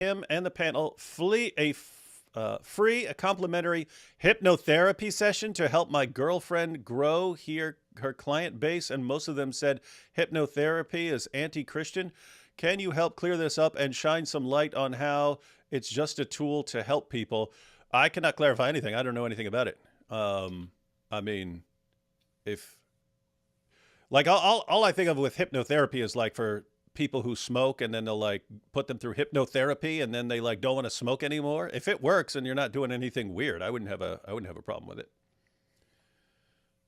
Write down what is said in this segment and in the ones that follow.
him and the panel free a complimentary hypnotherapy session to help my girlfriend grow her client base, and most of them said hypnotherapy is anti-Christian. Can you help clear this up and shine some light on how it's just a tool to help people? I cannot clarify anything. I don't know anything about it. I mean, if like all I think of with hypnotherapy is like for people who smoke, and then they'll like put them through hypnotherapy, and then they like don't want to smoke anymore. If it works and you're not doing anything weird, I wouldn't have a problem with it.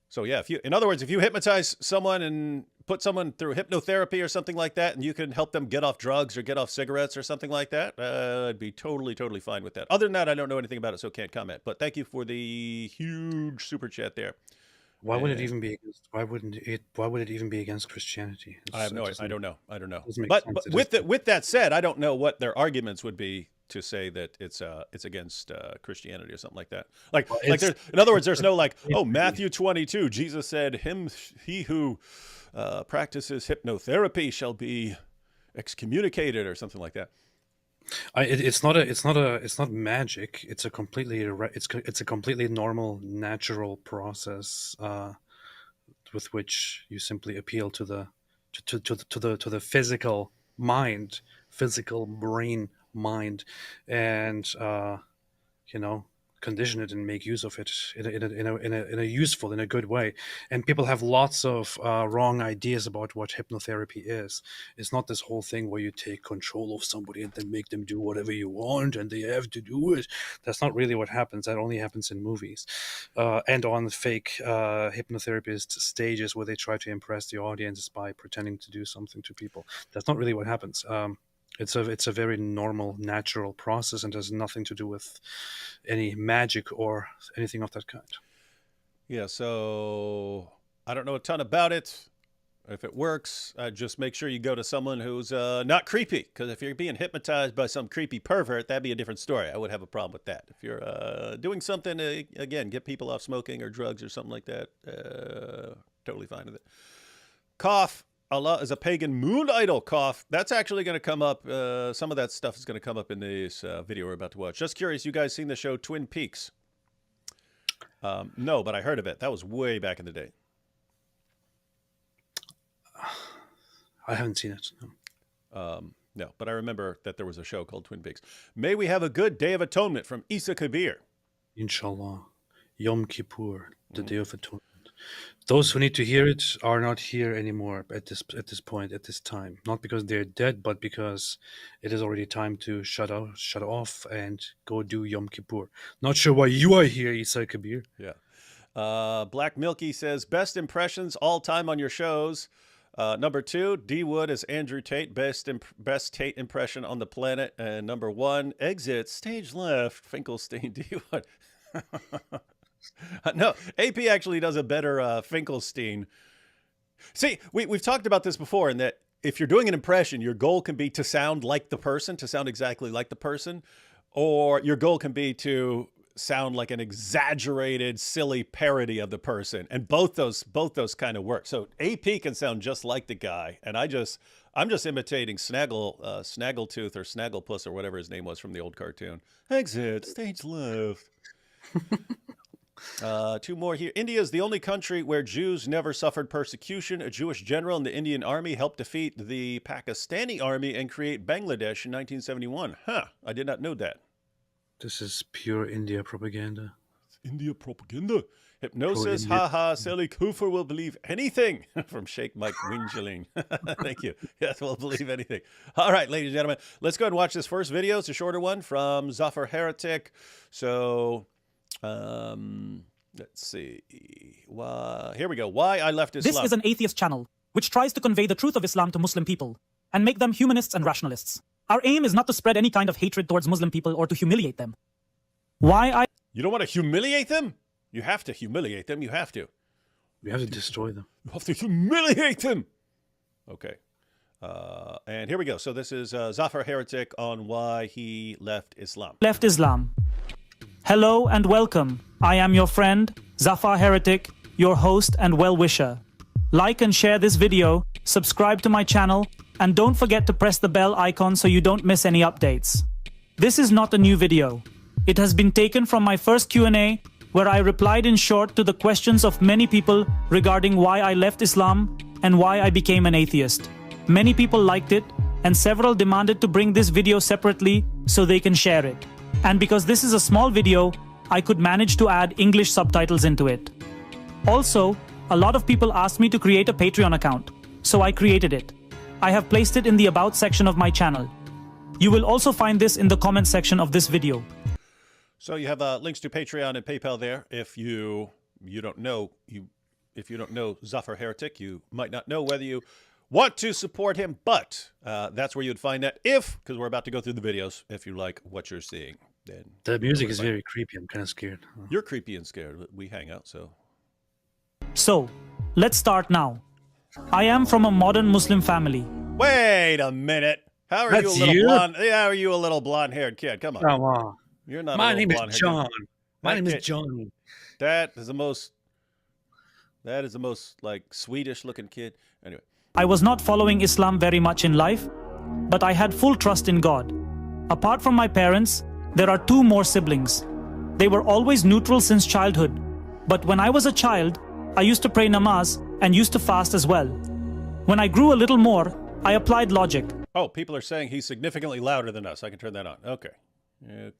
So yeah, in other words, if you hypnotize someone and put someone through hypnotherapy or something like that, and you can help them get off drugs or get off cigarettes or something like that, I'd be totally fine with that. Other than that, I don't know anything about it, so can't comment. But thank you for the huge super chat there. Why would it even be against? Why would it even be against Christianity? I have no. I don't know. But with that said, I don't know what their arguments would be to say that it's against Christianity or something like that. In other words, there's no like, oh, Matthew 22, Jesus said, he who practices hypnotherapy shall be excommunicated or something like that. It's not magic. It's a completely normal, natural process with which you simply appeal to the physical mind, physical brain mind, and condition it and make use of it in a useful, in a good way. And people have lots of wrong ideas about what hypnotherapy is. It's not this whole thing where you take control of somebody and then make them do whatever you want and they have to do it. That's not really what happens. That only happens in movies and on fake hypnotherapist stages where they try to impress the audience by pretending to do something to people. That's not really what happens. It's a very normal, natural process and has nothing to do with any magic or anything of that kind. Yeah, so I don't know a ton about it. If it works, just make sure you go to someone who's not creepy, because if you're being hypnotized by some creepy pervert, that'd be a different story. I would have a problem with that. If you're doing something to, again, get people off smoking or drugs or something like that, totally fine with it. Cough. Allah is a pagan moon idol. Cough. That's actually going to come up. Some of that stuff is going to come up in this video we're about to watch. Just curious, you guys seen the show Twin Peaks? No, but I heard of it. That was way back in the day. I haven't seen it. No, but I remember that there was a show called Twin Peaks. May we have a good Day of Atonement from Isa Kabir. Inshallah. Yom Kippur, the Day of Atonement. Those who need to hear it are not here anymore at this point, at this time. Not because they're dead, but because it is already time to shut off and go do Yom Kippur. Not sure why you are here, Isa Kabir. Yeah. Black Milky says, best impressions all time on your shows. Number 2, D Wood as Andrew Tate, best Tate impression on the planet. And number 1, exit stage left, Finkelstein D Wood. No, AP actually does a better Finkelstein. See, we've talked about this before, in that if you're doing an impression, your goal can be to sound like the person, to sound exactly like the person, or your goal can be to sound like an exaggerated, silly parody of the person. And both those kind of work. So AP can sound just like the guy, and I'm just imitating Snaggletooth or Snagglepuss or whatever his name was from the old cartoon. Exit stage left. 2 more here. India is the only country where Jews never suffered persecution. A Jewish general in the Indian army helped defeat the Pakistani army and create Bangladesh in 1971. Huh, I did not know that. This is pure India propaganda. India propaganda. Hypnosis, haha, silly Kufr will believe anything. From Sheikh Mike Wingeling. Thank you. Yes, we'll believe anything. All right, ladies and gentlemen, let's go ahead and watch this first video. It's a shorter one from Zafar Heretic. So... let's see. Here we go. Why I left Islam. This is an atheist channel which tries to convey the truth of Islam to Muslim people and make them humanists and rationalists. Our aim is not to spread any kind of hatred towards Muslim people or to humiliate them. You don't want to humiliate them? You have to humiliate them. You have to. We have to destroy them. You have to humiliate them. Okay. And here we go. So this is Zafar Heretic on why he left Islam. Hello and welcome. I am your friend, Zafar Heretic, your host and well-wisher. Like and share this video, subscribe to my channel, and don't forget to press the bell icon so you don't miss any updates. This is not a new video. It has been taken from my first Q&A, where I replied in short to the questions of many people regarding why I left Islam and why I became an atheist. Many people liked it, and several demanded to bring this video separately so they can share it. And because this is a small video, I could manage to add English subtitles into it. Also, a lot of people asked me to create a Patreon account, so I created it. I have placed it in the About section of my channel. You will also find this in the comment section of this video. So you have links to Patreon and PayPal there. If you don't know Zafar Heretic, you might not know whether you want to support him, but that's where you'd find that because we're about to go through the videos. If you like what you're seeing, then The music is very creepy. I'm kind of scared. you're creepy and scared. But we hang out, so So, let's start now. I am from a modern Muslim family. wait a minute. How are That's you a little you? blonde? Yeah, are you a little blonde-haired kid? Come on, Come on. you're not. My a name little is blonde-haired John. kid. My name Okay. is John. That is the most like Swedish-looking kid. Anyway. I was not following Islam very much in life, but I had full trust in God. Apart from my parents, there are 2 more siblings. They were always neutral since childhood, but when I was a child, I used to pray namaz and used to fast as well. When I grew a little more, I applied logic. Oh, people are saying he's significantly louder than us. I can turn that on. Okay. I'll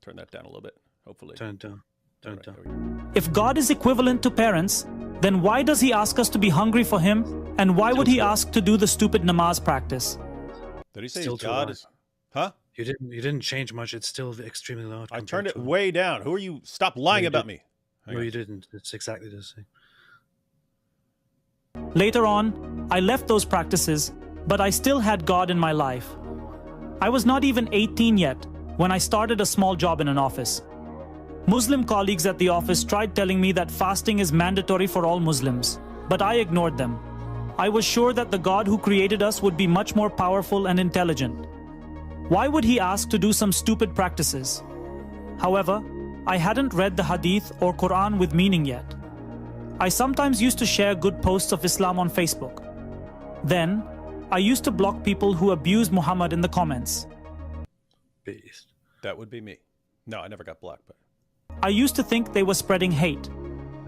turn that down a little bit, hopefully. Turn it down. Turn it All right, down. there we go. If God is equivalent to parents, then why does he ask us to be hungry for him? And why would he ask to do the stupid namaz practice? Did he say Still his too God loud. is? Huh? You didn't change much. It's still extremely loud. I compared turned it to- way down. Who are you? Stop lying you about did. me. Hang No, on. you didn't. It's exactly the same. Later on, I left those practices, but I still had God in my life. I was not even 18 yet when I started a small job in an office. Muslim colleagues at the office tried telling me that fasting is mandatory for all Muslims, but I ignored them. I was sure that the God who created us would be much more powerful and intelligent. Why would he ask to do some stupid practices? However, I hadn't read the Hadith or Quran with meaning yet. I sometimes used to share good posts of Islam on Facebook. Then, I used to block people who abused Muhammad in the comments. Beast. That would be me. No, I never got blocked. But I used to think they were spreading hate.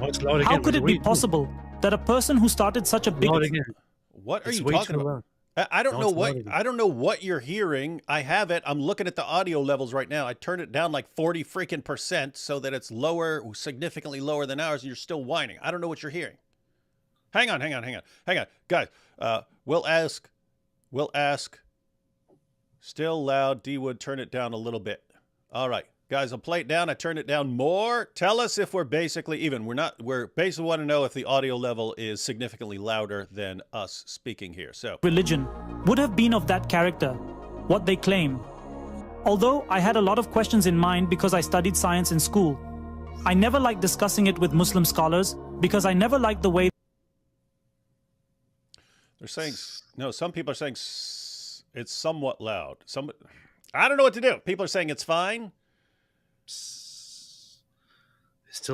Oh, it's loud again. How could it What be are you doing? possible that a person who started such a big... Loud again. what are It's you way talking too about? loud. I don't No, know it's what loud again. I don't know what you're hearing. I have it. I'm looking at the audio levels right now. I turned it down like 40 freaking % so that it's lower, significantly lower than ours, and you're still whining. I don't know what you're hearing. Hang on. Guys, we'll ask. Still loud. D Wood, turn it down a little bit. All right. Guys, I'll play it down. I turned it down more. Tell us if we're basically even. We're basically want to know if the audio level is significantly louder than us speaking here. So religion would have been of that character, what they claim. Although I had a lot of questions in mind because I studied science in school, I never liked discussing it with Muslim scholars because I never liked the way they're saying no. Some people are saying it's somewhat loud. I don't know what to do. People are saying it's fine. It's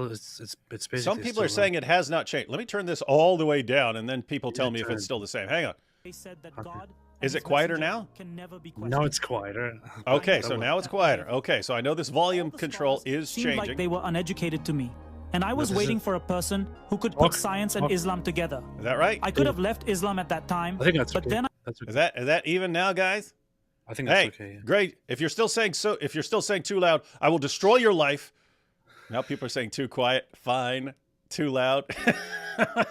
basically. Some people still are saying it has not changed. Let me turn this all the way down, and then people tell me if turn. it's still the same. Hang on. they said that Okay. God Is and it his quieter messenger now? can never be Now questioned. it's quieter. Okay, That so was- now it's quieter. Okay, so I know this volume All the control scholars is seemed changing. like they were uneducated to me, and I was this is waiting it. for a person who could put Okay, science and okay. Islam together. Is that right? I could have left Islam at that time, I think that's but okay. then That's okay. Is that even now, guys? I think that's Hey, okay. Yeah. great. If you're still saying too loud, I will destroy your life. Now people are saying too quiet. Fine. Too loud.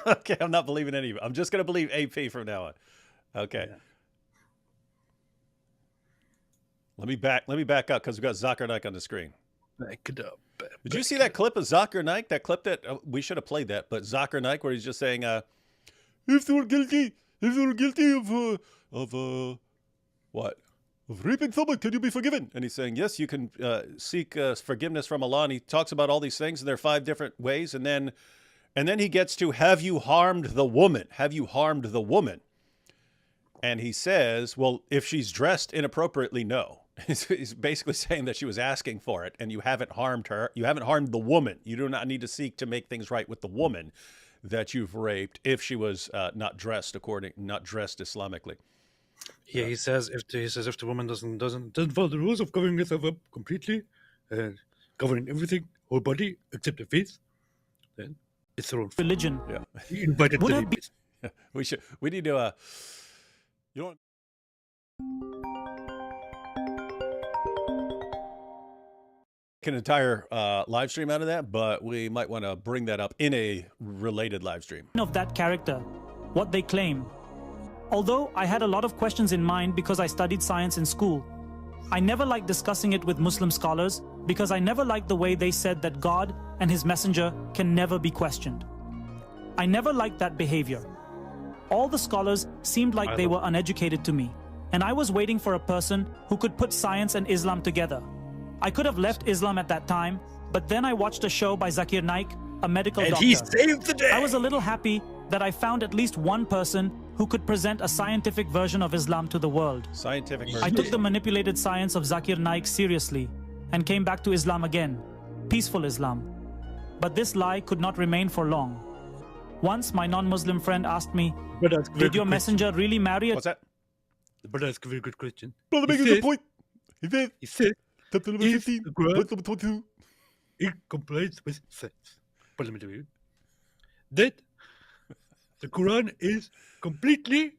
Okay, I'm not believing any of it. I'm just going to believe AP from now on. Okay. Yeah. Let me back up because we've got Zakir Naik on the screen. Back it up. Did you see that clip of Zakir Naik? That clip that we should have played that, but Zakir Naik where he's just saying, if they were guilty of what? Of raping someone, can you be forgiven? And he's saying, yes, you can seek forgiveness from Allah. And he talks about all these things, and there are 5 different ways. And then he gets to, have you harmed the woman? Have you harmed the woman? And he says, well, if she's dressed inappropriately, no. He's basically saying that she was asking for it, and you haven't harmed her. You haven't harmed the woman. You do not need to seek to make things right with the woman that you've raped if she was not dressed Islamically. Yeah, he says if the woman doesn't follow the rules of covering herself up completely, covering everything, whole body except the face, then it's her own fault. religion Yeah. He invited would the have been We need to you know an entire live stream out of that, but we might want to bring that up in a related live stream. of that character, what they claim. Although I had a lot of questions in mind because I studied science in school, I never liked discussing it with Muslim scholars because I never liked the way they said that God and his messenger can never be questioned. I never liked that behavior. All the scholars seemed like they were uneducated to me, and I was waiting for a person who could put science and Islam together. I could have left Islam at that time, but then I watched a show by Zakir Naik, a medical doctor. he saved the day. I was a little happy that I found at least one person who could present a scientific version of Islam to the world. Scientific I version. took the manipulated science of Zakir Naik seriously and came back to Islam again, peaceful Islam. But this lie could not remain for long. Once my non-Muslim friend asked me, But that's a very did your good messenger really marry a What's that? question. But that's a very good question. Brother He making says- the point. He said Chapter number If 15, the Quran- verse number 22. it complies with science. Parliamentary. That the Quran is completely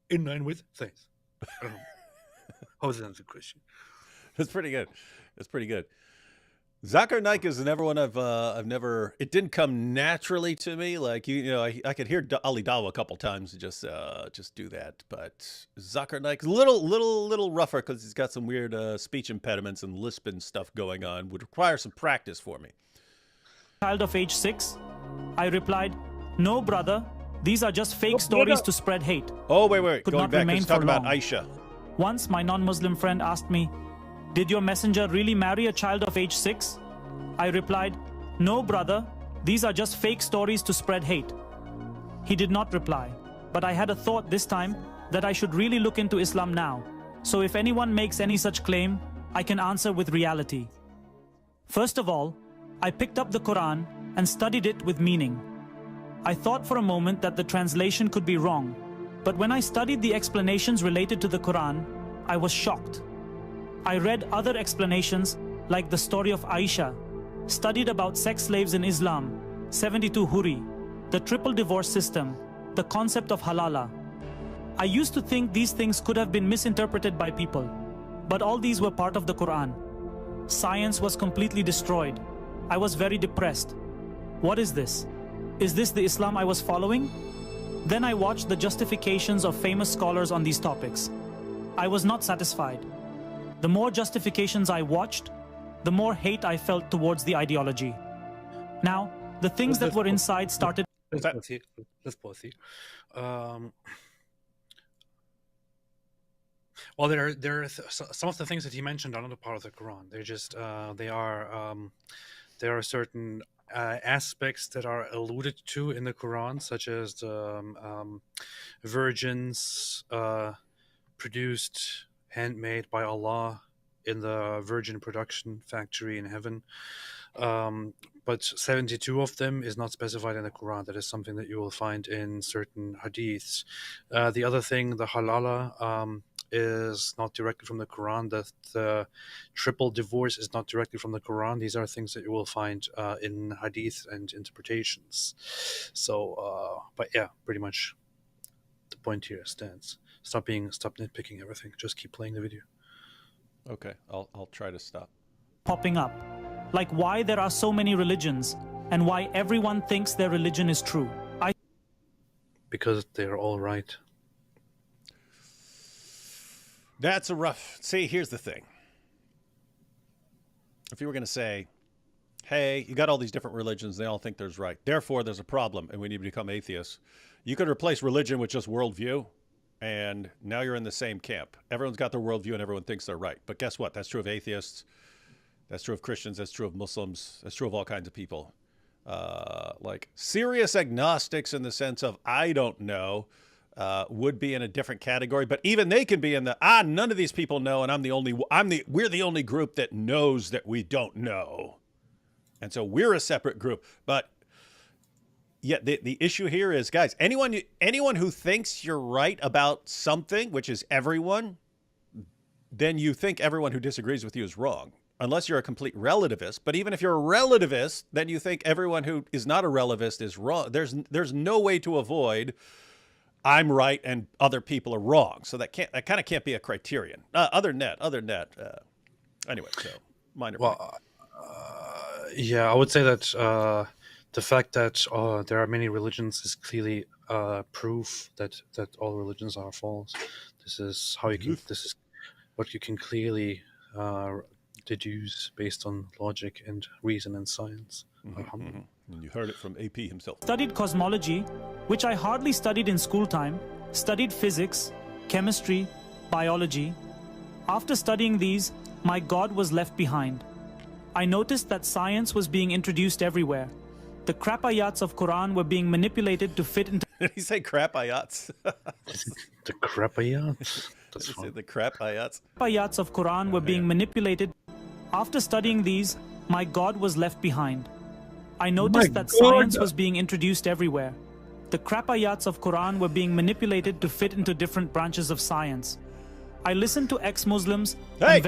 in line with science. How does that answer the question? That's pretty good. That's pretty good. Zakir Naik is another one I've never. It didn't come naturally to me. Like you know, I could hear Ali Dawa a couple times just do that. But Zakir Naik is a little rougher because he's got some weird speech impediments and lisp and stuff going on. Would require some practice for me. child of age 6? I replied, no brother, these are just fake stories to spread hate. Oh wait, Could going not back. remain Let's talk for about long. Aisha. Once my non-Muslim friend asked me, did your messenger really marry a child of age 6? I replied, no brother, these are just fake stories to spread hate. He did not reply, but I had a thought this time that I should really look into Islam now. So if anyone makes any such claim, I can answer with reality. First of all, I picked up the Quran and studied it with meaning. I thought for a moment that the translation could be wrong, but when I studied the explanations related to the Quran, I was shocked. I read other explanations like the story of Aisha, studied about sex slaves in Islam, 72 Huri, the triple divorce system, the concept of halala. I used to think these things could have been misinterpreted by people, but all these were part of the Quran. Science was completely destroyed. I was very depressed. What is this? Is this the Islam I was following? Then I watched the justifications of famous scholars on these topics. I was not satisfied. The more justifications I watched, the more hate I felt towards the ideology. Now, the things that were inside started. What's that? Let's pause here. Well, there are some of the things that he mentioned are not a part of the Quran. They're just there are certain aspects that are alluded to in the Quran, such as the virgins produced, handmade by Allah in the virgin production factory in heaven. But 72 of them is not specified in the Quran. That is something that you will find in certain hadiths. The other thing, the halala, is not directly from the Quran. The triple divorce is not directly from the Quran. These are things that you will find in hadith and interpretations. So, but yeah, pretty much the point here stands. Stop nitpicking everything. Just keep playing the video. Okay, I'll try to stop. Popping up, like why there are so many religions and why everyone thinks their religion is true. Because they're all right. That's a rough. See, here's the thing. If you were going to say, hey, you got all these different religions, they all think there's right. Therefore, there's a problem, and we need to become atheists. You could replace religion with just worldview, and now you're in the same camp. Everyone's got their worldview, and everyone thinks they're right. But guess what? That's true of atheists. That's true of Christians. That's true of Muslims. That's true of all kinds of people. Like serious agnostics in the sense of I don't know would be in a different category, but even they can be in the none of these people know, and we're the only group that knows that we don't know, and so we're a separate group. But Yeah, the issue here is, guys, anyone who thinks you're right about something, which is everyone, then you think everyone who disagrees with you is wrong, unless you're a complete relativist. But even if you're a relativist, then you think everyone who is not a relativist is wrong. There's no way to avoid I'm right and other people are wrong. So that kind of can't be a criterion. Other than that. Anyway, so minor point. Yeah, I would say that the fact that there are many religions is clearly proof that all religions are false. This is how you can. This is what you can clearly deduce based on logic and reason and science. And you heard it from AP himself. Studied cosmology, which I hardly studied in school time, studied physics, chemistry, biology. After studying these, my God was left behind. I noticed that science was being introduced everywhere. The crap ayats of Quran were being manipulated to fit into... Did he say crap ayats? The crap ayats. That's Did he say fun. the crap ayats? ayats of Quran were being manipulated. After studying these, my God was left behind. I noticed that science was being introduced everywhere. The crap ayats of Quran were being manipulated to fit into different branches of science. I listened to ex-Muslims Hey!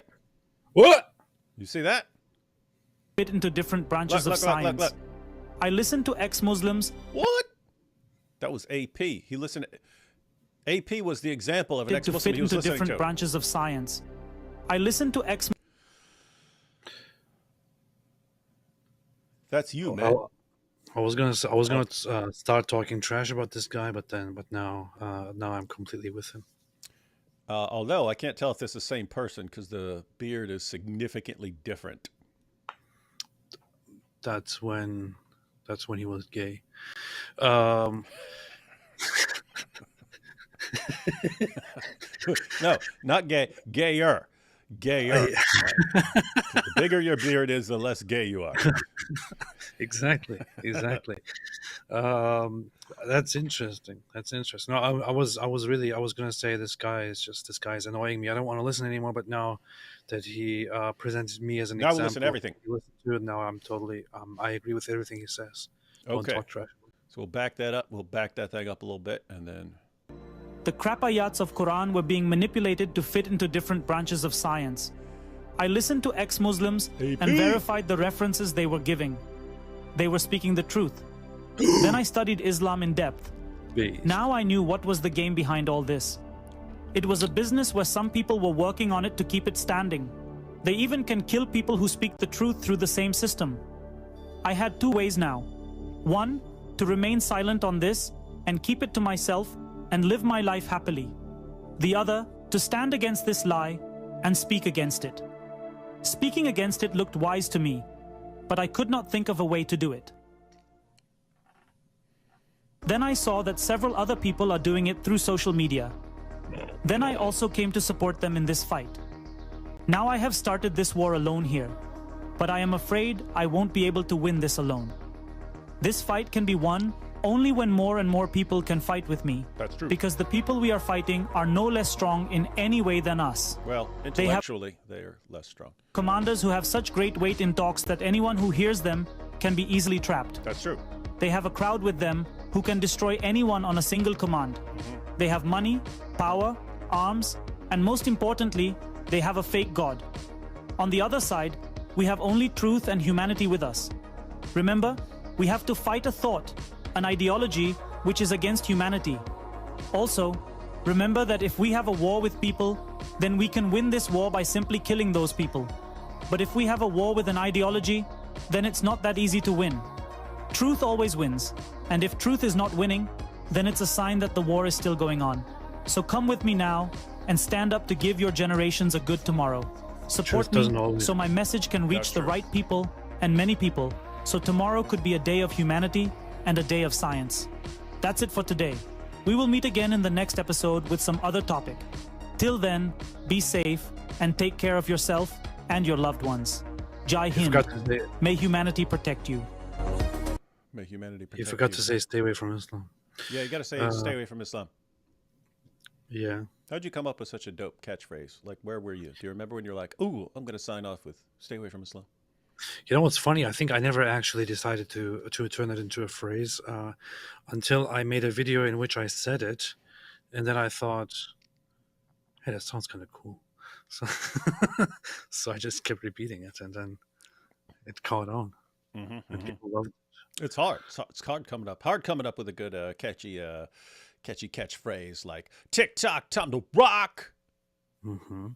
What? You see that? fit into different branches Look, of look, look, science. look. I listened to ex-Muslims What? That was AP. He listened. AP was the example of an to ex-Muslim fit he was into listening different to. branches of science. I listened to ex That's you, man. I was gonna start talking trash about this guy, but now I'm completely with him. Although I can't tell if this is the same person because the beard is significantly different. That's when he was gay. No, not gay. Gayer. Gayer. The bigger your beard is, the less gay you are. Exactly. That's interesting. No, I was gonna say this guy is annoying me. I don't want to listen anymore. But now that he presented me as an Now we example, listen to everything. to listen to it, now I'm totally I agree with everything he says. Don't Okay. talk trash. So we'll back that up. We'll back that thing up a little bit, and then The crap ayats of Quran were being manipulated to fit into different branches of science. I listened to ex-Muslims and verified the references they were giving. They were speaking the truth. Then I studied Islam in depth. Now I knew what was the game behind all this. It was a business where some people were working on it to keep it standing. They even can kill people who speak the truth through the same system. I had two ways now. One, to remain silent on this and keep it to myself and live my life happily. The other, to stand against this lie and speak against it. Speaking against it looked wise to me, but I could not think of a way to do it. Then I saw that several other people are doing it through social media. Then I also came to support them in this fight. Now I have started this war alone here, but I am afraid I won't be able to win this alone. This fight can be won only when more and more people can fight with me. that's true. Because the people we are fighting are no less strong in any way than us. Well, intellectually, they are less strong. Commanders who have such great weight in talks that anyone who hears them can be easily trapped. That's true. They have a crowd with them who can destroy anyone on a single command. They have money, power, arms, and most importantly, they have a fake god. On the other side, we have only truth and humanity with us. Remember, we have to fight a thought, an ideology which is against humanity. Also, remember that if we have a war with people, then we can win this war by simply killing those people. But if we have a war with an ideology, then it's not that easy to win. Truth always wins, and if truth is not winning, then it's a sign that the war is still going on. So come with me now and stand up to give your generations a good tomorrow. Support Truth doesn't me always- so my message can reach That's the true. right people and many people, so tomorrow could be a day of humanity and a day of science. That's it for today. We will meet again in the next episode with some other topic. Till then, be safe and take care of yourself and your loved ones. Jai Hind. Forgot to say, May humanity protect you. May humanity protect you forgot you. to say stay away from Islam. Yeah, you got to say stay away from Islam. Yeah. How'd you come up with such a dope catchphrase? Like, where were you? Do you remember when you were like, ooh, I'm going to sign off with stay away from Islam? You know what's funny? I think I never actually decided to turn it into a phrase until I made a video in which I said it, and then I thought, hey, that sounds kind of cool. So, so I just kept repeating it, and then it caught on, and people loved it. It's hard. It's hard coming up. Hard coming up with a good catchy catchphrase like "TikTok, time to rock." Mm-hmm.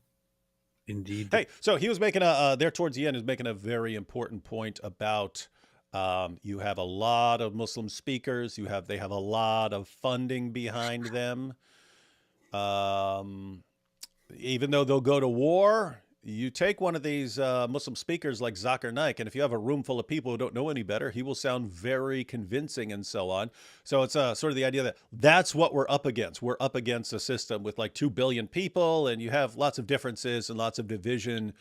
Indeed. Hey, so he was making there towards the end is making a very important point about you have a lot of Muslim speakers. They have a lot of funding behind them. Even though they'll go to war, you take one of these Muslim speakers like Zakir Naik, and if you have a room full of people who don't know any better, he will sound very convincing and so on. So it's sort of the idea that that's what we're up against. We're up against a system with like 2 billion people, and you have lots of differences and lots of division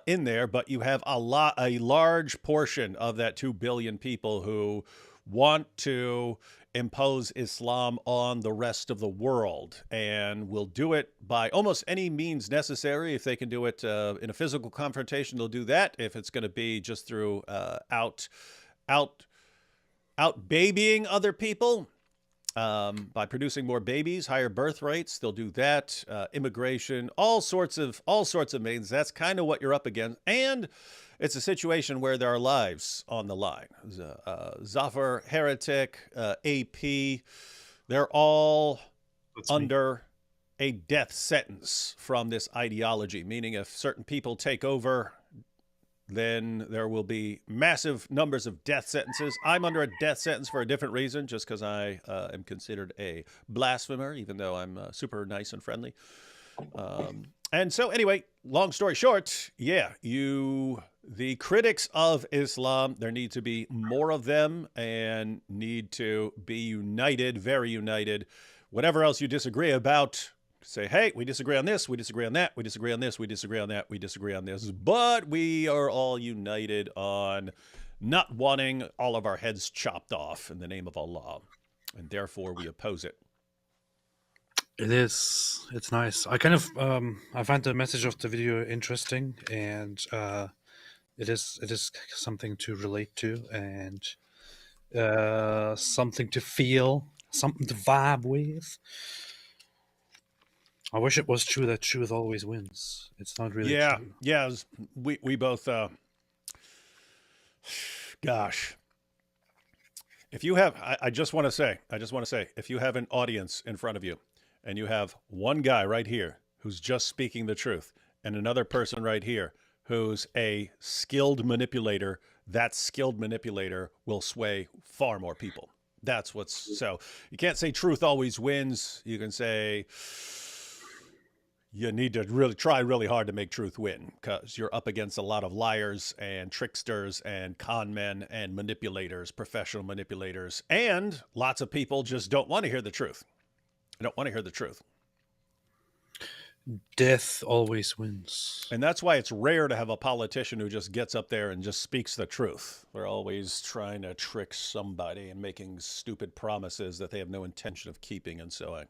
in there, but you have a large portion of that 2 billion people who want to impose Islam on the rest of the world, and will do it by almost any means necessary. If they can do it in a physical confrontation, they'll do that. If it's going to be just through out babying other people by producing more babies, higher birth rates, they'll do that. Immigration, all sorts of means. That's kind of what you're up against, and it's a situation where there are lives on the line. Zafar, Heretic, AP, they're all under a death sentence from this ideology, meaning if certain people take over, then there will be massive numbers of death sentences. I'm under a death sentence for a different reason, just because I am considered a blasphemer, even though I'm super nice and friendly. And so anyway, long story short, the critics of Islam, there need to be more of them and need to be united, very united. Whatever else you disagree about, say, hey, we disagree on this, we disagree on that, we disagree on this, we disagree on that, we disagree on this, but we are all united on not wanting all of our heads chopped off in the name of Allah, and therefore we oppose it. It is. It's nice. I kind of I find the message of the video interesting, and it is something to relate to, and something to feel, something to vibe with. I wish it was true that truth always wins. It's not really true. Yeah. We both. Gosh. If you have, I just want to say, if you have an audience in front of you, and you have one guy right here who's just speaking the truth, and another person right here who's a skilled manipulator, that skilled manipulator will sway far more people. That's what's, so you can't say truth always wins. You can say you need to really try really hard to make truth win, because you're up against a lot of liars and tricksters and con men and manipulators, professional manipulators, and lots of people just don't want to hear the truth. I don't want to hear the truth. Death always wins. And that's why it's rare to have a politician who just gets up there and just speaks the truth. They're always trying to trick somebody and making stupid promises that they have no intention of keeping and so on.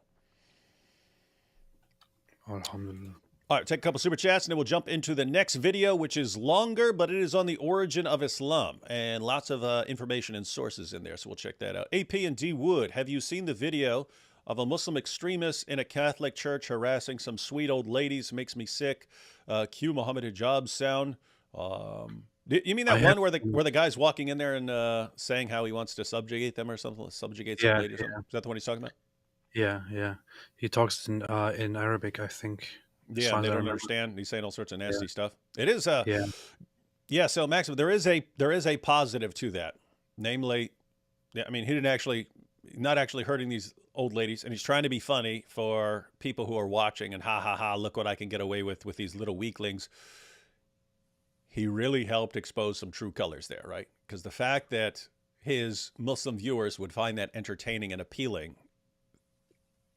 Alhamdulillah. All right, take a couple super chats and then we'll jump into the next video, which is longer, but it is on the origin of Islam and lots of information and sources in there. So we'll check that out. AP and D Wood, have you seen the video of a Muslim extremist in a Catholic church harassing some sweet old ladies? Makes me sick. Cue Muhammad Hijab sound. You mean that one where the guy's walking in there and saying how he wants to subjugate them or something? Subjugate some lady or something? Is that the one he's talking about? Yeah. He talks in Arabic, I think. Yeah, they don't understand. He's saying all sorts of nasty stuff. It is yeah. So Maxim, there is a positive to that. Namely, I mean, he didn't not actually hurting these old ladies, and he's trying to be funny for people who are watching and ha, look what I can get away with these little weaklings. He really helped expose some true colors there, right? Because the fact that his Muslim viewers would find that entertaining and appealing,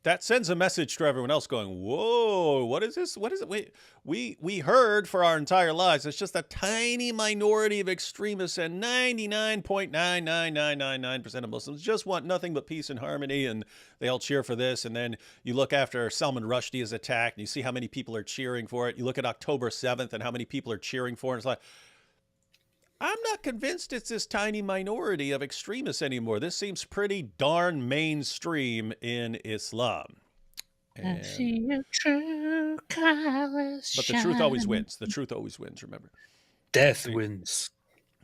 that sends a message to everyone else going, whoa, what is this? What is it? We heard for our entire lives, it's just a tiny minority of extremists, and 99.99999% of Muslims just want nothing but peace and harmony, and they all cheer for this. And then you look after Salman Rushdie is attacked, and you see how many people are cheering for it. You look at October 7th and how many people are cheering for it. It's like, I'm not convinced it's this tiny minority of extremists anymore. This seems pretty darn mainstream in Islam. I see your true colors But the truth always shine. wins. The truth always wins, remember. Death See. wins.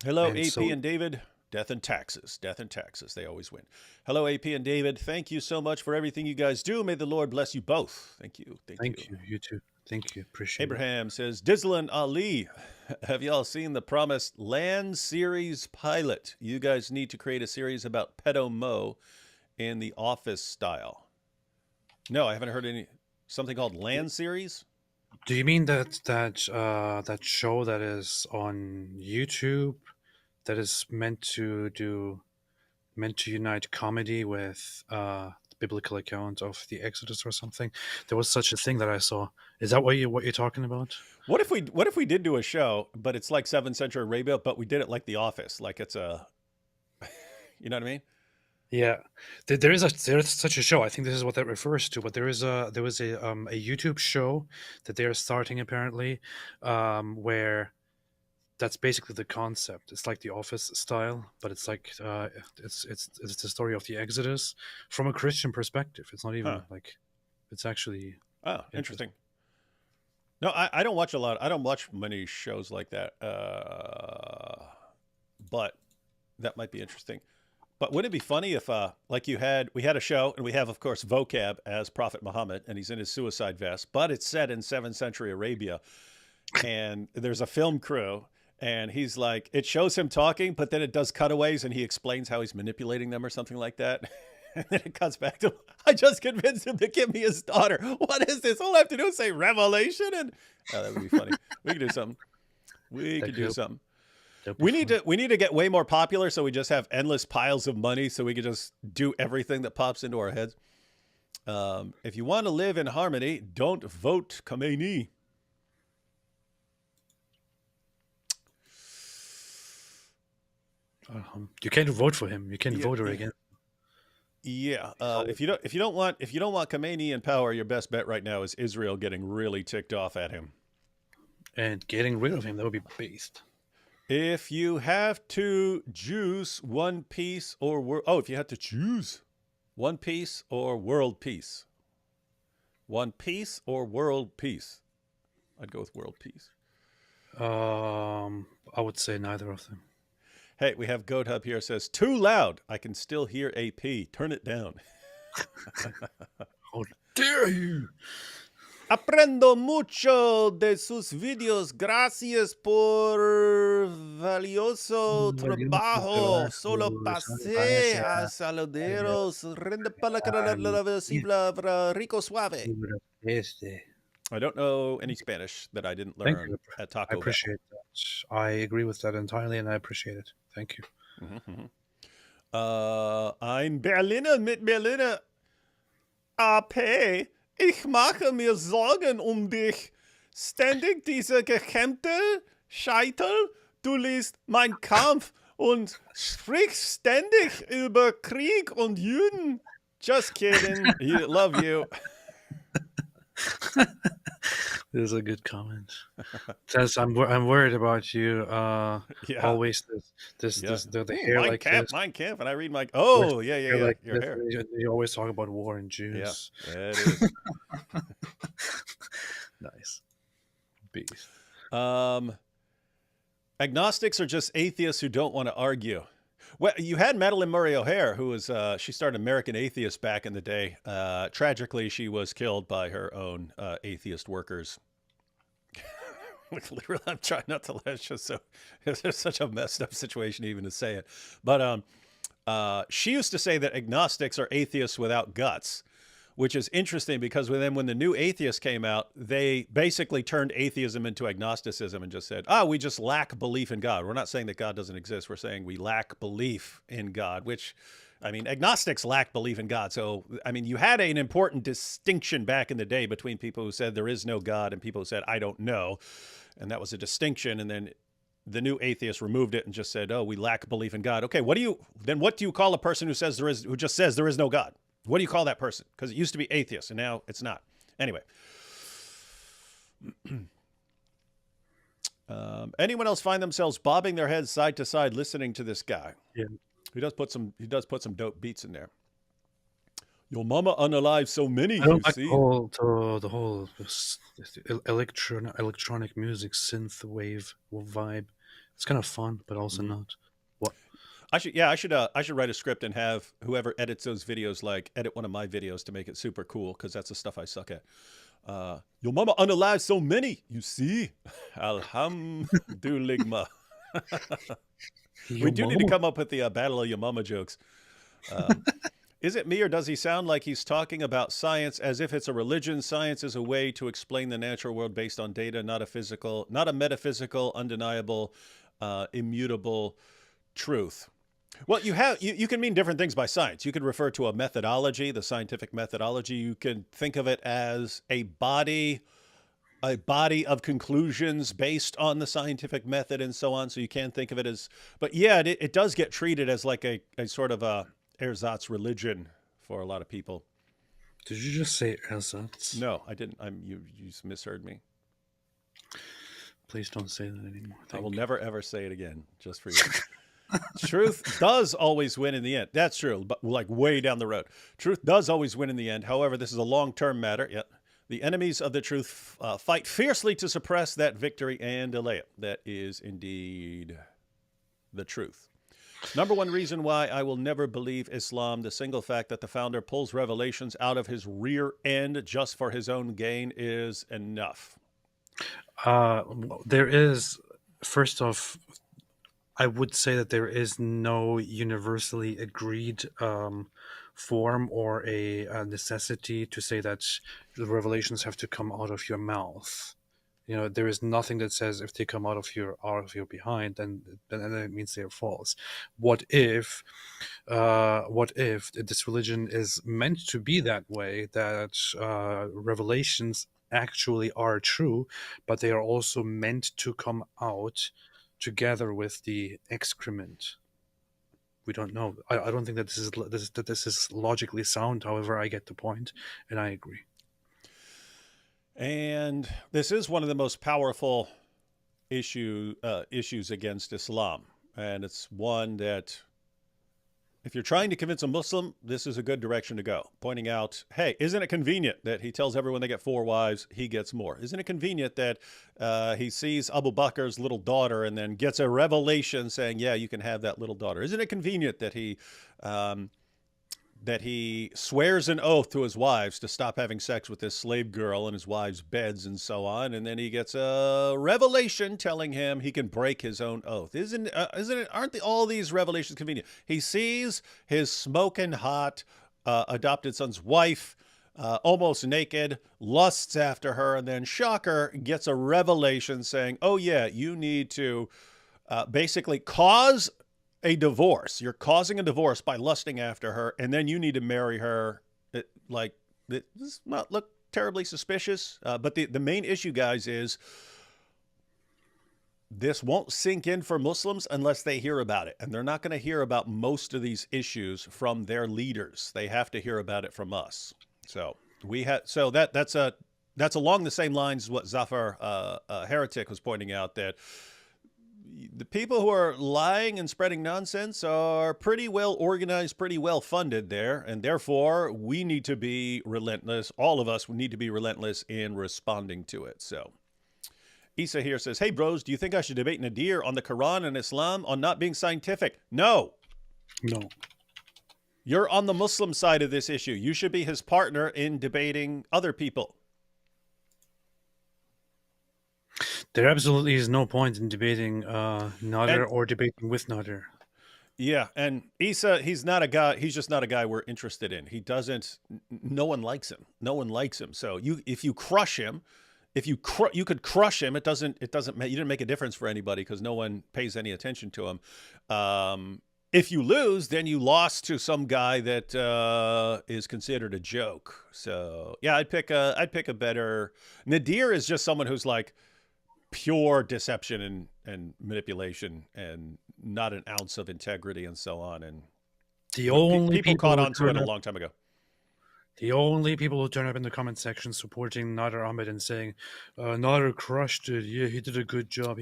Hello, And AP so- and David. Death and taxes. Death and taxes. They always win. Hello, AP and David. Thank you so much for everything you guys do. May the Lord bless you both. Thank you. Thank you. You too. Thank you. Appreciate Abraham says, Dizzlin Ali, have y'all seen the promised Land series pilot? You guys need to create a series about Pedo Mo in the Office style. No, I haven't heard any. Something called Land series? it. Do you mean that show that is on YouTube that is meant to unite comedy with the biblical account of the Exodus or something? There was such a thing that I saw. Is that what you're talking about? What if we did do a show, but it's like 7th century Arabia, but we did it like The Office, like it's a, you know what I mean? Yeah, there's such a show. I think this is what that refers to. But there was a YouTube show that they are starting apparently, where that's basically the concept. It's like the Office style, but it's like it's the story of the Exodus from a Christian perspective. It's not even like it's actually Oh, interesting. No, I don't watch a lot. I don't watch many shows like that. But that might be interesting. But wouldn't it be funny if, like we had a show, and we have, of course, Vocab as Prophet Muhammad, and he's in his suicide vest, but it's set in 7th century Arabia, and there's a film crew, and he's like, it shows him talking, but then it does cutaways, and he explains how he's manipulating them or something like that. And then it cuts back to, I just convinced him to give me his daughter. What is this? All I have to do is say revelation, and that would be funny. We could do something. We could do something. We need to get way more popular, so we just have endless piles of money, so we can just do everything that pops into our heads. If you want to live in harmony, don't vote Khomeini. You can't vote for him. You can't vote her again. Yeah. If you don't want Khomeini in power, your best bet right now is Israel getting really ticked off at him. And getting rid of him, that would be based. If you have to choose one piece or if you had to choose one piece or world peace. One piece or world peace. I'd go with world peace. I would say neither of them. Hey, we have Goat Hub here says, too loud. I can still hear AP. Turn it down. How dare you? Aprendo mucho de sus videos. Gracias por valioso trabajo. Solo pasé a saluderos. Rende para la rico suave. I don't know any Spanish that I didn't learn at Taco Bell. I appreciate that. I agree with that entirely, and I appreciate it. Thank you. Ein Berliner mit Berliner AP. Ich mache mir Sorgen dich. Ständig diese gekämmte Scheitel. Du liest Mein Kampf und sprichst ständig über Krieg und Juden. Just kidding. Love you. This is a good comment. Says I'm worried about you. Always the hair Mein like Kampf, this. Mein Kampf, and I read my. Oh yeah. Like Your this. hair. You always talk about war and Jews. Yeah, it is. Nice. Beast. Agnostics are just atheists who don't want to argue. Well, you had Madeleine Murray O'Hare, who was she started American Atheist back in the day. Tragically, she was killed by her own atheist workers. Literally, I'm trying not to laugh. It's just it's such a messed up situation even to say it. But she used to say that agnostics are atheists without guts, which is interesting because when the new atheists came out, they basically turned atheism into agnosticism and just said, we just lack belief in God. We're not saying that God doesn't exist. We're saying we lack belief in God, which, I mean, agnostics lack belief in God. So, I mean, you had an important distinction back in the day between people who said there is no God and people who said, I don't know. And that was a distinction. And then the new atheists removed it and just said, we lack belief in God. Okay, what do you call a person who just says there is no God? What do you call that person? Because it used to be atheist, and now it's not. Anyway. Anyone else find themselves bobbing their heads side to side listening to this guy? Yeah. He does put some dope beats in there. Your mama unalive so many, I you don't like see. the whole electronic music synth wave vibe. It's kind of fun, but also not. What? I should write a script and have whoever edits those videos like edit one of my videos to make it super cool because that's the stuff I suck at. Your mama unalive so many, you see. Alhamdulillah. We do need to come up with the Battle of Your Mama jokes. Is it me or does he sound like he's talking about science as if it's a religion? Science is a way to explain the natural world based on data, not a metaphysical, undeniable, immutable truth. Well, you can mean different things by science. You can refer to a methodology, the scientific methodology. You can think of it as a body of conclusions based on the scientific method and so on. So you can think of it as, but yeah, it does get treated as like a sort of a ersatz religion for a lot of people. Did you just say ersatz? No, I didn't. You just misheard me. Please don't say that anymore. I will never ever say it again, just for you. Truth does always win in the end. That's true, but like way down the road. Truth does always win in the end. However, this is a long-term matter. Yeah. The enemies of the truth fight fiercely to suppress that victory and delay it. That is indeed the truth. Number one reason why I will never believe Islam, the single fact that the founder pulls revelations out of his rear end just for his own gain is enough. There is, first off, I would say that there is no universally agreed form or a necessity to say that the revelations have to come out of your mouth. You know, there is nothing that says if they come out of your behind, then it means they're false. What if this religion is meant to be that way? That revelations actually are true, but they are also meant to come out together with the excrement. We don't know. I don't think that this is logically sound. However, I get the point, and I agree. And this is one of the most powerful issues against Islam, and it's one that, if you're trying to convince a Muslim, this is a good direction to go. Pointing out, hey, isn't it convenient that he tells everyone they get 4 wives, he gets more? Isn't it convenient that he sees Abu Bakr's little daughter and then gets a revelation saying, yeah, you can have that little daughter? Isn't it convenient that he swears an oath to his wives to stop having sex with this slave girl in his wives' beds and so on, and then he gets a revelation telling him he can break his own oath? Isn't it? Aren't all these revelations convenient? He sees his smoking hot adopted son's wife almost naked, lusts after her, and then shocker, gets a revelation saying, oh yeah, you need to basically cause a divorce. You're causing a divorce by lusting after her, and then you need to marry her. This does not look terribly suspicious, but the main issue, guys, is this won't sink in for Muslims unless they hear about it, and they're not going to hear about most of these issues from their leaders. They have to hear about it from us. So that's along the same lines as what Zafar Heretic was pointing out, that the people who are lying and spreading nonsense are pretty well organized, pretty well funded there, and therefore we need to be relentless. All of us need to be relentless in responding to it. So Isa here says, hey bros, do you think I should debate Nadir on the Quran and Islam on not being scientific? No. You're on the Muslim side of this issue. You should be his partner in debating other people. There absolutely is no point in debating Nadir or debating with Nadir. Yeah, and Isa, he's just not a guy we're interested in. No one likes him. No one likes him. So if you crush him, you could crush him. You didn't make a difference for anybody because no one pays any attention to him. If you lose, then you lost to some guy that is considered a joke. So yeah, I'd pick a better. Nadir is just someone who's like pure deception and manipulation and not an ounce of integrity and so on. And the only people caught on to it a long time ago. The only people who turn up in the comment section supporting Nader Ahmed and saying, Nader crushed it. Yeah, he did a good job.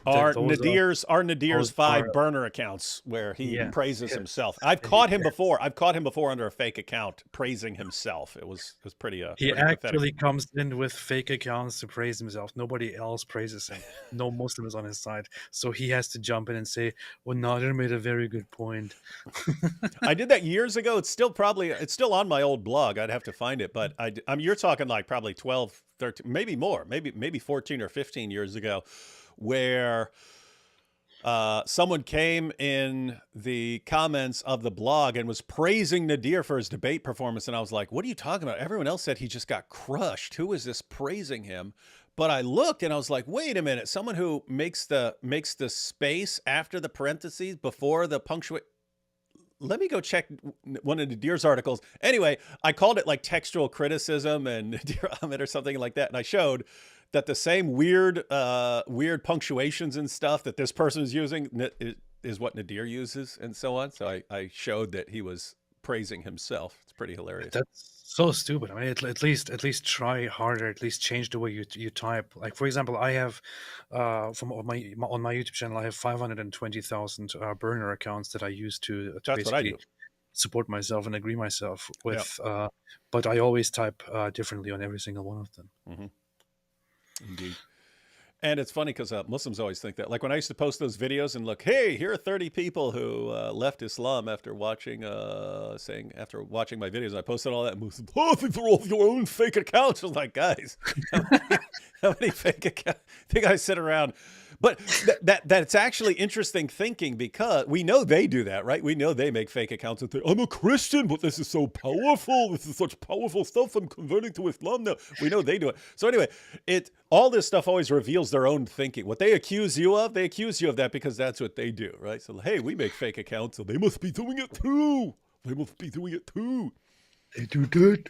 Are Those are, Nadir's those are, 5 burner accounts where he yeah, praises yeah, himself. I've caught him before. I've caught him before under a fake account praising himself. It was pretty he pretty pathetic. actually comes in with fake accounts to praise himself. Nobody else praises him. No Muslim is on his side. So he has to jump in and say, well, Nader made a very good point. I did that years ago. It's still on my old blog. I'd have to find it, but you're talking like probably 12, 13, maybe more, maybe 14 or 15 years ago, where someone came in the comments of the blog and was praising Nadir for his debate performance. And I was like, what are you talking about? Everyone else said he just got crushed. Who is this praising him? But I looked and I was like, wait a minute. Someone who makes the space after the parentheses before the punctuation. Let me go check one of Nadir's articles. Anyway, I called it like textual criticism and Nadir Ahmed or something like that. And I showed that the same weird punctuations and stuff that this person is using is what Nadir uses and so on. So I showed that he was praising himself. It's pretty hilarious. That's so stupid. I mean, at least try harder. At least change the way you type. Like, for example, I have on my YouTube channel, I have 520,000 burner accounts that I use to That's what I basically do. support myself and agree myself with. But I always type differently on every single one of them. Mm-hmm. Indeed. And it's funny because Muslims always think that. Like when I used to post those videos and look, hey, here are 30 people who left Islam after watching my videos. I posted all that. And Muslims, oh, these are all your own fake accounts. I was like, guys, how many fake accounts? I think I sit around. But that's actually interesting thinking because we know they do that, right? We know they make fake accounts and think, I'm a Christian, but this is so powerful. This is such powerful stuff. I'm converting to Islam now. We know they do it. So anyway, all this stuff always reveals their own thinking. What they accuse you of that because that's what they do, right? So, hey, we make fake accounts, so they must be doing it too. They do that.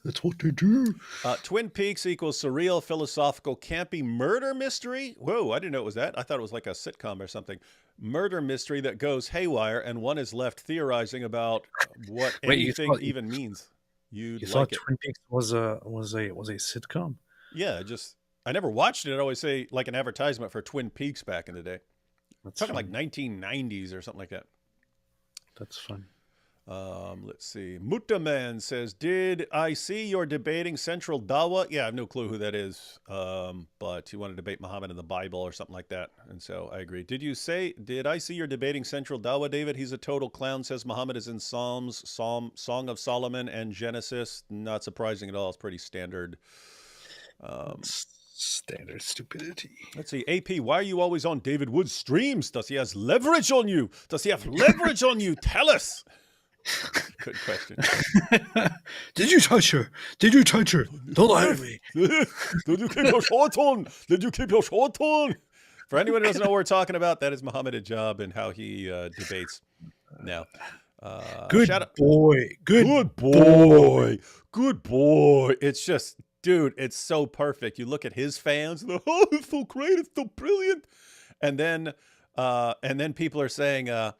That's what they do. Twin Peaks equals surreal, philosophical, campy murder mystery. Whoa, I didn't know it was that. I thought it was like a sitcom or something. Murder mystery that goes haywire, and one is left theorizing about what anything even means. You thought Twin Peaks was a sitcom? Yeah, I never watched it. I'd always say like an advertisement for Twin Peaks back in the day. That's talking like 1990s or something like that. That's fun. Let's see. Mutaman says, did I see your debating Central Dawa? Yeah, I have no clue who that is. But you want to debate Muhammad in the Bible or something like that. And so I agree. Did I see your debating Central Dawa, David? He's a total clown, says Muhammad is in Song of Solomon and Genesis. Not surprising at all. It's pretty standard. Standard stupidity. Let's see. AP, why are you always on David Wood's streams? Does he have leverage on you? Tell us. Good question. Did you touch her? Don't lie to me. Did you keep your shorts on? For anyone who doesn't know what we're talking about, that is Muhammad Hijab and how he debates now. Good boy. It's just, dude, it's so perfect. You look at his fans, and oh, it's so great, it's so brilliant. And then people are saying, and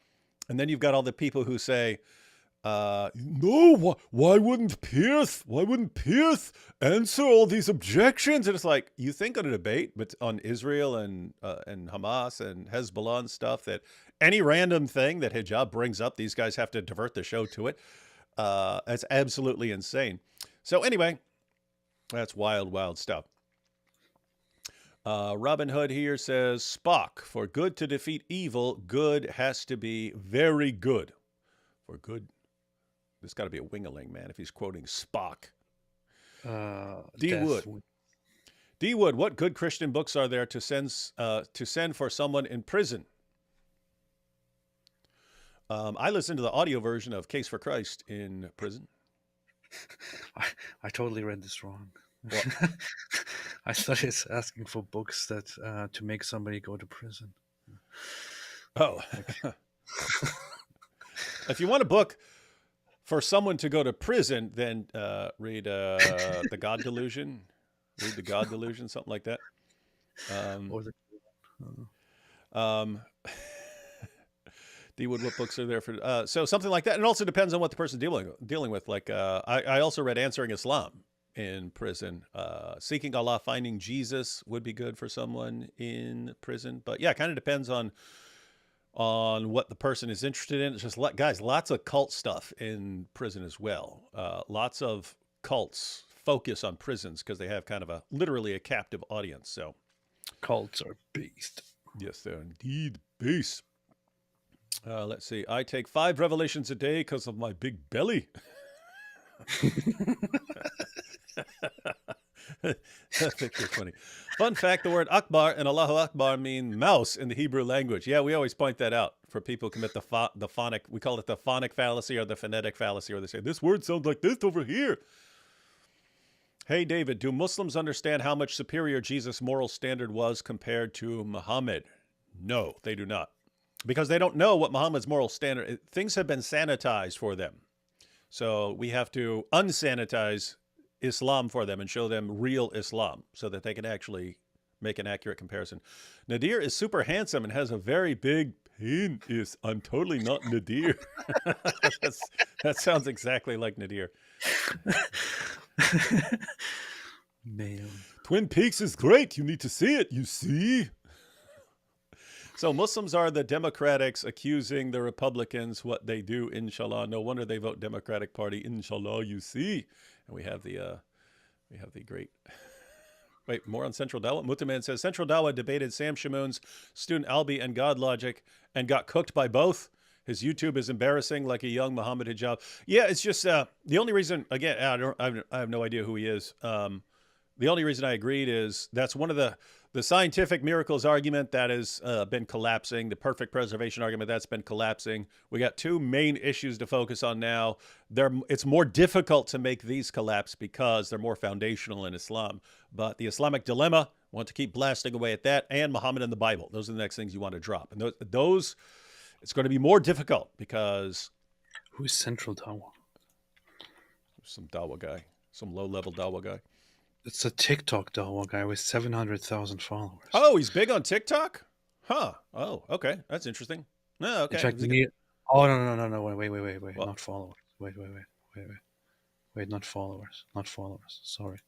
then you've got all the people who say, no, why wouldn't Pierce answer all these objections? And it's like, you think on a debate but on Israel and Hamas and Hezbollah and stuff that any random thing that hijab brings up, these guys have to divert the show to it. That's absolutely insane. So anyway, that's wild stuff. Robin Hood here says, Spock, for good to defeat evil, good has to be very good. For good, there's got to be a wingaling, man, if he's quoting Spock. D. Wood, what good Christian books are there to send for someone in prison? I listened to the audio version of Case for Christ in prison. I totally read this wrong. I thought it's asking for books that to make somebody go to prison. Oh. If you want a book for someone to go to prison, then read The God Delusion. Read The God Delusion, something like that. D-Wood, what books are there for? So something like that. And it also depends on what the person's dealing with. Like I also read Answering Islam in prison. Seeking Allah, Finding Jesus would be good for someone in prison. But yeah, it kind of depends on what the person is interested in. It's just, guys, lots of cult stuff in prison as well. Lots of cults focus on prisons because they have kind of literally a captive audience. So Cults are beast. yes, they're indeed beast. Let's see. I take 5 revelations a day because of my big belly. That picture's funny. Fun fact, the word Akbar and Allahu Akbar mean mouse in the Hebrew language. Yeah, we always point that out for people who commit the phonic, we call it the phonic fallacy or the phonetic fallacy, or they say, this word sounds like this over here. Hey, David, do Muslims understand how much superior Jesus' moral standard was compared to Muhammad? No, they do not. Because they don't know what Muhammad's moral standard, things have been sanitized for them. So we have to unsanitize Islam for them and show them real Islam so that they can actually make an accurate comparison. Nadir is super handsome and has a very big penis. I'm totally not Nadir. That sounds exactly like Nadir. Man. Twin Peaks is great. You need to see it. You see? So Muslims are the Democrats accusing the Republicans what they do, inshallah. No wonder they vote Democratic Party, inshallah, you see. And we have the great... Wait, more on Central Dawah? Mutaman says, Central Dawah debated Sam Shamoun's student Albi and God Logic and got cooked by both. His YouTube is embarrassing, like a young Muhammad Hijab. Yeah, it's just the only reason, again, I have no idea who he is. The only reason I agreed is that's one of the scientific miracles argument that has been collapsing, the perfect preservation argument that's been collapsing. We got 2 main issues to focus on now. It's more difficult to make these collapse because they're more foundational in Islam. But the Islamic dilemma, want to keep blasting away at that, and Muhammad and the Bible. Those are the next things you want to drop. And those it's going to be more difficult because... Who's Central Dawah? Some Dawah guy, some low-level Dawah guy. It's a TikTok Dawah guy with 700,000 followers. Oh, he's big on TikTok? Huh. Oh, okay. That's interesting. No, okay. In fact, oh, no. Wait. What? Not followers. Wait, not followers. Not followers. Sorry.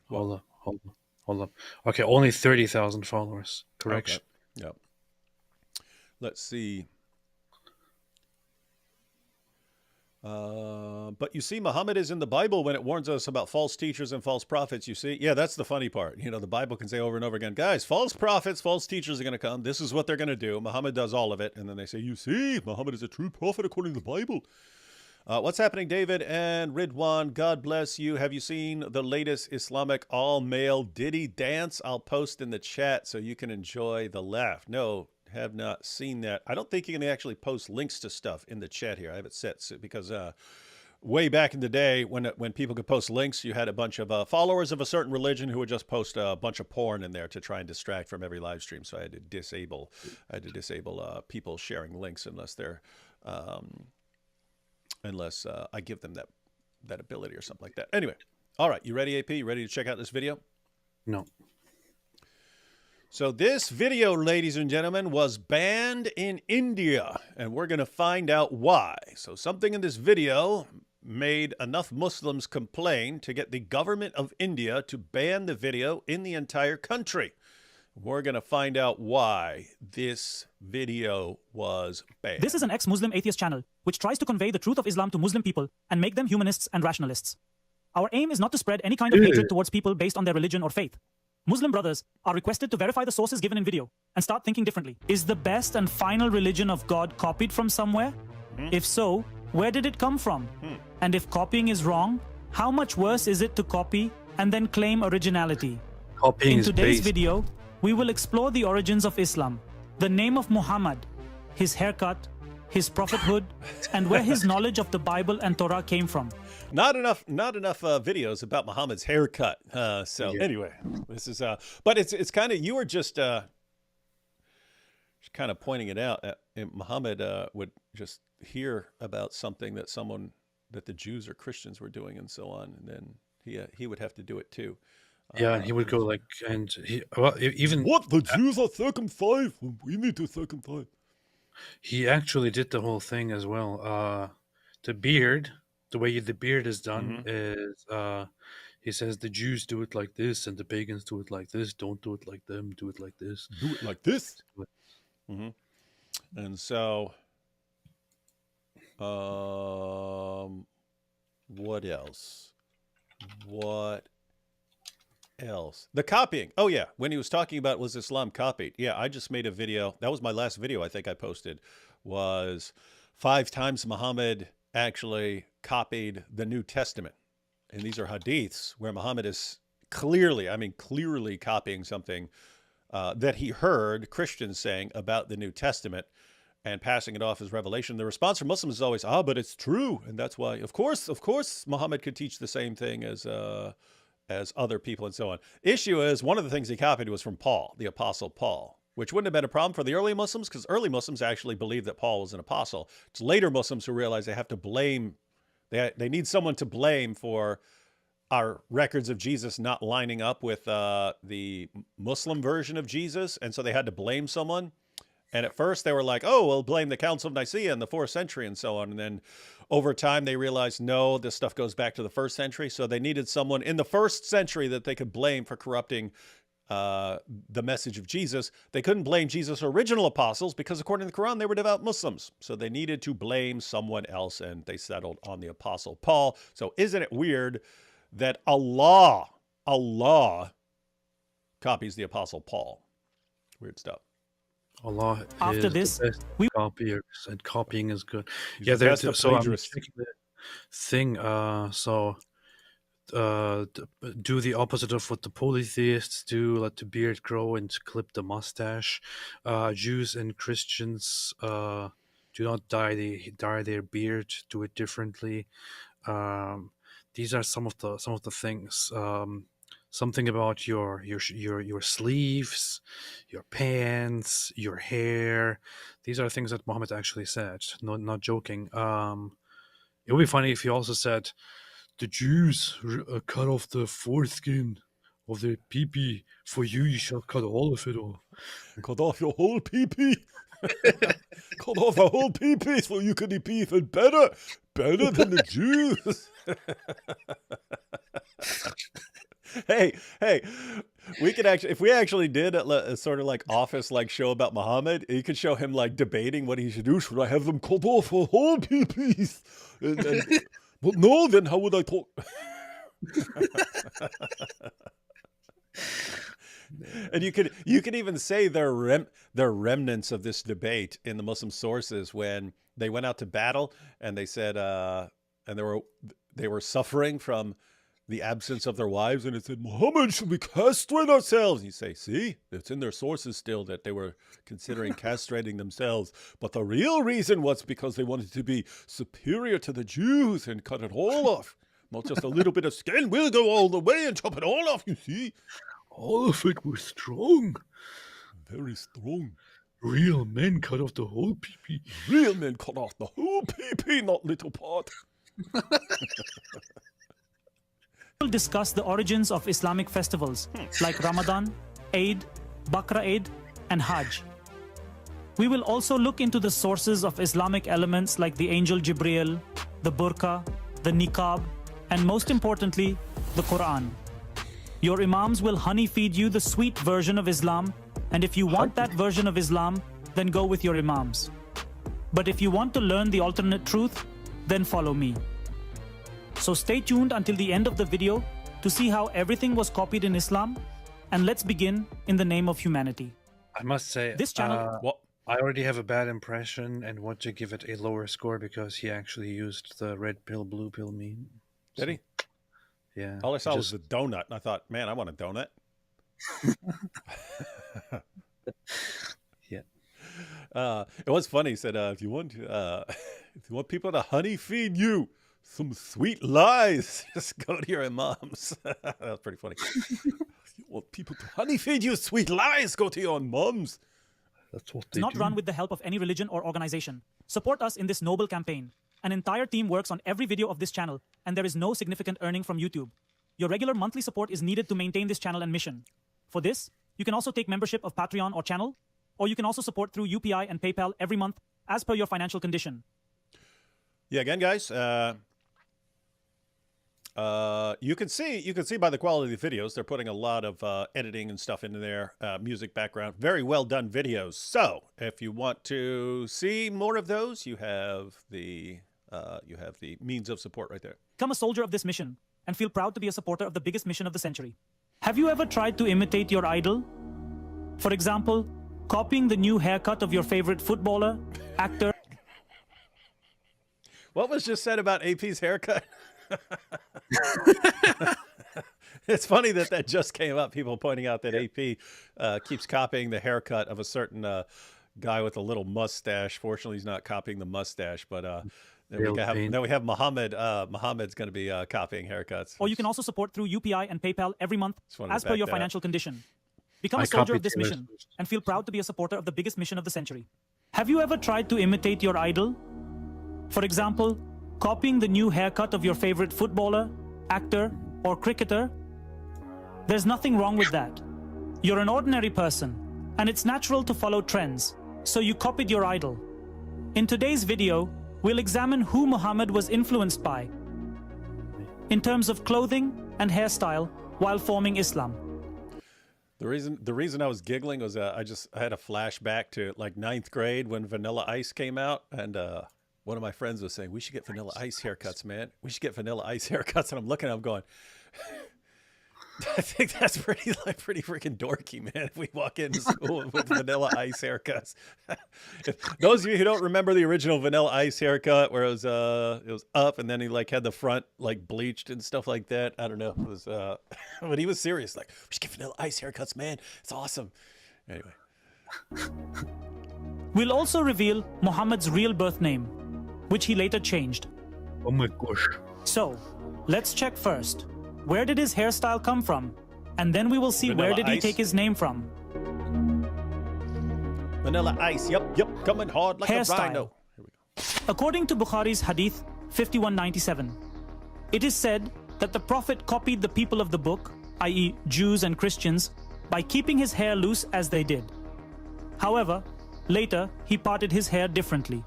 What? Hold up. Okay, only 30,000 followers. Correction. Okay. Yep. Let's see. But you see, Muhammad is in the Bible when it warns us about false teachers and false prophets, you see. Yeah, that's the funny part. You know, the Bible can say over and over again, guys, false prophets, false teachers are going to come. This is what they're going to do. Muhammad does all of it. And then they say, you see, Muhammad is a true prophet according to the Bible. What's happening, David and Ridwan? God bless you. Have you seen the latest Islamic all-male Diddy dance? I'll post in the chat so you can enjoy the laugh. No, have not seen that. I don't think you can actually post links to stuff in the chat here. I have it set because way back in the day when people could post links, you had a bunch of followers of a certain religion who would just post a bunch of porn in there to try and distract from every live stream. So I had to disable people sharing links unless they're I give them that ability or something like that. Anyway, all right, you ready, AP? You ready to check out this video? No. So this video, ladies and gentlemen, was banned in India, and we're going to find out why. So something in this video made enough Muslims complain to get the government of India to ban the video in the entire country. We're going to find out why this video was banned. This is an ex-Muslim atheist channel, which tries to convey the truth of Islam to Muslim people and make them humanists and rationalists. Our aim is not to spread any kind of hatred towards people based on their religion or faith. Muslim brothers are requested to verify the sources given in video and start thinking differently. Is the best and final religion of God copied from somewhere? If so, where did it come from? And if copying is wrong, how much worse is it to copy and then claim originality? Copying in today's video, we will explore the origins of Islam, the name of Muhammad, his haircut, his prophethood, and where his knowledge of the Bible and Torah came from. Not enough videos about Muhammad's haircut. Anyway, this is but it's kind of, you were just kind of pointing it out. Muhammad would just hear about something that the Jews or Christians were doing and so on, and then he would have to do it too. Yeah, and he would go like, and he, well, even what, the Jews are circumcised? We need to circumcise. He actually did the whole thing as well. The beard, the way the beard is done is he says the Jews do it like this and the pagans do it like this. Don't do it like them. Do it like this. Do it like this. And so, what else? What else? The copying. Oh yeah, when he was talking about was Islam copied? Yeah, I just made a video. That was my last video I think I posted. Was 5 times Muhammad actually copied the New Testament, and these are hadiths where Muhammad is clearly, I mean clearly copying something that he heard Christians saying about the New Testament and passing it off as revelation. The response from Muslims is always, but it's true. And that's why, of course, Muhammad could teach the same thing as other people and so on. Issue is, one of the things he copied was from Paul, the Apostle Paul, which wouldn't have been a problem for the early Muslims because early Muslims actually believed that Paul was an apostle. It's later Muslims who realize they have to blame, they need someone to blame for our records of Jesus not lining up with the Muslim version of Jesus. And so they had to blame someone. And at first they were like, oh, we'll blame the Council of Nicaea in the 4th century and so on. And then over time they realized, no, this stuff goes back to the 1st century. So they needed someone in the 1st century that they could blame for corrupting the message of Jesus. They couldn't blame Jesus' original apostles because according to the Quran, they were devout Muslims. So they needed to blame someone else, and they settled on the Apostle Paul. So isn't it weird that Allah copies the Apostle Paul? Weird stuff. Allah After is this, the best we copier, and copying is good. He's Yeah, the best of so I'm plagiarists. checking the thing. Do the opposite of what the polytheists do. Let the beard grow and clip the mustache. Jews and Christians do not dye their beard. Do it differently. These are some of the things. Something about your sleeves, your pants, your hair. These are things that Muhammad actually said. Not joking. It would be funny if he also said, the Jews cut off the foreskin of their pee-pee. For you shall cut all of it off. Cut off your whole pee-pee. Cut off a whole pee-pee so you can be even better than the Jews. Hey, we could actually, if we actually did a sort of like office like show about Muhammad, you could show him like debating what he should do. Should I have them cut off a whole pee-pees? But no, then how would I talk? And you could even say there are remnants of this debate in the Muslim sources when they went out to battle and they said and they were suffering from the absence of their wives, and it said, Muhammad, should we castrate ourselves? You say, see, it's in their sources still that they were considering castrating themselves. But the real reason was because they wanted to be superior to the Jews and cut it all off. Not just a little bit of skin. We'll go all the way and chop it all off, you see. All of it was strong. Very strong. Real men cut off the whole pee-pee. Real men cut off the whole pee-pee, not little part. will discuss the origins of Islamic festivals like Ramadan, Eid, Bakra Eid, and Hajj. We will also look into the sources of Islamic elements like the angel Jibreel, the burqa, the niqab, and most importantly, the Quran. Your imams will honey feed you the sweet version of Islam, and if you want that version of Islam, then go with your imams. But if you want to learn the alternate truth, then follow me. So stay tuned until the end of the video to see how everything was copied in Islam, and let's begin in the name of humanity. I must say, This channel... I already have a bad impression and want to give it a lower score because he actually used the red pill, blue pill meme. Did he? Yeah. All I saw was the donut, and I thought, man, I want a donut. Yeah. It was funny. He said, if you want people to honey feed you some sweet lies, just go to your imams. That was pretty funny. You want people to honey feed you sweet lies, go to your imams. That's what they not do. Run with the help of any religion or organization. Support us in this noble campaign. An entire team works on every video of this channel, and there is no significant earning from YouTube. Your regular monthly support is needed to maintain this channel and mission. For this, you can also take membership of Patreon or channel, or you can also support through UPI and PayPal every month as per your financial condition. Yeah, again, guys, you can see by the quality of the videos, they're putting a lot of editing and stuff into their music background. Very well done videos. So if you want to see more of those, you have the means of support right there. Become a soldier of this mission and feel proud to be a supporter of the biggest mission of the century. Have you ever tried to imitate your idol? For example, copying the new haircut of your favorite footballer, actor. What was just said about AP's haircut? It's funny that just came up. People pointing out that AP keeps copying the haircut of a certain guy with a little mustache. Fortunately, he's not copying the mustache, but then we have Muhammad. Muhammad's going to be copying haircuts. Or you can also support through UPI and PayPal every month as per your financial condition. Become I a soldier of copied this Taylor's mission and feel proud to be a supporter of the biggest mission of the century. Have you ever tried to imitate your idol? For example, copying the new haircut of your favorite footballer, actor, or cricketer? There's nothing wrong with that. You're an ordinary person, and it's natural to follow trends, so you copied your idol. In today's video, we'll examine who Muhammad was influenced by in terms of clothing and hairstyle while forming Islam. The reason I was giggling was I had a flashback to like 9th grade when Vanilla Ice came out, and one of my friends was saying, we should get Vanilla Ice haircuts, man. We should get Vanilla Ice haircuts. And I'm looking at him going, I think that's pretty freaking dorky, man. If we walk into school with Vanilla Ice haircuts. Those of you who don't remember the original Vanilla Ice haircut, where it was up and then he like had the front like bleached and stuff like that. I don't know. It was, but he was serious. Like, we should get Vanilla Ice haircuts, man. It's awesome. Anyway. We'll also reveal Muhammad's real birth name, which he later changed. Oh my gosh. So, let's check first. Where did his hairstyle come from? And then we will see Vanilla where did he Ice. take his name from. Vanilla Ice. Yep. Coming hard like Hairstyle. a rhino. Here we go. According to Bukhari's Hadith 5197, it is said that the Prophet copied the people of the book, i.e. Jews and Christians, by keeping his hair loose as they did. However, later he parted his hair differently.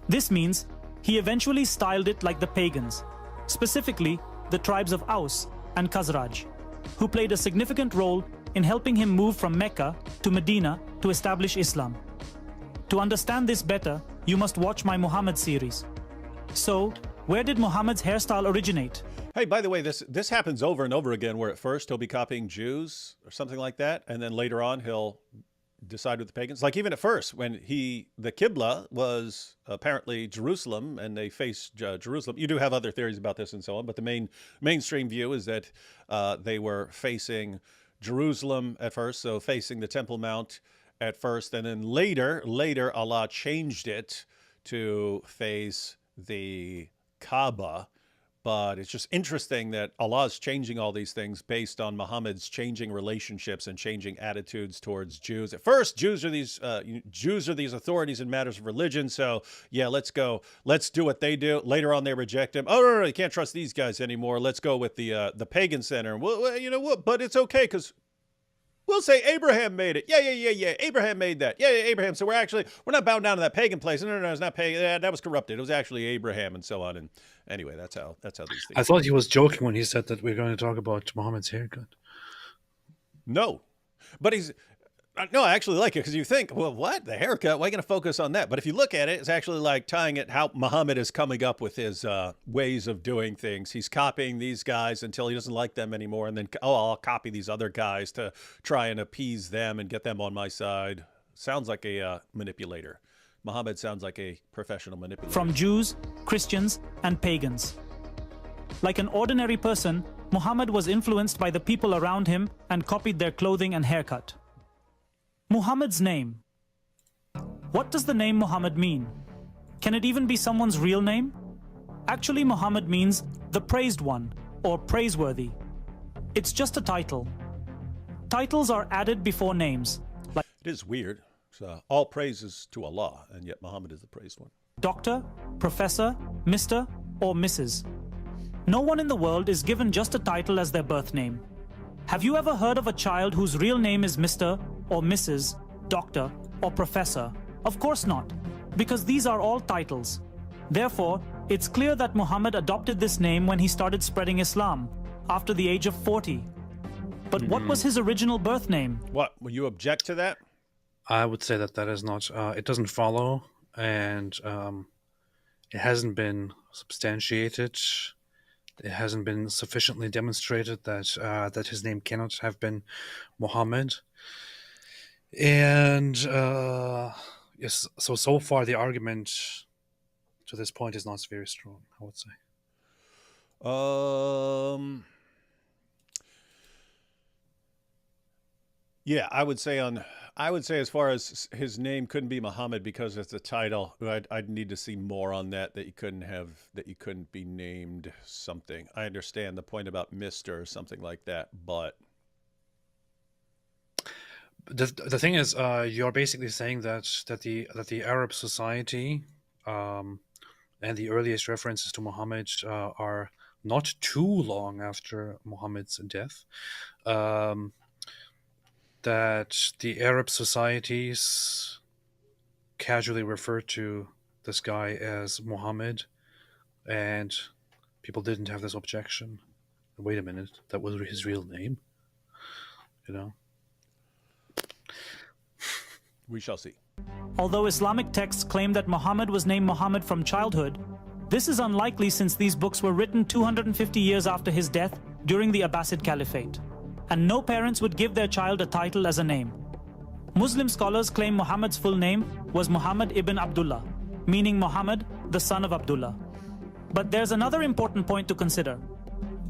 This means he eventually styled it like the pagans, specifically the tribes of Aus and Khazraj, who played a significant role in helping him move from Mecca to Medina to establish Islam. To understand this better, you must watch my Muhammad series. So, where did Muhammad's hairstyle originate? Hey, by the way, this happens over and over again, where at first he'll be copying Jews or something like that, and then later on he'll decide with the pagans. Like even at first, when the Qibla was apparently Jerusalem, and they faced Jerusalem. You do have other theories about this and so on, but the mainstream view is that they were facing Jerusalem at first, so facing the Temple Mount at first, and then later Allah changed it to face the Kaaba. But it's just interesting that Allah is changing all these things based on Muhammad's changing relationships and changing attitudes towards Jews. At first, Jews are these authorities in matters of religion. So yeah, let's do what they do. Later on, they reject him. Oh no, you can't trust these guys anymore. Let's go with the pagan center. Well, you know what? But it's okay because we'll say Abraham made it. Yeah. Abraham made that. Yeah, Abraham. So we're not bound down to that pagan place. No, it's not pagan. That was corrupted. It was actually Abraham and so on. And anyway, that's how these things. I thought he was joking when he said that we're going to talk about Muhammad's haircut. No, but no, I actually like it because you think, well, what? The haircut? Why are you going to focus on that? But if you look at it, it's actually like tying it how Muhammad is coming up with his ways of doing things. He's copying these guys until he doesn't like them anymore. And then, I'll copy these other guys to try and appease them and get them on my side. Sounds like a manipulator. Muhammad sounds like a professional manipulator. From Jews, Christians, and pagans. Like an ordinary person, Muhammad was influenced by the people around him and copied their clothing and haircut. Muhammad's name. What does the name Muhammad mean? Can it even be someone's real name? Actually, Muhammad means the praised one or praiseworthy. It's just a title. Titles are added before names. Like it is weird. So all praises to Allah, and yet Muhammad is the praised one. Doctor, Professor, Mr., or Mrs. No one in the world is given just a title as their birth name. Have you ever heard of a child whose real name is Mr. or Mrs., Doctor, or Professor? Of course not. because these are all titles. Therefore, it's clear that Muhammad adopted this name when he started spreading Islam, after the age of 40. But what was his original birth name? What? Will you object to that? I would say that that is not. It doesn't follow, and it hasn't been substantiated. It hasn't been sufficiently demonstrated that that his name cannot have been Muhammad. And yes, so far the argument to this point is not very strong, I would say. Yeah, I would say as far as his name couldn't be Muhammad because it's a title. I'd need to see more on that you couldn't be named something. I understand the point about Mr. or something like that, but The thing is, you're basically saying that the Arab society and the earliest references to Muhammad are not too long after Muhammad's death. That the Arab societies casually refer to this guy as Muhammad, and people didn't have this objection. Wait a minute, that was his real name, you know? we shall see. Although Islamic texts claim that Muhammad was named Muhammad from childhood, this is unlikely since these books were written 250 years after his death during the Abbasid Caliphate, and no parents would give their child a title as a name. Muslim scholars claim Muhammad's full name was Muhammad ibn Abdullah, meaning Muhammad, the son of Abdullah. But there's another important point to consider.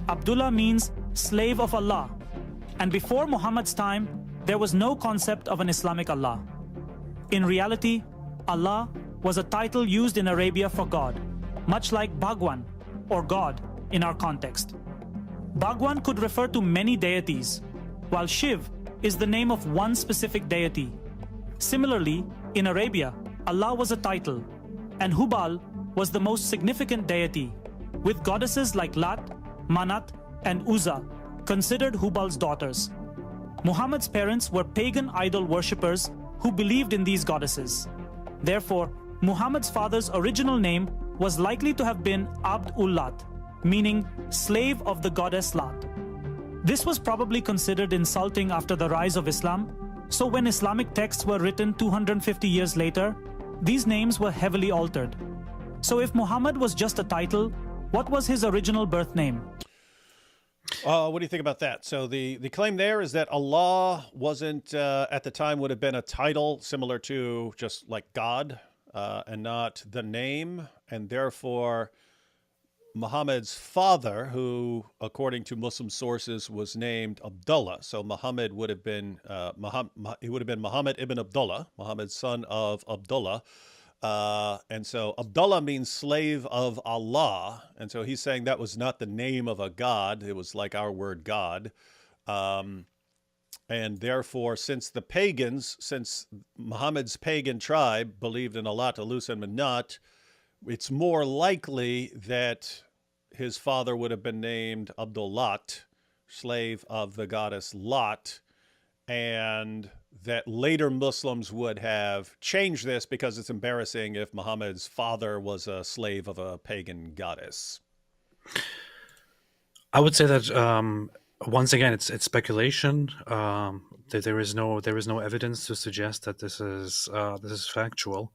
Abdullah means slave of Allah, and before Muhammad's time, there was no concept of an Islamic Allah. In reality, Allah was a title used in Arabia for God, much like Bhagwan, or God, in our context. Bhagwan could refer to many deities, while Shiv is the name of one specific deity. Similarly, in Arabia, Allah was a title, and Hubal was the most significant deity, with goddesses like Lat, Manat, and Uzza considered Hubal's daughters. Muhammad's parents were pagan idol worshippers who believed in these goddesses. Therefore, Muhammad's father's original name was likely to have been Abd-ul-Lat, meaning slave of the goddess Lat. This was probably considered insulting after the rise of Islam, so when Islamic texts were written 250 years later, these names were heavily altered. So if Muhammad was just a title, what was his original birth name? What do you think about that? So the claim there is that Allah wasn't, at the time, would have been a title similar to just like God, and not the name. And therefore, Muhammad's father, who, according to Muslim sources, was named Abdullah. So Muhammad would have been, he would have been Muhammad ibn Abdullah, Muhammad's son of Abdullah. And so Abdullah means slave of Allah. And so he's saying that was not the name of a god. It was like our word God. And therefore, since Muhammad's pagan tribe believed in Allah, Talus, and Manat, it's more likely that his father would have been named Abdullat, slave of the goddess Lat, and that later Muslims would have changed this because it's embarrassing if Muhammad's father was a slave of a pagan goddess. I would say that once again, it's speculation. That there is no evidence to suggest that this is factual.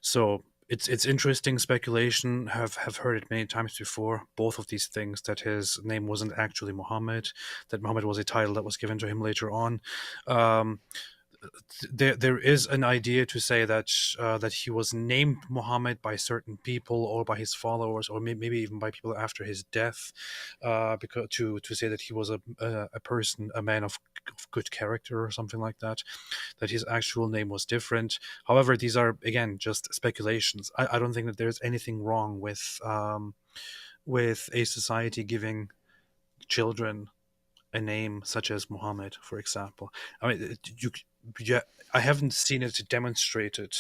So it's interesting speculation. Have heard it many times before. Both of these things, that his name wasn't actually Muhammad, that Muhammad was a title that was given to him later on. There is an idea to say that that he was named Muhammad by certain people or by his followers, or maybe even by people after his death, because to say that he was a person, a man of good character or something like that, that his actual name was different. However, these are again just speculations. I don't think that there's anything wrong with a society giving children a name such as Muhammad, for example. I mean, I haven't seen it demonstrated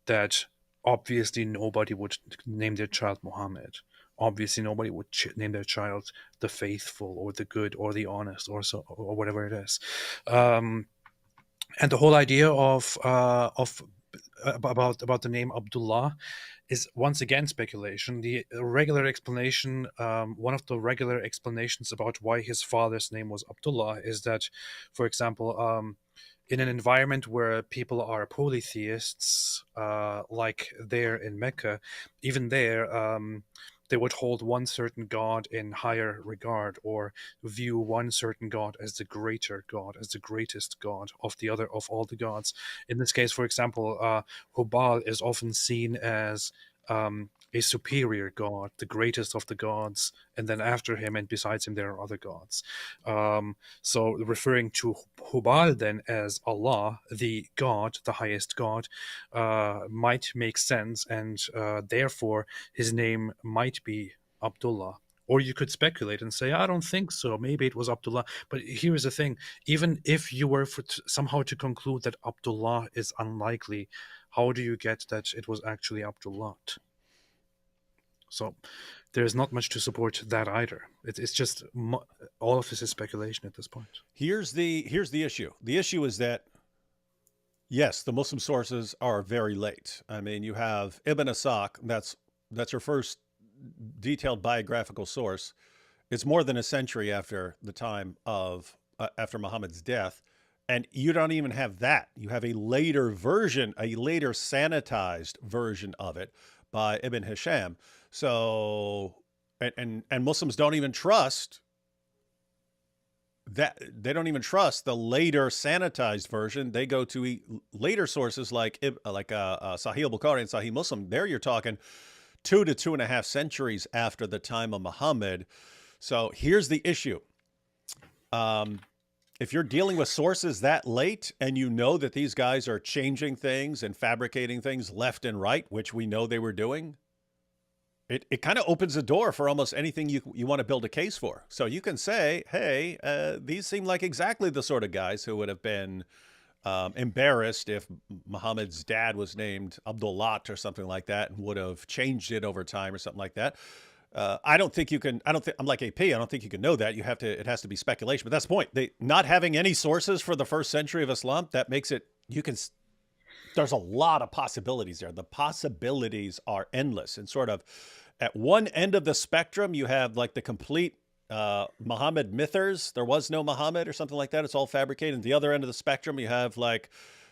that obviously nobody would name their child Muhammad. Obviously, nobody would name their child the faithful or the good or the honest or whatever it is. And the whole idea of about the name Abdullah is once again speculation. The regular explanation, one of the regular explanations about why his father's name was Abdullah is that, for example, in an environment where people are polytheists, like there in Mecca, even there, they would hold one certain god in higher regard, or view one certain god as the greater god, as the greatest god of all the gods. In this case, for example, Hubal is often seen as a superior god, the greatest of the gods, and then after him and besides him there are other gods. So referring to Hubal then as Allah, the god, the highest god, might make sense, and therefore his name might be Abdullah. Or you could speculate and say, I don't think so. Maybe it was Abdullah. But here's the thing. Even if you were somehow to conclude that Abdullah is unlikely, how do you get that it was actually Abdullah? So there's not much to support that either. It's just all of this is speculation at this point. Here's the issue. The issue is that, yes, the Muslim sources are very late. I mean, you have Ibn Asaq. That's your first detailed biographical source. It's more than a century after the time of after Muhammad's death, and you don't even have that. You have a later version, a later sanitized version of it by Ibn Hisham. So, and Muslims don't even trust that. They don't even trust the later sanitized version. They go to later sources like Sahih Bukhari and Sahih Muslim. There you're talking 2 to 2.5 centuries after the time of Muhammad. So here's the issue. If you're dealing with sources that late and you know that these guys are changing things and fabricating things left and right, which we know they were doing, it kind of opens the door for almost anything you want to build a case for. So you can say, hey, these seem like exactly the sort of guys who would have been embarrassed if Muhammad's dad was named Abdullah or something like that and would have changed it over time or something like that. I'm like AP. I don't think you can know that. It has to be speculation, but that's the point. Not having any sources for the first century of Islam, that makes it, there's a lot of possibilities there. The possibilities are endless, and sort of at one end of the spectrum, you have like the complete Muhammad mythers. There was no Muhammad or something like that. It's all fabricated. And the other end of the spectrum, you have like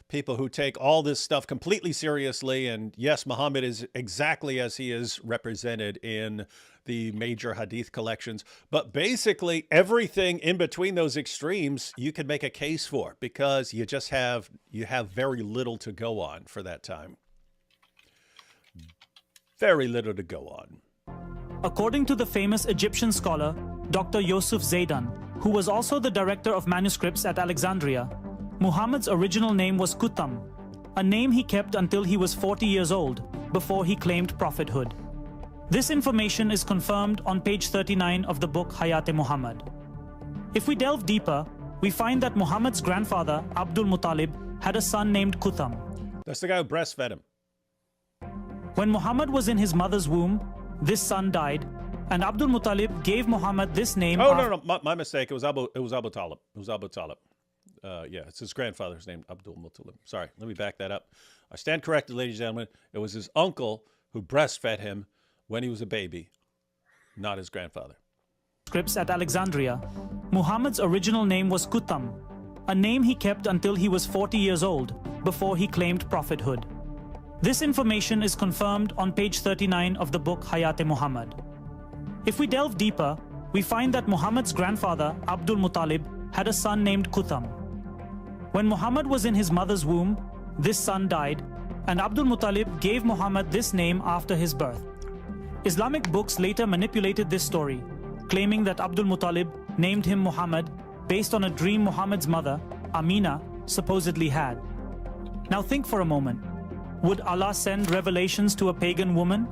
people who take all this stuff completely seriously. And yes, Muhammad is exactly as he is represented in the major hadith collections. But basically everything in between those extremes, you can make a case for, because you have very little to go on for that time. Very little to go on. According to the famous Egyptian scholar, Dr. Yusuf Zaidan, who was also the director of manuscripts at Alexandria, Muhammad's original name was Kutham, a name he kept until he was 40 years old, before he claimed prophethood. This information is confirmed on page 39 of the book Hayat-e Muhammad. If we delve deeper, we find that Muhammad's grandfather, Abdul Muttalib, had a son named Kutham. That's the guy who breastfed him. When Muhammad was in his mother's womb, this son died, and Abdul Muttalib gave Muhammad this name. Oh, no, my mistake. It was Abu Talib. It was Abu Talib. Yeah, it's his grandfather's name, Abdul Muttalib. Sorry, let me back that up. I stand corrected, ladies and gentlemen. It was his uncle who breastfed him when he was a baby, not his grandfather. Scripts at Alexandria, Muhammad's original name was Kutham, a name he kept until he was 40 years old, before he claimed prophethood. This information is confirmed on page 39 of the book Hayat-e Muhammad. If we delve deeper, we find that Muhammad's grandfather, Abdul Muttalib, had a son named Kutham. When Muhammad was in his mother's womb, this son died, and Abdul Muttalib gave Muhammad this name after his birth. Islamic books later manipulated this story, claiming that Abdul Muttalib named him Muhammad based on a dream Muhammad's mother, Amina, supposedly had. Now think for a moment. Would Allah send revelations to a pagan woman?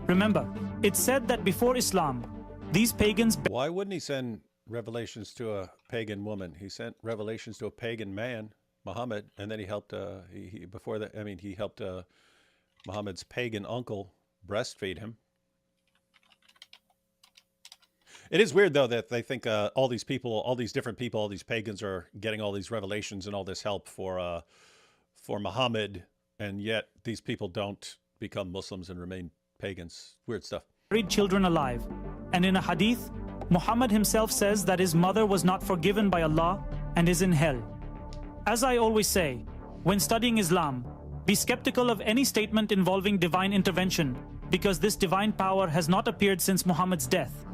Remember, it's said that before Islam, these pagans... Why wouldn't he send revelations to a pagan woman? He sent revelations to a pagan man, Muhammad, and then he helped, he helped Muhammad's pagan uncle breastfeed him. It is weird, though, that they think all these different people, all these pagans are getting all these revelations and all this help for Muhammad and yet these people don't become Muslims and remain pagans. Weird stuff. Buried children alive. And in a hadith, Muhammad himself says that his mother was not forgiven by Allah and is in hell. As I always say, when studying Islam, be skeptical of any statement involving divine intervention, because this divine power has not appeared since Muhammad's death.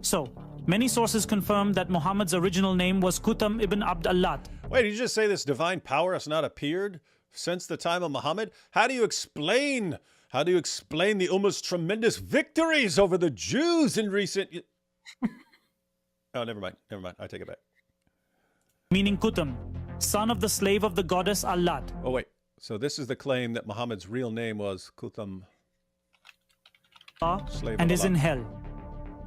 So, many sources confirm that Muhammad's original name was Qutham ibn Abd Allat. Wait, did you just say this divine power has not appeared since the time of Muhammad? How do you explain the Ummah's tremendous victories over the Jews in recent... Oh, never mind. I take it back. Meaning Qutham, son of the slave of the goddess Allat. Oh, wait. So this is the claim that Muhammad's real name was Qutham, slave and of is Allah. in hell.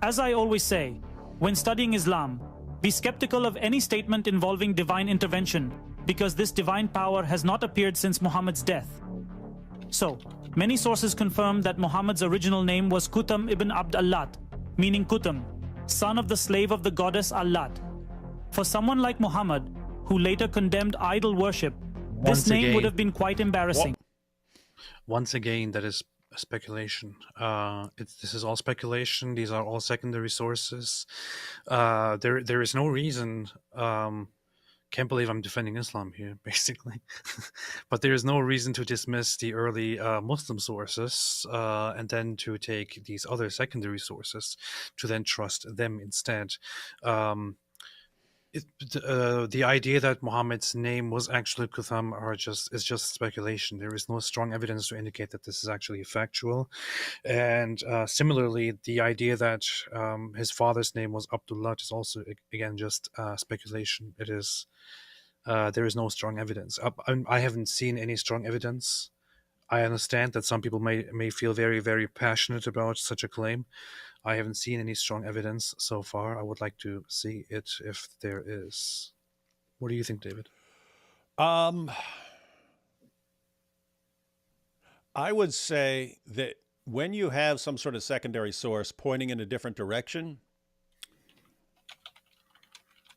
As I always say, when studying Islam, be skeptical of any statement involving divine intervention, because this divine power has not appeared since Muhammad's death. So, many sources confirm that Muhammad's original name was Qutham ibn Abd Allat, meaning Qutham, son of the slave of the goddess Allat. For someone like Muhammad, who later condemned idol worship, this name would have been quite embarrassing. Once again, that is speculation. This is all speculation. These are all secondary sources. There is no reason. Can't believe I'm defending Islam here, basically. But there is no reason to dismiss the early Muslim sources and then to take these other secondary sources to then trust them instead. The idea that Muhammad's name was actually Qutham is just speculation. There is no strong evidence to indicate that this is actually factual. And similarly, the idea that his father's name was Abdullah is also, again, just speculation. It is there is no strong evidence. I haven't seen any strong evidence. I understand that some people may feel very, very passionate about such a claim. I haven't seen any strong evidence so far. I would like to see it if there is. What do you think, David? I would say that when you have some sort of secondary source pointing in a different direction,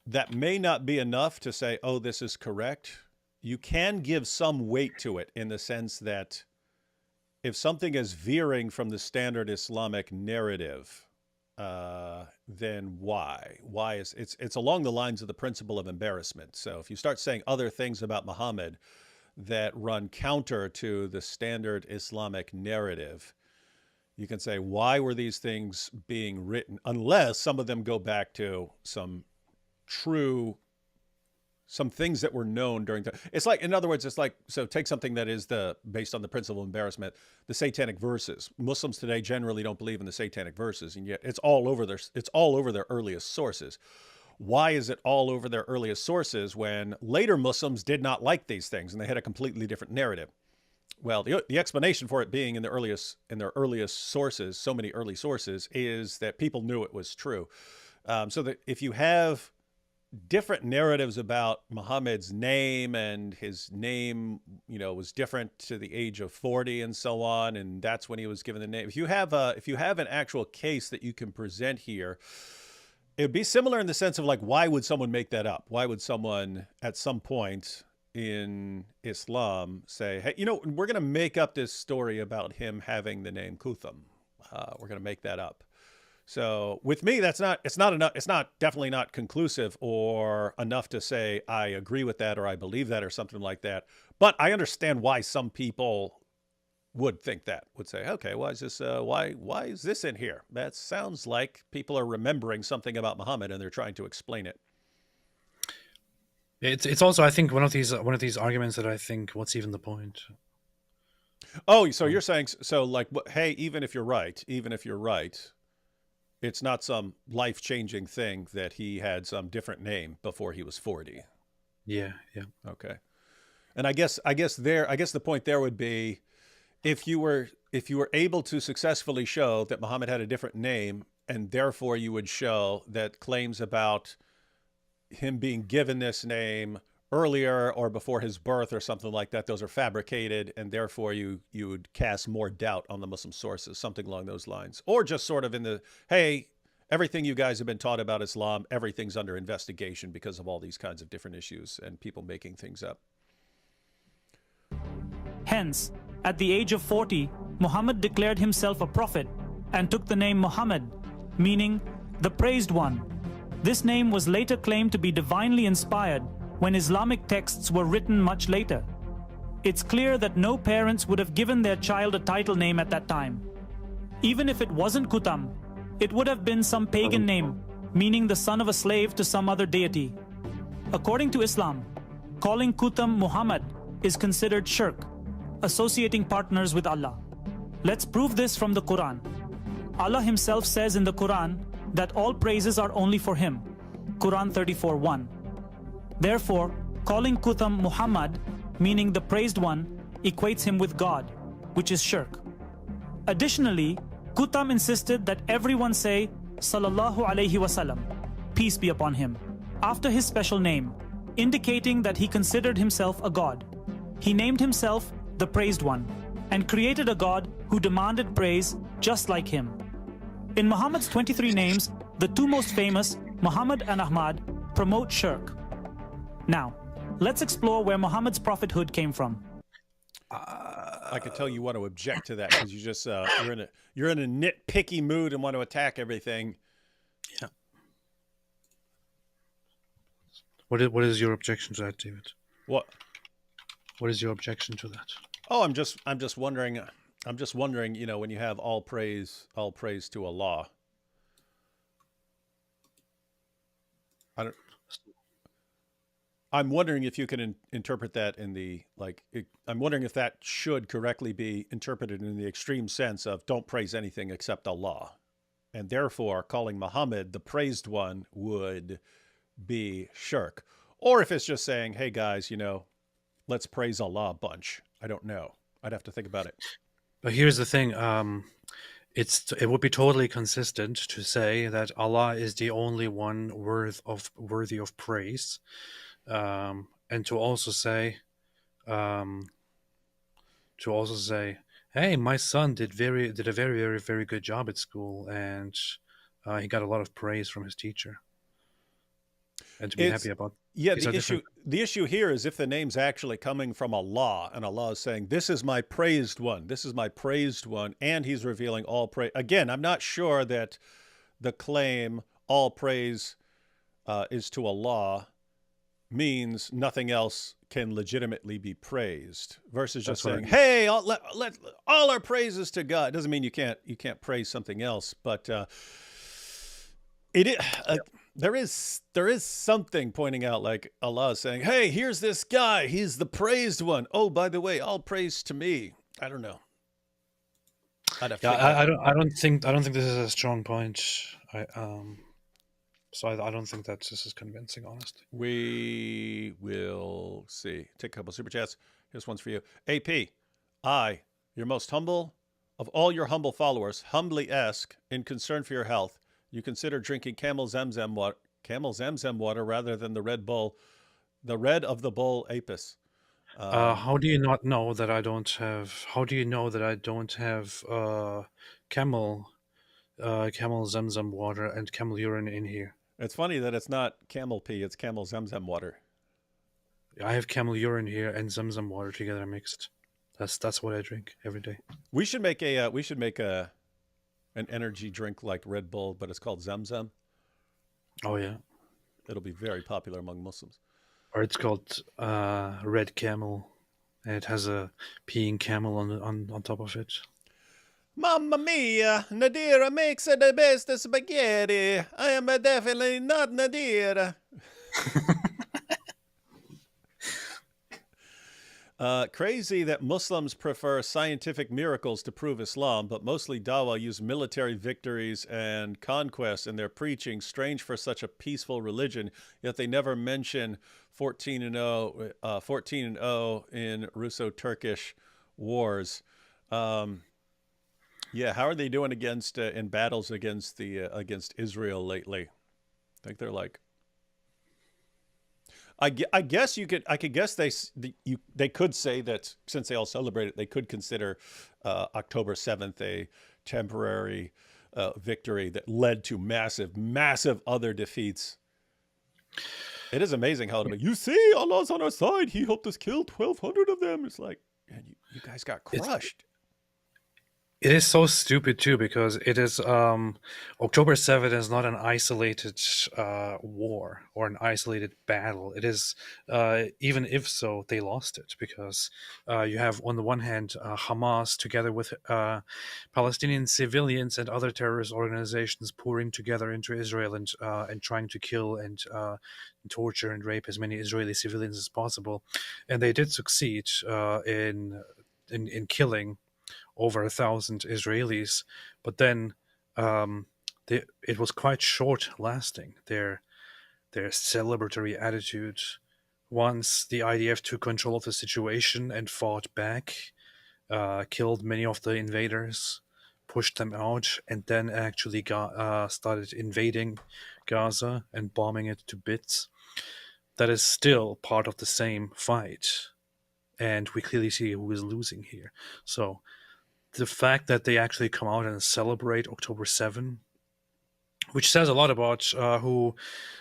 that may not be enough to say, oh, this is correct. You can give some weight to it in the sense that if something is veering from the standard Islamic narrative, then why? Why is it's along the lines of the principle of embarrassment. So if you start saying other things about Muhammad that run counter to the standard Islamic narrative, you can say, why were these things being written? Unless some of them go back to some things that were known during the, it's like, in other words, it's like, so take something that is based on the principle of embarrassment, the satanic verses. Muslims today generally don't believe in the satanic verses, and yet it's all over their earliest sources. Why is it all over their earliest sources when later Muslims did not like these things and they had a completely different narrative? Well, the explanation for it being in their earliest sources, so many early sources, is that people knew it was true. So that if you have different narratives about Muhammad's name, and his name, was different to the age of 40 and so on, and that's when he was given the name. If you have an actual case that you can present here, it would be similar in the sense of like, why would someone make that up? Why would someone at some point in Islam say, hey, we're going to make up this story about him having the name Qutham. We're going to make that up. So with me, it's definitely not conclusive or enough to say I agree with that or I believe that or something like that. But I understand why some people would think that, would say, okay, why is this in here? That sounds like people are remembering something about Muhammad and they're trying to explain it. It's also, I think, one of these arguments that I think, what's even the point? Oh, so you're saying, so like, hey, even if you're right, it's not some life-changing thing that he had some different name before he was 40. Yeah. Okay. And I guess the point there would be, if you were able to successfully show that Muhammad had a different name, and therefore you would show that claims about him being given this name earlier or before his birth or something like that, those are fabricated, and therefore you would cast more doubt on the Muslim sources, something along those lines. Or just sort of in the, hey, everything you guys have been taught about Islam, everything's under investigation because of all these kinds of different issues and people making things up. Hence, Hence, at the age of 40, Muhammad declared himself a prophet and took the name Muhammad, meaning the praised one. This name was later claimed to be divinely inspired when Islamic texts were written much later. It's clear that no parents would have given their child a title name at that time. Even if it wasn't Kutam, it would have been some pagan name, meaning the son of a slave to some other deity. According to Islam, calling Kutam Muhammad is considered shirk, associating partners with Allah. Let's prove this from the Quran. Allah Himself says in the Quran that all praises are only for Him. Quran 34:1. Therefore, calling Kutam Muhammad, meaning the praised one, equates him with God, which is shirk. Additionally, Kutam insisted that everyone say Sallallahu Alaihi Wasallam, peace be upon him, after his special name, indicating that he considered himself a god. He named himself the praised one and created a god who demanded praise just like him. In Muhammad's 23 names, the two most famous, Muhammad and Ahmad, promote shirk. Now, let's explore where Muhammad's prophethood came from. I could tell you want to object to that because you just you're in a nitpicky mood and want to attack everything. Yeah. What is your objection to that, David? What? What is your objection to that? Oh, I'm just wondering. I'm just wondering. You know, when you have all praise to Allah. I'm wondering if you can interpret that in the I'm wondering if that should correctly be interpreted in the extreme sense of don't praise anything except Allah, and therefore calling Muhammad the praised one would be shirk, or if it's just saying, hey guys, you know, let's praise Allah a bunch. I don't know. I'd have to think about it. But here's the thing. It would be totally consistent to say that Allah is the only one worthy of praise. And to also say, hey, my son did a very, very, very good job at school, and he got a lot of praise from his teacher. And to be happy about. Yeah, the issue here is if the name's actually coming from Allah, and Allah is saying, "This is my praised one. This is my praised one," and He's revealing all praise. Again, I'm not sure that the claim all praise is to Allah means nothing else can legitimately be praised versus just saying, "Hey, all our praises to God." It doesn't mean you can't praise something else, but there is something pointing out, like Allah is saying, "Hey, here's this guy. He's the praised one. Oh, by the way, all praise to me." I don't know. I don't think this is a strong point. So I don't think that this is convincing, honestly. We will see. Take a couple super chats. Here's one's for you. AP, I, your most humble of all your humble followers, humbly ask, in concern for your health, you consider drinking camel Zamzam water rather than the Red of the bull Apis. How do you not know that I don't have? How do you know that I don't have camel Zamzam water and camel urine in here? It's funny that it's not camel pee; it's camel Zamzam water. I have camel urine here and Zamzam water together mixed. That's what I drink every day. We should make an energy drink like Red Bull, but it's called Zamzam. Oh yeah, it'll be very popular among Muslims. Or it's called Red Camel, and it has a peeing camel on top of it. Mamma mia, Nadira makes the best spaghetti. I am definitely not Nadira. Crazy that Muslims prefer scientific miracles to prove Islam, but mostly Dawah use military victories and conquests in their preaching. Strange for such a peaceful religion, yet they never mention 14-0 in Russo-Turkish wars. Yeah, how are they doing against in battles against Israel lately? I think they're like. I guess they could say that since they all celebrate it, they could consider October 7th a temporary victory that led to massive other defeats. It is amazing how you see Allah's on our side. He helped us kill 1,200 of them. It's like, And you guys got It's crushed. It is so stupid too because it is October 7th is not an isolated war or an isolated battle. It is even if so, they lost it because you have on the one hand Hamas together with Palestinian civilians and other terrorist organizations pouring together into Israel and trying to kill and torture and rape as many Israeli civilians as possible, and they did succeed in killing over 1,000 Israelis, but then it was quite short lasting. Their celebratory attitude, once the IDF took control of the situation and fought back, killed many of the invaders, pushed them out, and then actually started invading Gaza and bombing it to bits. That is still part of the same fight, and we clearly see who is losing here. So the fact that they actually come out and celebrate October 7, which says a lot about who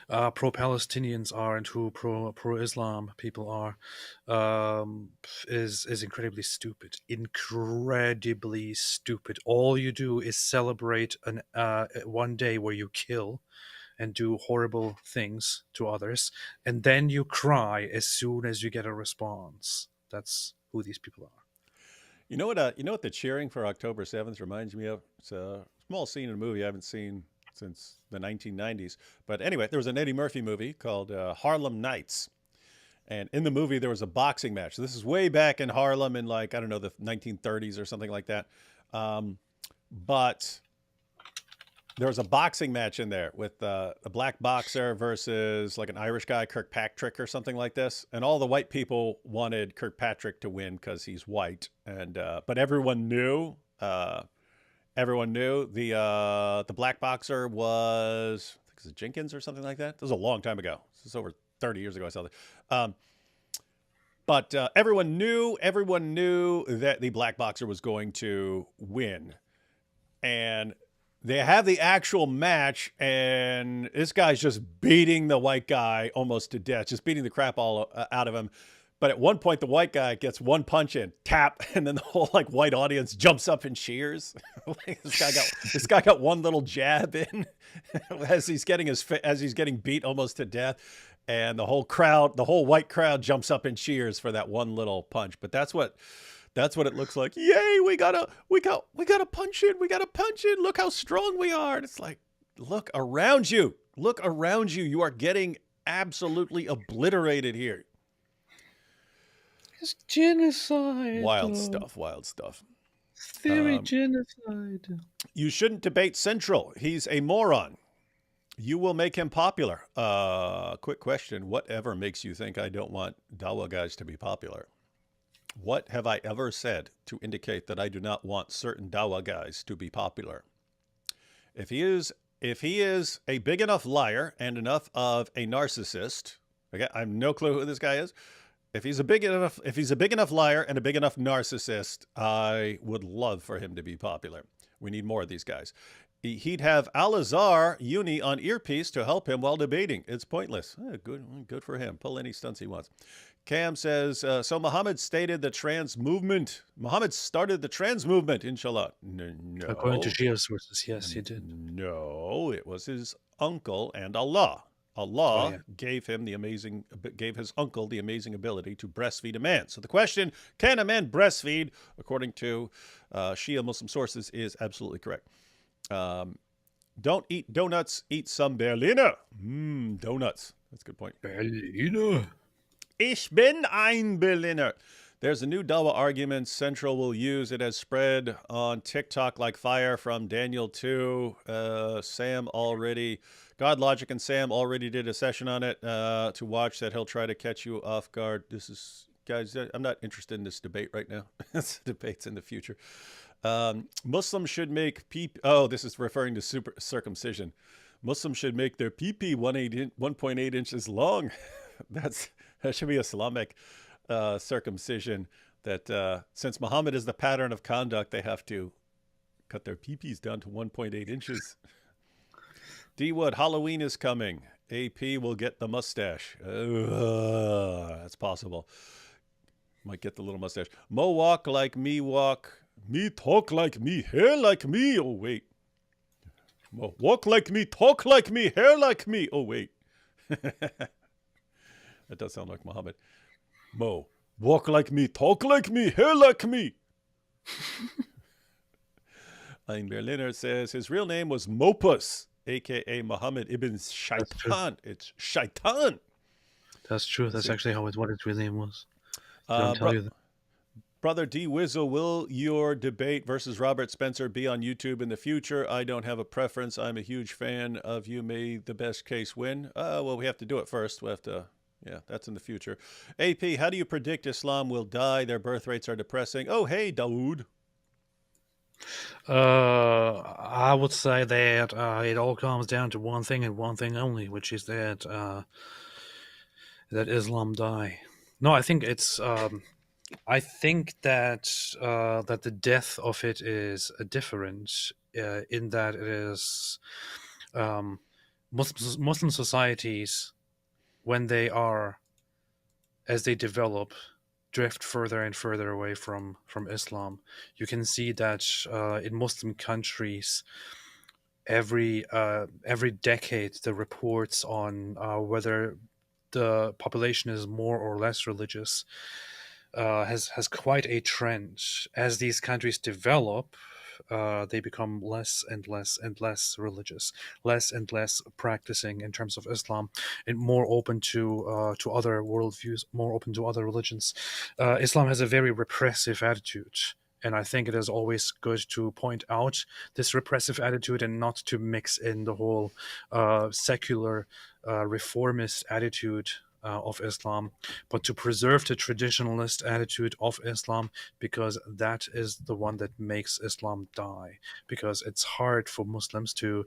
pro-Palestinians are and who pro-Islam people are, is incredibly stupid. Incredibly stupid. All you do is celebrate one day where you kill and do horrible things to others, and then you cry as soon as you get a response. That's who these people are. You know what the cheering for October 7th reminds me of? It's a small scene in a movie I haven't seen since the 1990s. But anyway, there was an Eddie Murphy movie called Harlem Nights. And in the movie, there was a boxing match. This is way back in Harlem in like, I don't know, the 1930s or something like that. But there was a boxing match in there with a black boxer versus like an Irish guy, Kirkpatrick or something like this. And all the white people wanted Kirkpatrick to win because he's white. And but everyone knew the black boxer was, I think it was Jenkins or something like that. This was a long time ago. This is over 30 years ago I saw that. But everyone knew that the black boxer was going to win. And they have the actual match, and this guy's just beating the white guy almost to death, just beating the crap all out of him. But at one point, the white guy gets one punch in, tap, and then the whole like white audience jumps up and cheers. This guy got one little jab in as he's getting beat almost to death, and the whole white crowd jumps up and cheers for that one little punch. But that's what it looks like. Yay, we gotta punch in. We gotta punch in. Look how strong we are. And it's like, look around you. You are getting absolutely obliterated here. It's genocide. Wild stuff. Theory genocide. You shouldn't debate Central. He's a moron. You will make him popular. Quick question. Whatever makes you think I don't want Dawa guys to be popular? What have I ever said to indicate that I do not want certain Dawa guys to be popular? If he is a big enough liar and enough of a narcissist, okay, I have no clue who this guy is. If he's a big enough liar and a big enough narcissist, I would love for him to be popular. We need more of these guys. He'd have Al-Azhar Uni on earpiece to help him while debating. It's pointless. Good for him. Pull any stunts he wants. Cam says, so Muhammad started the trans movement, inshallah. No. According to Shia sources, yes, he did. No, it was his uncle and Allah. Allah gave his uncle the amazing ability to breastfeed a man. So the question, can a man breastfeed, according to Shia Muslim sources, is absolutely correct. Don't eat donuts, eat some Berliner. Donuts. That's a good point. Berliner. Ich bin ein Berliner. There's a new Dawa argument Central will use. It has spread on TikTok like fire from Daniel 2. God Logic and Sam already did a session on it to watch that. He'll try to catch you off guard. Guys, I'm not interested in this debate right now. This debate's in the future. Muslims should make this is referring to circumcision. Muslims should make their pee-pee 1.8 inches long. That should be Islamic circumcision. That since Muhammad is the pattern of conduct, they have to cut their pee-pees down to 1.8 inches. D Wood, Halloween is coming. AP will get the mustache. That's possible. Might get the little mustache. Mo walk like me walk. Me talk like me, hair like me. Oh, wait. Mo walk like me, talk like me, hair like me. Oh, wait. That does sound like Muhammad. Mo, walk like me, talk like me, hair like me. Ein Berliner says his real name was Mopus, a.k.a. Muhammad ibn That's true. Shaitan. It's Shaitan. That's true. That's see. actually what its real name was. They don't tell you that. Brother D. Wizzle, will your debate versus Robert Spencer be on YouTube in the future? I don't have a preference. I'm a huge fan of you. May the best case win. Well, we have to do it first. We have to, yeah, that's in the future. AP, how do you predict Islam will die? Their birth rates are depressing. Oh, hey, Dawood. I would say that it all comes down to one thing and one thing only, which is that Islam die. No, I think it's. I think that that the death of it is different in that it is Muslim societies, when they are, as they develop, drift further and further away from Islam. You can see that in Muslim countries, every decade, the reports on whether the population is more or less religious has quite a trend. As these countries develop, they become less and less and less religious, less and less practicing in terms of Islam, and more open to other worldviews, more open to other religions. Islam has a very repressive attitude. And I think it is always good to point out this repressive attitude and not to mix in the whole secular reformist attitude of Islam, but to preserve the traditionalist attitude of Islam, because that is the one that makes Islam die. Because it's hard for Muslims to,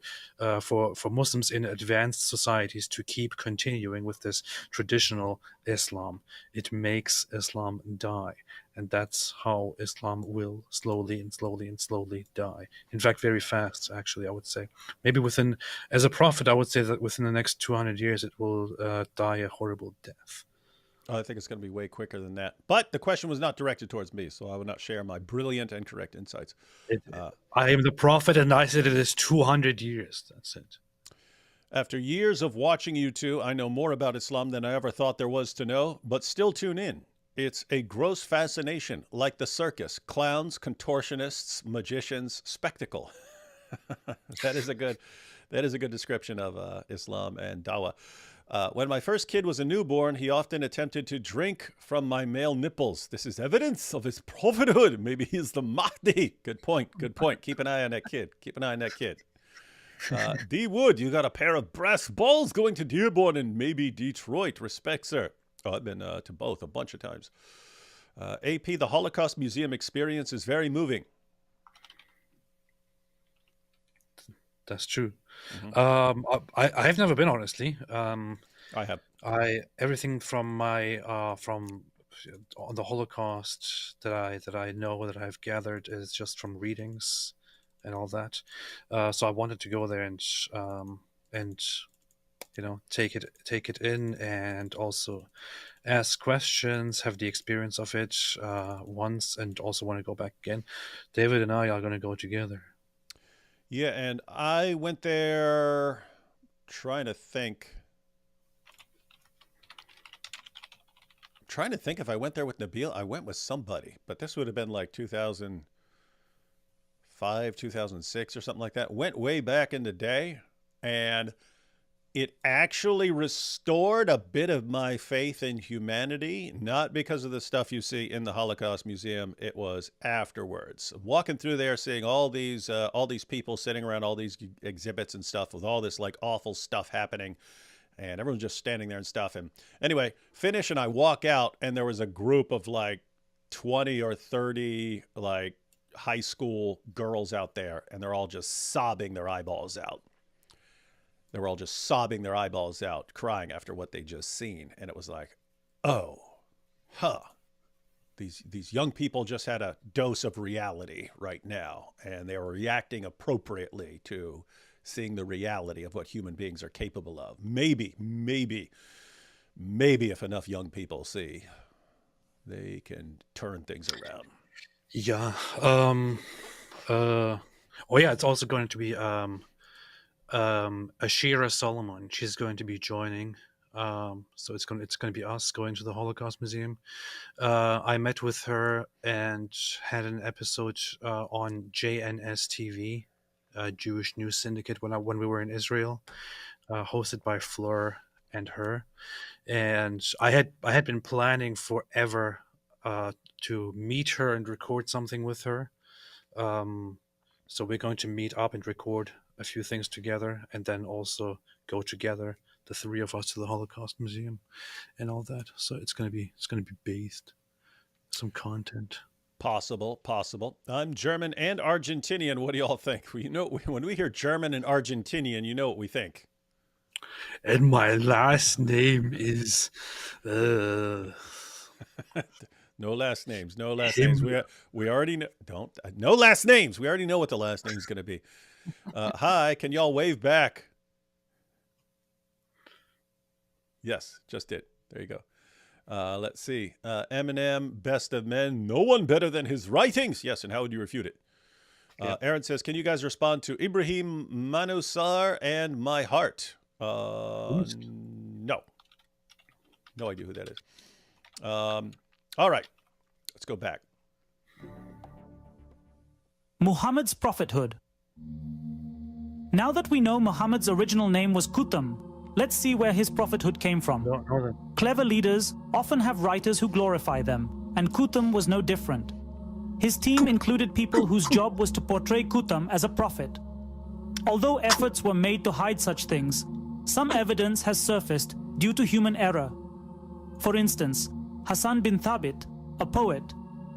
for Muslims in advanced societies to keep continuing with this traditional Islam. It makes Islam die. And that's how Islam will slowly and slowly and slowly die. In fact, very fast, actually, I would say. Maybe within, as a prophet, I would say that within the next 200 years, it will die a horrible death. I think it's going to be way quicker than that. But the question was not directed towards me, so I will not share my brilliant and correct insights. I am the prophet, and I said it is 200 years. That's it. After years of watching you two, I know more about Islam than I ever thought there was to know, but still tune in. It's a gross fascination, like the circus, clowns, contortionists, magicians, spectacle. That is a good description of Islam and Dawah. When my first kid was a newborn, he often attempted to drink from my male nipples. This is evidence of his prophethood. Maybe he's the Mahdi. Good point. Good point. Keep an eye on that kid. Keep an eye on that kid. D. Wood, you got a pair of brass balls going to Dearborn and maybe Detroit. Respect, sir. Oh, I've been to both a bunch of times. AP, the Holocaust Museum experience is very moving. That's true. I have never been, honestly. I have. Everything from my from on the Holocaust that I know, that I've gathered, is just from readings and all that. So I wanted to go there and take it in, and also ask questions, have the experience of it once, and also want to go back again. David and I are going to go together. Yeah, and I went there trying to think if I went there with Nabil. I went with somebody, but this would have been like 2005, 2006 or something like that. Went way back in the day, and it actually restored a bit of my faith in humanity, not because of the stuff you see in the Holocaust Museum. It was afterwards. Walking through there, seeing all these people sitting around all these exhibits and stuff with all this like awful stuff happening, and everyone's just standing there and stuff. And anyway, finish and I walk out, and there was a group of like 20 or 30 like high school girls out there, and they're all just sobbing their eyeballs out. They were all just sobbing their eyeballs out, crying after what they just seen. And it was like, oh, these young people just had a dose of reality right now, and they were reacting appropriately to seeing the reality of what human beings are capable of. Maybe if enough young people see they can turn things around. Yeah. Oh yeah, it's also going to be Ashira Solomon. She's going to be joining. So it's going to be us going to the Holocaust Museum. I met with her and had an episode on JNS TV, Jewish News Syndicate, when we were in Israel, hosted by Fleur and her. And I had been planning forever to meet her and record something with her. So we're going to meet up and record a few things together, and then also go together, the three of us, to the Holocaust Museum and all that. So it's going to be based some content. Possible. I'm German and Argentinian. What do y'all think? When we hear German and Argentinian, you know what we think. And my last name is No last names. We already know. No last names. We already know what the last name's going to be. Hi, can y'all wave back? Yes, just did. There you go. Let's see. Eminem, best of men. No one better than his writings. Yes, and how would you refute it? Aaron says, can you guys respond to Ibrahim Manusar and My Heart? No. No idea who that is. All right. Let's go back. Muhammad's prophethood. Now that we know Muhammad's original name was Kutam, let's see where his prophethood came from. Clever leaders often have writers who glorify them, and Kutam was no different. His team included people whose job was to portray Kutam as a prophet. Although efforts were made to hide such things, some evidence has surfaced due to human error. For instance, Hassan bin Thabit, a poet,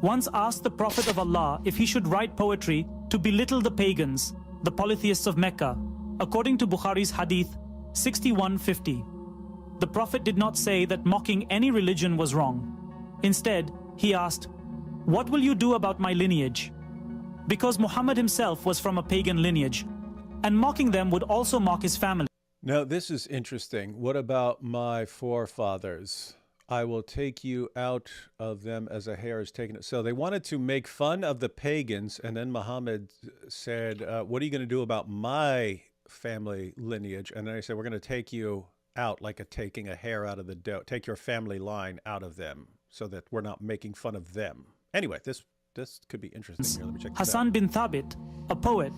once asked the Prophet of Allah if he should write poetry to belittle the pagans, the polytheists of Mecca, according to Bukhari's Hadith 6150. The Prophet did not say that mocking any religion was wrong. Instead, he asked, "What will you do about my lineage?" Because Muhammad himself was from a pagan lineage, and mocking them would also mock his family. Now, this is interesting. What about my forefathers? I will take you out of them as a hare is taken. So they wanted to make fun of the pagans, and then Muhammad said, what are you going to do about my family lineage? And then he said, we're going to take you out like taking a hair out of the dough, take your family line out of them so that we're not making fun of them. Anyway, this could be interesting here. Let me check this Hassan out. bin Thabit, a poet,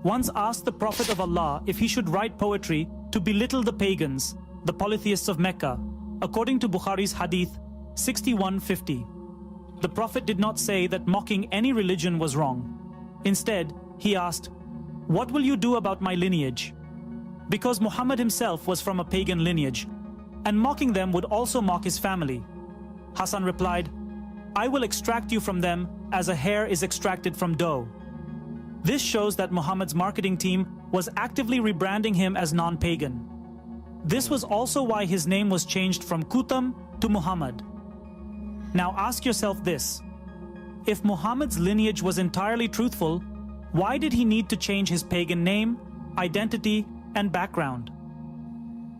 once asked the Prophet of Allah if he should write poetry to belittle the pagans, the polytheists of Mecca, according to Bukhari's Hadith 6150. The Prophet did not say that mocking any religion was wrong. Instead, he asked, "What will you do about my lineage?" Because Muhammad himself was from a pagan lineage, and mocking them would also mock his family. Hassan replied, "I will extract you from them as a hair is extracted from dough." This shows that Muhammad's marketing team was actively rebranding him as non-pagan. This was also why his name was changed from Kutam to Muhammad. Now ask yourself this: if Muhammad's lineage was entirely truthful, why did he need to change his pagan name, identity, and background?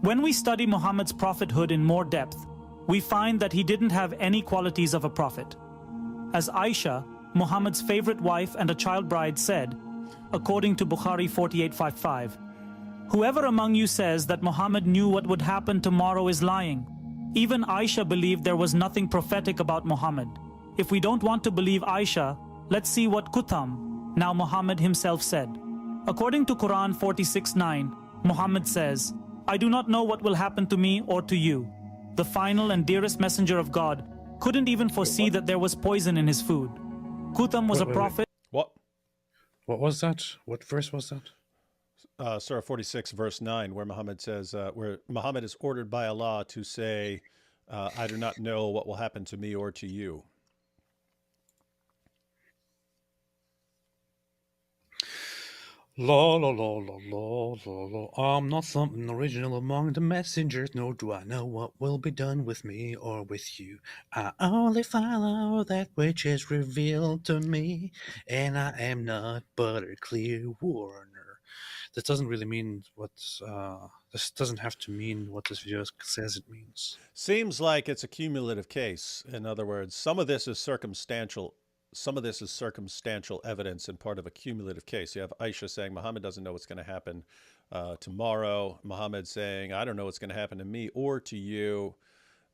When we study Muhammad's prophethood in more depth, we find that he didn't have any qualities of a prophet. As Aisha, Muhammad's favorite wife and a child bride, said, according to Bukhari 4855, "Whoever among you says that Muhammad knew what would happen tomorrow is lying." Even Aisha believed there was nothing prophetic about Muhammad. If we don't want to believe Aisha, let's see what Kutham, now Muhammad himself, said. According to Quran 46:9, Muhammad says, "I do not know what will happen to me or to you." The final and dearest messenger of God couldn't even foresee that there was poison in his food. Kutham was a prophet. What? What was that? What verse was that? Surah 46, verse 9, where Muhammad says, where Muhammad is ordered by Allah to say, I do not know what will happen to me or to you. La la la la la la la. I'm not something original among the messengers, nor do I know what will be done with me or with you. I only follow that which is revealed to me, and I am not but a clear warner. this doesn't really mean what this doesn't have to mean what this video says it means. Seems like it's a cumulative case. In other words, some of this is circumstantial. Some of this is circumstantial evidence and part of a cumulative case. You have Aisha saying Muhammad doesn't know what's going to happen tomorrow. Muhammad saying, I don't know what's going to happen to me or to you.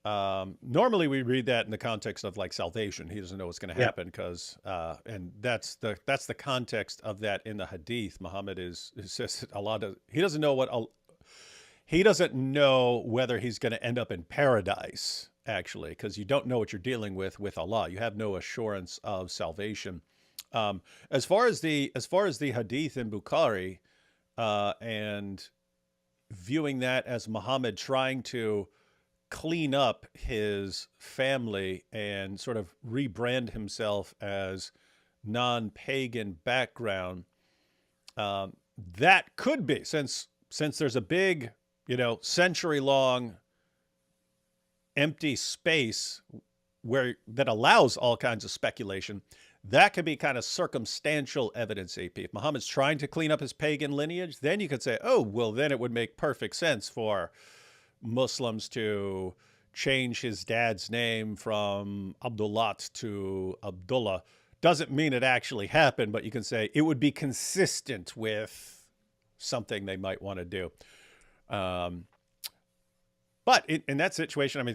Normally we read that in the context of like salvation. He doesn't know what's going to happen because, and that's the context of that in the hadith. Muhammad says he doesn't know whether he's going to end up in paradise, actually, because you don't know what you're dealing with Allah. You have no assurance of salvation. As far as the hadith in Bukhari, and viewing that as Muhammad trying to clean up his family and sort of rebrand himself as non-pagan background, that could be, since there's a big, century-long empty space that allows all kinds of speculation, that could be kind of circumstantial evidence, AP. If Muhammad's trying to clean up his pagan lineage, then you could say, oh, well, then it would make perfect sense for Muslims to change his dad's name from Abdullah to Abdullah. Doesn't mean it actually happened, but you can say it would be consistent with something they might want to do. But in that situation,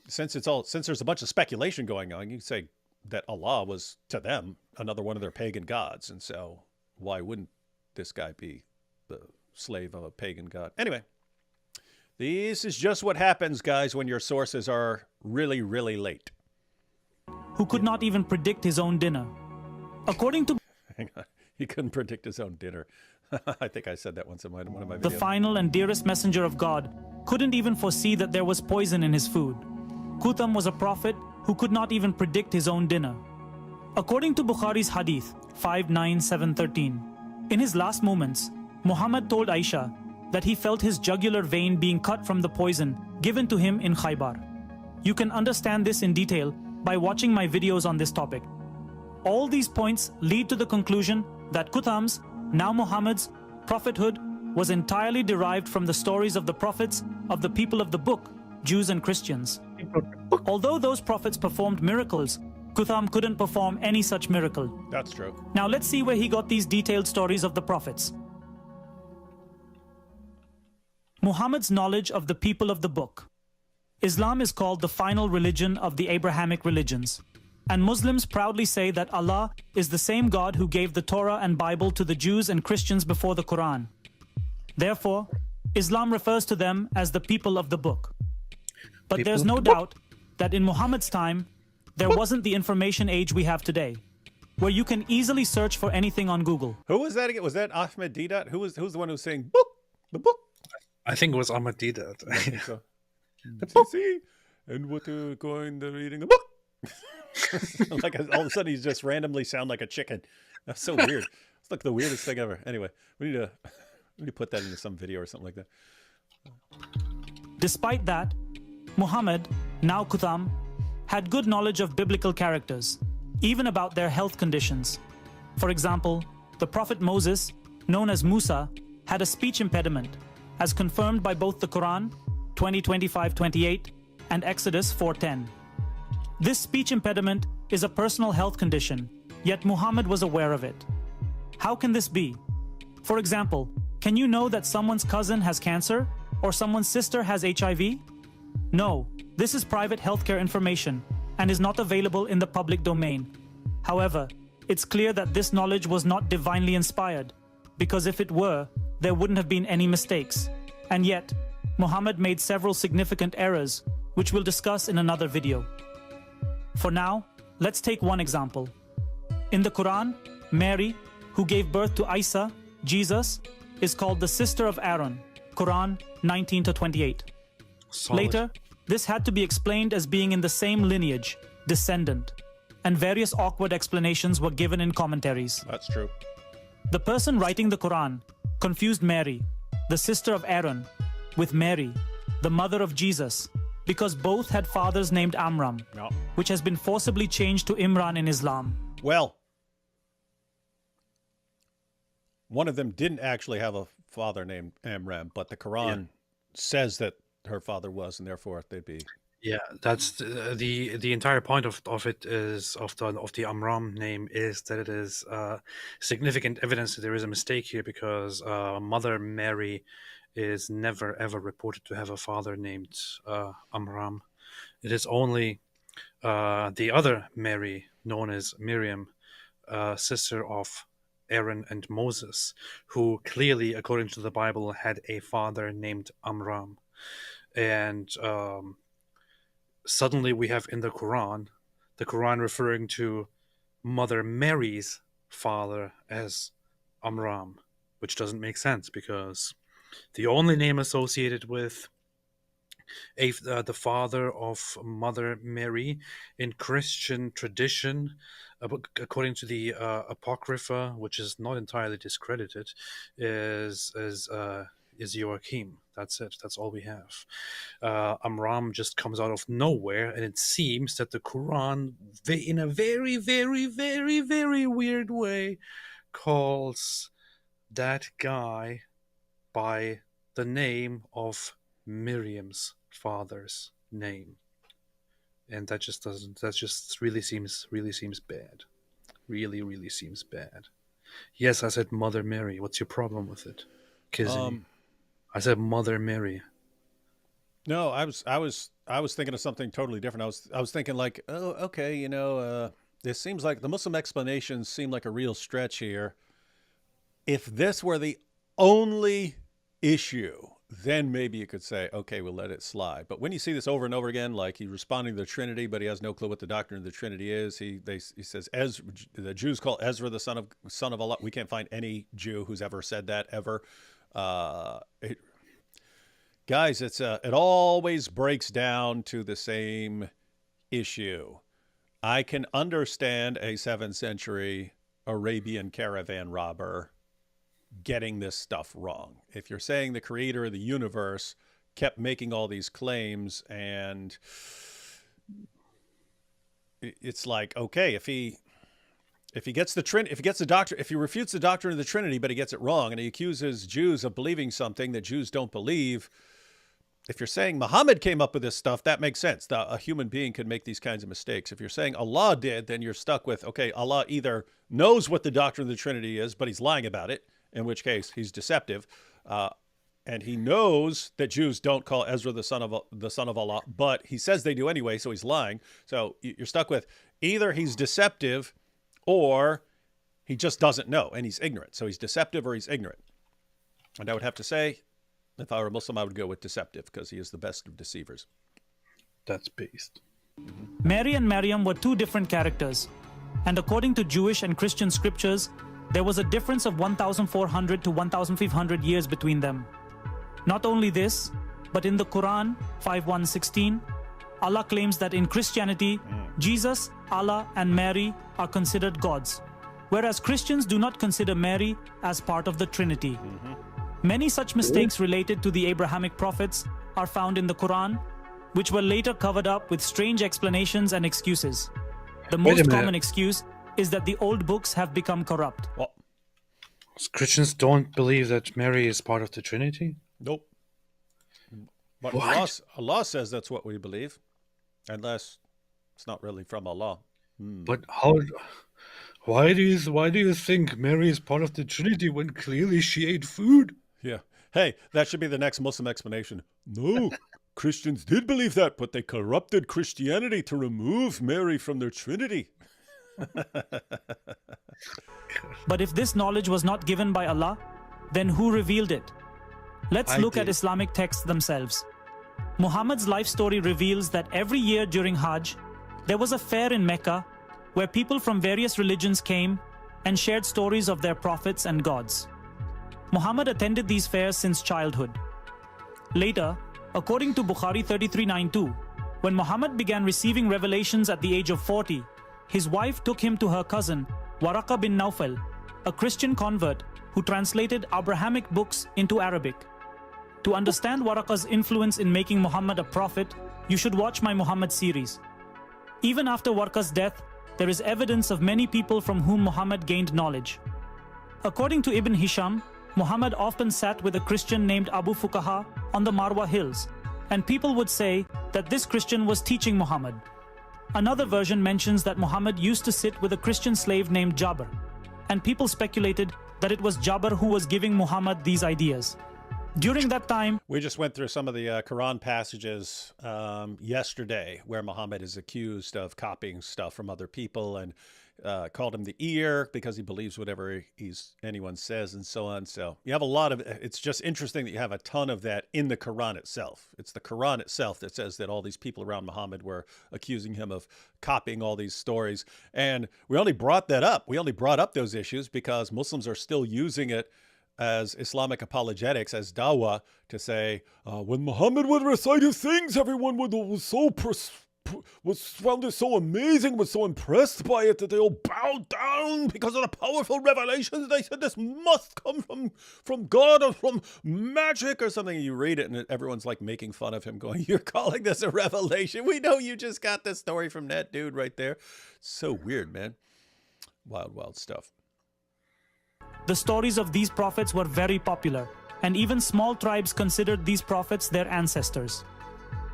since there's a bunch of speculation going on, you can say that Allah was to them another one of their pagan gods, and so why wouldn't this guy be the slave of a pagan god? Anyway, this is just what happens, guys, when your sources are really, really late. Who could not even predict his own dinner. According to Hang on. He couldn't predict his own dinner. I think I said that once in one of my videos. the final and dearest messenger of God, couldn't even foresee that there was poison in his food. Qutham was a prophet who could not even predict his own dinner. According to Bukhari's Hadith 59713, in his last moments, Muhammad told Aisha that he felt his jugular vein being cut from the poison given to him in Khaybar. You can understand this in detail by watching my videos on this topic. All these points lead to the conclusion that Qutham's, now Muhammad's, prophethood was entirely derived from the stories of the prophets of the people of the book, Jews and Christians. Although those prophets performed miracles, Qutham couldn't perform any such miracle. That's true. Now let's see where he got these detailed stories of the prophets. Muhammad's knowledge of the people of the book. Islam is called the final religion of the Abrahamic religions, and Muslims proudly say that Allah is the same God who gave the Torah and Bible to the Jews and Christians before the Quran. Therefore, Islam refers to them as the people of the book. But there's no doubt that in Muhammad's time, there wasn't the information age we have today, where you can easily search for anything on Google. Who was that again? Was that Ahmed Deedat? Who's the one who was saying book? The book? I think it was Ahmad Deedat. I think so. The book. And what are going to reading the book? Like all of a sudden he's just randomly sound like a chicken. That's so weird. It's like the weirdest thing ever. Anyway, we need to put that into some video or something like that. Despite that, Muhammad, now Qutham, had good knowledge of biblical characters, even about their health conditions. For example, the prophet Moses, known as Musa, had a speech impediment, as confirmed by both the Quran 20:25-28 and Exodus 4:10. This speech impediment is a personal health condition, yet Muhammad was aware of it. How can this be? For example, can you know that someone's cousin has cancer or someone's sister has HIV? No, this is private healthcare information and is not available in the public domain. However, it's clear that this knowledge was not divinely inspired, because if it were, there wouldn't have been any mistakes. And yet, Muhammad made several significant errors, which we'll discuss in another video. For now, let's take one example. In the Quran, Mary, who gave birth to Isa, Jesus, is called the sister of Aaron, Quran 19-28. Later, this had to be explained as being in the same lineage, descendant, and various awkward explanations were given in commentaries. That's true. The person writing the Quran confused Mary, the sister of Aaron, with Mary, the mother of Jesus, because both had fathers named Amram, No. which has been forcibly changed to Imran in Islam. Well, one of them didn't actually have a father named Amram, but the Quran says that her father was, and therefore they'd be. Yeah, that's the entire point of it is of the Amram name is that it is significant evidence that there is a mistake here, because Mother Mary is never ever reported to have a father named Amram. It is only the other Mary, known as Miriam, sister of Aaron and Moses, who clearly, according to the Bible, had a father named Amram. And suddenly we have in the Quran referring to Mother Mary's father as Amram, which doesn't make sense, because the only name associated with the father of Mother Mary in Christian tradition, according to the Apocrypha, which is not entirely discredited, is Joachim. That's it. That's all we have. Amram just comes out of nowhere, and it seems that the Quran, in a very, very, very, very weird way, calls that guy by the name of Miriam's father's name, and that just really seems bad. Really seems bad. Yes, I said Mother Mary. What's your problem with it, Kizzy? I said Mother Mary. No, I was thinking of something totally different. I was thinking like, oh, okay, this seems like the Muslim explanations seem like a real stretch here. If this were the only issue, then maybe you could say, okay, we'll let it slide. But when you see this over and over again, like he's responding to the Trinity, but he has no clue what the doctrine of the Trinity is. He says, the Jews call Ezra the son of Allah. We can't find any Jew who's ever said that ever. Guys, it always breaks down to the same issue. I can understand a 7th century Arabian caravan robber getting this stuff wrong. If you're saying the creator of the universe kept making all these claims, and it's like, okay, if he refutes the doctrine of the Trinity, but he gets it wrong, and he accuses Jews of believing something that Jews don't believe. If you're saying Muhammad came up with this stuff, that makes sense. A human being could make these kinds of mistakes. If you're saying Allah did, then you're stuck with, okay, Allah either knows what the doctrine of the Trinity is, but he's lying about it, in which case he's deceptive, and he knows that Jews don't call Ezra the son of Allah, but he says they do anyway, so he's lying. So you're stuck with either he's deceptive or he just doesn't know and he's ignorant. So he's deceptive or he's ignorant. And I would have to say, if I were a Muslim, I would go with deceptive, because he is the best of deceivers. That's based. Mary and Maryam were two different characters, and according to Jewish and Christian scriptures, there was a difference of 1,400 to 1,500 years between them. Not only this, but in the Quran 5:1-16, Allah claims that in Christianity, Jesus, Allah, and Mary are considered gods, whereas Christians do not consider Mary as part of the Trinity. Many such mistakes related to the Abrahamic prophets are found in the Quran, which were later covered up with strange explanations and excuses. The most common excuse is that the old books have become corrupt. Well, Christians don't believe that Mary is part of the Trinity? nope. But Allah says that's what we believe, unless it's not really from Allah. But why do you think Mary is part of the Trinity when clearly she ate food? Yeah. Hey, that should be the next Muslim explanation. No, Christians did believe that, but they corrupted Christianity to remove Mary from their Trinity. But if this knowledge was not given by Allah, then who revealed it? Let's look at Islamic texts themselves. Muhammad's life story reveals that every year during Hajj, there was a fair in Mecca where people from various religions came and shared stories of their prophets and gods. Muhammad attended these fairs since childhood. Later, according to Bukhari 3392, when Muhammad began receiving revelations at the age of 40, his wife took him to her cousin, Waraka bin Nawfal, a Christian convert who translated Abrahamic books into Arabic. To understand Waraqa's influence in making Muhammad a prophet, you should watch my Muhammad series. Even after Waraqa's death, there is evidence of many people from whom Muhammad gained knowledge. According to Ibn Hisham, Muhammad often sat with a Christian named Abu Fukaha on the Marwa hills, and people would say that this Christian was teaching Muhammad. Another version mentions that Muhammad used to sit with a Christian slave named Jabir, and people speculated that it was Jabir who was giving Muhammad these ideas. During that time, we just went through some of the Quran passages yesterday where Muhammad is accused of copying stuff from other people and called him the ear because he believes whatever anyone says and so on. So you have a lot of, it's just interesting that you have a ton of that in the Quran itself. It's the Quran itself that says that all these people around Muhammad were accusing him of copying all these stories. And we only brought that up. We only brought up those issues because Muslims are still using it as Islamic apologetics, as dawah, to say, when Muhammad would recite his things, everyone found it so amazing, was so impressed by it that they all bowed down because of the powerful revelations. They said this must come from God or from magic or something. You read it and everyone's like making fun of him going, you're calling this a revelation? We know you just got this story from that dude right there. So weird, man. Wild, wild stuff. the stories of these prophets were very popular, and even small tribes considered these prophets their ancestors.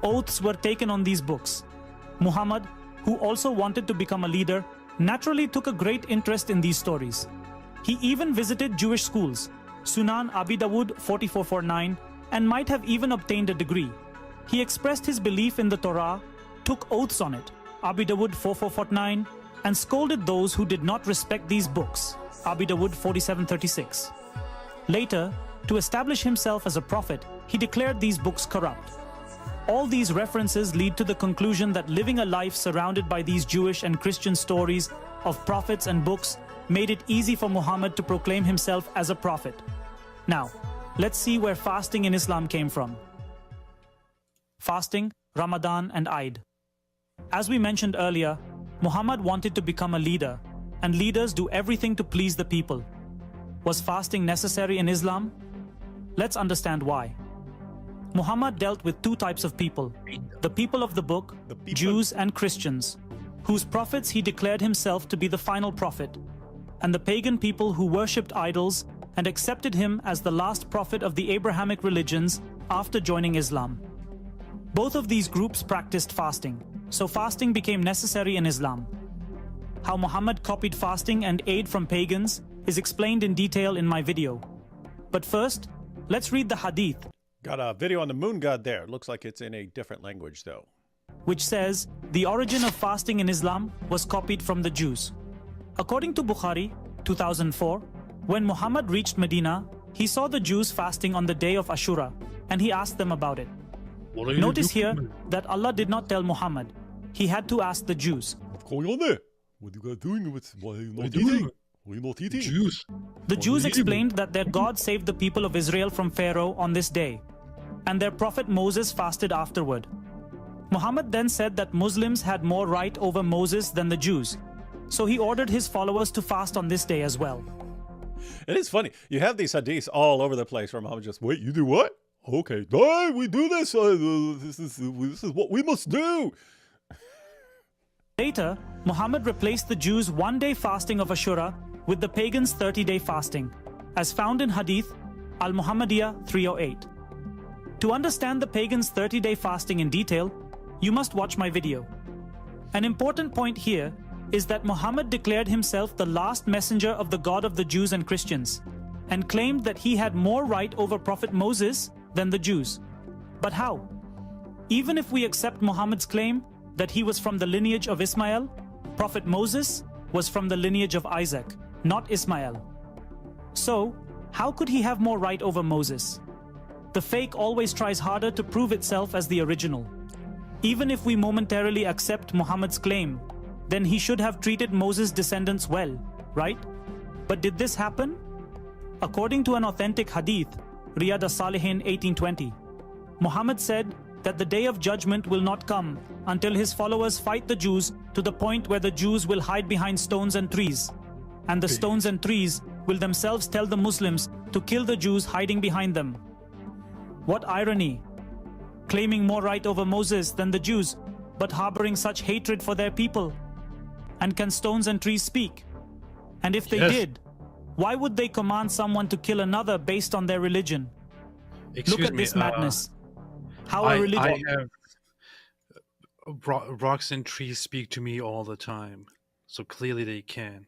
Oaths were taken on these books. Muhammad, who also wanted to become a leader, naturally took a great interest in these stories. He even visited Jewish schools, Sunan Abi Dawud 4449, and might have even obtained a degree. He expressed his belief in the Torah, took oaths on it, Abi Dawud 4449, and scolded those who did not respect these books, Abi Dawud 4736. Later, to establish himself as a prophet, he declared these books corrupt. All these references lead to the conclusion that living a life surrounded by these Jewish and Christian stories of prophets and books made it easy for Muhammad to proclaim himself as a prophet. Now, let's see where fasting in Islam came from. Fasting, Ramadan, and Eid. As we mentioned earlier, Muhammad wanted to become a leader, and leaders do everything to please the people. Was fasting necessary in Islam? Let's understand why. Muhammad dealt with two types of people: the people of the book, Jews and Christians, whose prophets he declared himself to be the final prophet, and the pagan people who worshipped idols and accepted him as the last prophet of the Abrahamic religions after joining Islam. Both of these groups practiced fasting, so fasting became necessary in Islam. How Muhammad copied fasting and Eid from pagans is explained in detail in my video. But first, let's read the hadith. Got a video on the moon god there. Looks like it's in a different language though. Which says the origin of fasting in Islam was copied from the Jews. According to Bukhari, 2004, when Muhammad reached Medina, he saw the Jews fasting on the day of Ashura, and he asked them about it. Notice here that Allah did not tell Muhammad. He had to ask the Jews. What's going on there? What are you guys doing? Why are you not eating? Why are you not eating? Jews. The Jews explained that their God saved the people of Israel from Pharaoh on this day, and their prophet Moses fasted afterward. Muhammad then said that Muslims had more right over Moses than the Jews, so he ordered his followers to fast on this day as well. It is funny. You have these hadiths all over the place where Muhammad just, wait, you do what? Okay, die, we do this. This is what we must do. Later, Muhammad replaced the Jews' one-day fasting of Ashura with the pagans' 30-day fasting, as found in Hadith Al-Muhammadiyah 308. To understand the pagans' 30-day fasting in detail, you must watch my video. An important point here is that Muhammad declared himself the last messenger of the God of the Jews and Christians, and claimed that he had more right over Prophet Moses than the Jews. But how? Even if we accept Muhammad's claim that he was from the lineage of Ismail, Prophet Moses was from the lineage of Isaac, not Ismail. So, how could he have more right over Moses? The fake always tries harder to prove itself as the original. Even if we momentarily accept Muhammad's claim, then he should have treated Moses' descendants well, right? But did this happen? According to an authentic hadith, Riyad as-Salihin 1820, Muhammad said that the day of judgment will not come until his followers fight the Jews to the point where the Jews will hide behind stones and trees, and the stones and trees will themselves tell the Muslims to kill the Jews hiding behind them. What irony! Claiming more right over Moses than the Jews, but harboring such hatred for their people. And can stones and trees speak? And if they did, Why would they command someone to kill another based on their religion? Excuse Look at me. this madness. How a I religion... have rocks and trees speak to me all the time, so clearly they can.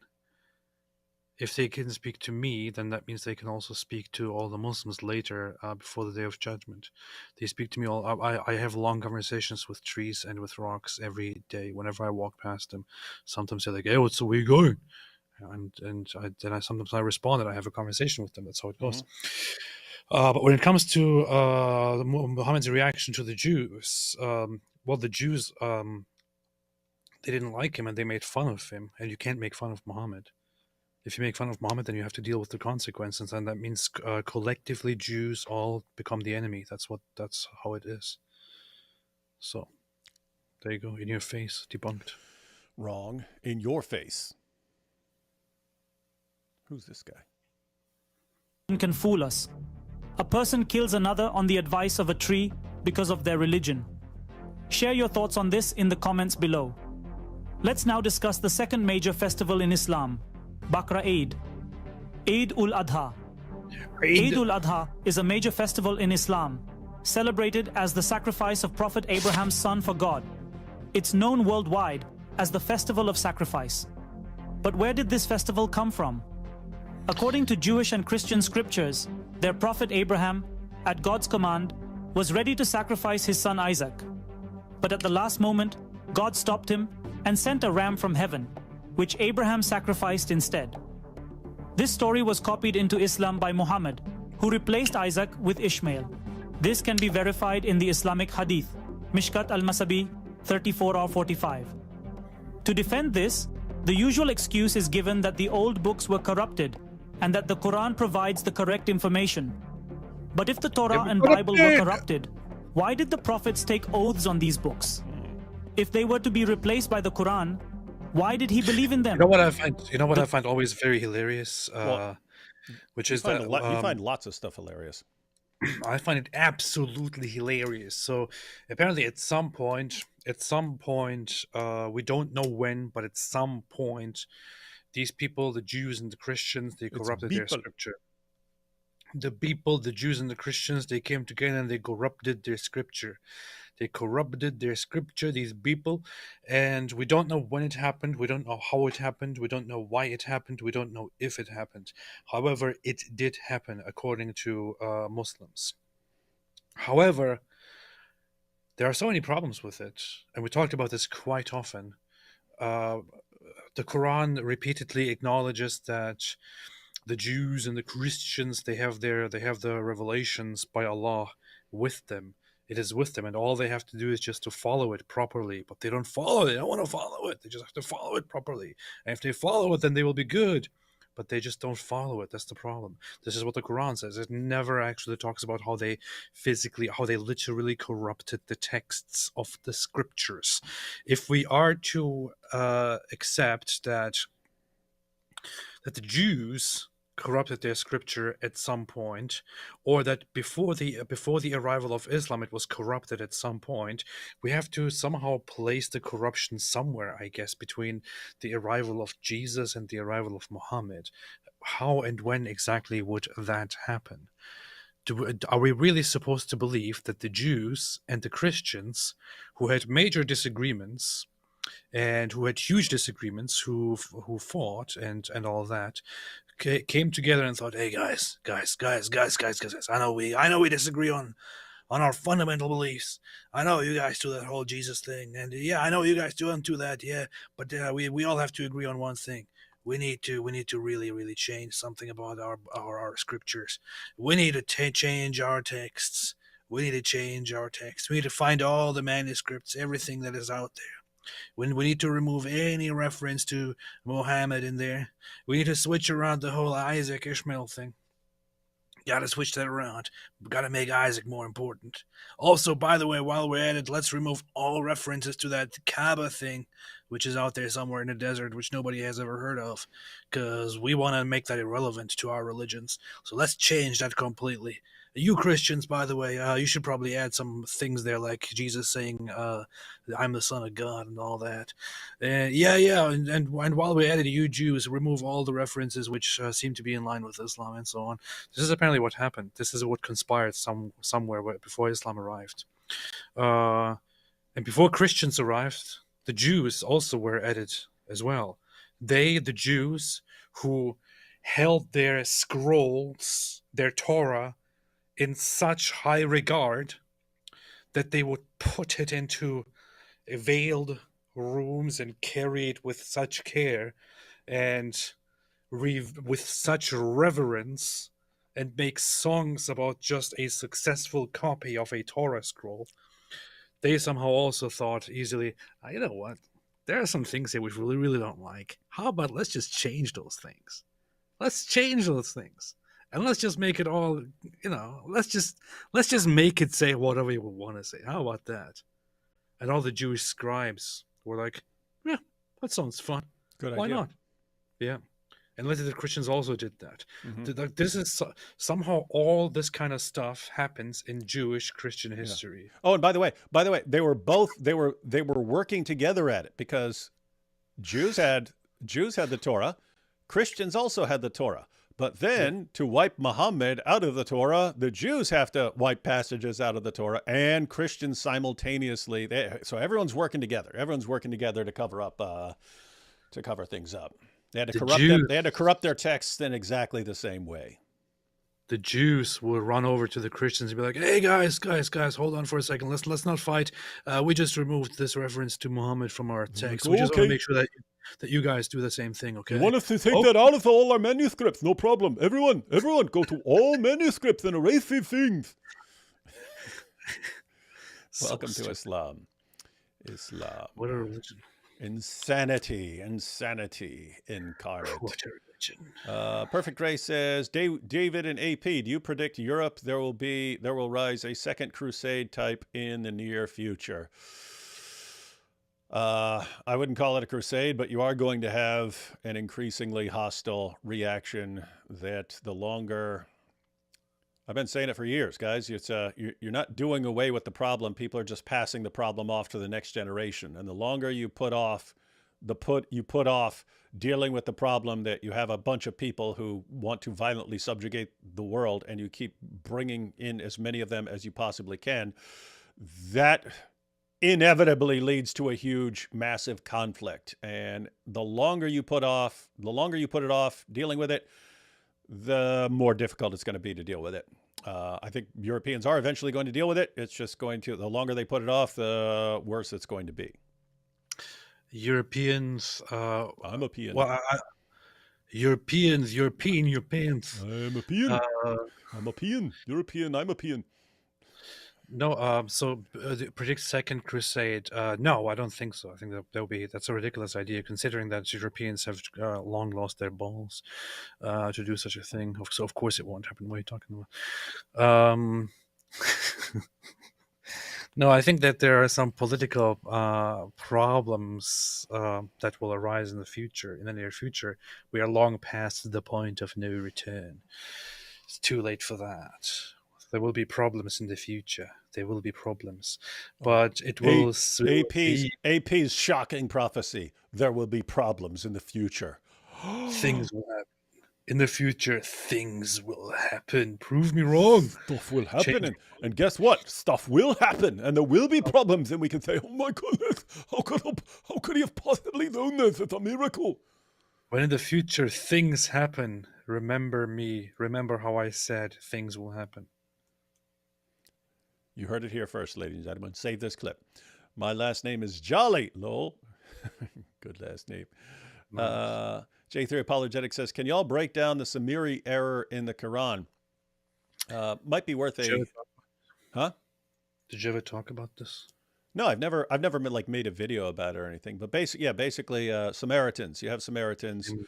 If they can speak to me, then that means they can also speak to all the Muslims later, before the Day of Judgment. They speak to me all. I have long conversations with trees and with rocks every day. Whenever I walk past them, sometimes they're like, "Hey, what's the way going?" Then I sometimes I respond and I have a conversation with them. That's how it goes. But when it comes to Muhammad's reaction to the Jews, well, the Jews they didn't like him and they made fun of him. And you can't make fun of Muhammad. If you make fun of Muhammad, then you have to deal with the consequences, and that means collectively Jews all become the enemy. That's how it is. So there you go, in your face, debunked. Wrong. In your face. Who's this guy? can fool us. A person kills another on the advice of a tree because of their religion. Share your thoughts on this in the comments below. Let's now discuss the second major festival in Islam, Bakra Eid. Eid ul-Adha. Eid ul-Adha is a major festival in Islam, celebrated as the sacrifice of Prophet Abraham's son for God. It's known worldwide as the Festival of Sacrifice. But where did this festival come from? According to Jewish and Christian scriptures, their prophet Abraham, at God's command, was ready to sacrifice his son Isaac. But at the last moment, God stopped him and sent a ram from heaven, which Abraham sacrificed instead. This story was copied into Islam by Muhammad, who replaced Isaac with Ishmael. This can be verified in the Islamic Hadith, Mishkat al-Masabi 34 or 45. To defend this, the usual excuse is given that the old books were corrupted and that the Quran provides the correct information. But if the Torah and Bible were corrupted, why did the prophets take oaths on these books? If they were to be replaced by the Quran, why did he believe in them? You know what I find always very hilarious, which is that you find lots of stuff hilarious. I find it absolutely hilarious. So apparently, at some point, we don't know when, but at some point, these people, the Jews and the Christians, they corrupted their scripture. The Jews and the Christians, they came together and they corrupted their scripture. They corrupted their scripture, these people, and we don't know when it happened. We don't know how it happened. We don't know why it happened. We don't know if it happened. However, it did happen according to Muslims. However, there are so many problems with it, and we talked about this quite often. The Quran repeatedly acknowledges that the Jews and the Christians, they have the revelations by Allah with them. It is with them, and all they have to do is just to follow it properly. But they don't follow it. They don't want to follow it. They just have to follow it properly. And if they follow it, then they will be good. But they just don't follow it. That's the problem. This is what the Quran says. It never actually talks about how they literally corrupted the texts of the scriptures. If we are to accept that the Jews corrupted their scripture at some point, or that before the arrival of Islam it was corrupted at some point, we have to somehow place the corruption somewhere, I guess, between the arrival of Jesus and the arrival of Muhammad. How and when exactly would that happen? Are we really supposed to believe that the Jews and the Christians, who had major disagreements and who had huge disagreements, who fought and all that, came together and thought, "Hey guys, I know we disagree on our fundamental beliefs. I know you guys do that whole Jesus thing, and yeah, I know you guys don't do that, yeah. But we all have to agree on one thing. We need to really change something about our scriptures. We need to change our texts. We need to change our text. We need to find all the manuscripts, everything that is out there. When we need to remove any reference to Muhammad in there. We need to switch around the whole Isaac Ishmael thing. Gotta switch that around. Gotta make Isaac more important. Also, by the way, while we're at it, let's remove all references to that Kaaba thing. which is out there somewhere in the desert, which nobody has ever heard of, because we want to make that irrelevant to our religions. So let's change that completely. You Christians, by the way, you should probably add some things there, like Jesus saying, "I'm the Son of God" and all that. And while we're at it, you Jews, remove all the references which seem to be in line with Islam and so on. This is apparently what happened. This is what conspired somewhere before Islam arrived. And before Christians arrived, the Jews also were added as well. They, the Jews, who held their scrolls, their Torah, in such high regard that they would put it into veiled rooms and carry it with such care and with such reverence and make songs about just a successful copy of a Torah scroll. They somehow also thought easily, you know what? There are some things that we really, really don't like. How about let's just change those things? Let's change those things. And let's just make it all, let's just make it say whatever we want to say. How about that? And all the Jewish scribes were like, yeah, that sounds fun. Good Why idea. not? Yeah. And later the Christians also did that. Mhm. This is somehow all this kind of stuff happens in Jewish Christian history. Oh, and by the way, they were working together at it, because Jews had the Torah, Christians also had the Torah. But then to wipe Muhammad out of the Torah, the Jews have to wipe passages out of the Torah, and Christians simultaneously. So everyone's working together. Everyone's working together to cover up, to cover things up. They had to corrupt them. They had to corrupt their texts in exactly the same way. The Jews would run over to the Christians and be like, "Hey guys, hold on for a second. Let's not fight. We just removed this reference to Muhammad from our text. We just want to make sure that you guys do the same thing, okay? You want us to take that out of all our manuscripts? No problem. Everyone, go to all manuscripts and erase these things." Welcome to Islam. What a religion. Insanity incarnate. What a religion. Perfect Ray says, David and AP, do you predict Europe there will rise a second crusade type in the near future? I wouldn't call it a crusade, but you are going to have an increasingly hostile reaction that the longer... I've been saying it for years, guys. It's you're not doing away with the problem. People are just passing the problem off to the next generation. And the longer you put off dealing with the problem, that you have a bunch of people who want to violently subjugate the world, and you keep bringing in as many of them as you possibly can, that inevitably leads to a huge, massive conflict. And the longer you put it off dealing with it, the more difficult it's going to be to deal with it. I think Europeans are eventually going to deal with it. It's just the longer they put it off, the worse it's going to be. Europeans. I'm a peon. Well, Europeans. I'm a peon. I'm a peon. European. I'm a peon. No, so predict second crusade. No, I don't think so. I think that's a ridiculous idea, considering that Europeans have long lost their balls to do such a thing. So of course it won't happen. What are you talking about? No, I think that there are some political problems that will arise in the near future. We are long past the point of no return. It's too late for that. There will be problems in the future. There will be problems, but it will soon AP's shocking prophecy. There will be problems in the future. Things will happen. In the future, things will happen. Prove me wrong. Stuff will happen, and guess what? Stuff will happen, and there will be problems, and we can say, "Oh my goodness, how could he have possibly known this? It's a miracle." When in the future things happen, remember me. Remember how I said things will happen. You heard it here first, ladies and gentlemen. Save this clip. My last name is Jolly, lol. Good last name. Nice. J3 Apologetic says, can y'all break down the Samiri error in the Quran? Might be worth Huh? Did you ever talk about this? No, I've never made a video about it or anything. But basically Samaritans. You have Samaritans. Mm-hmm.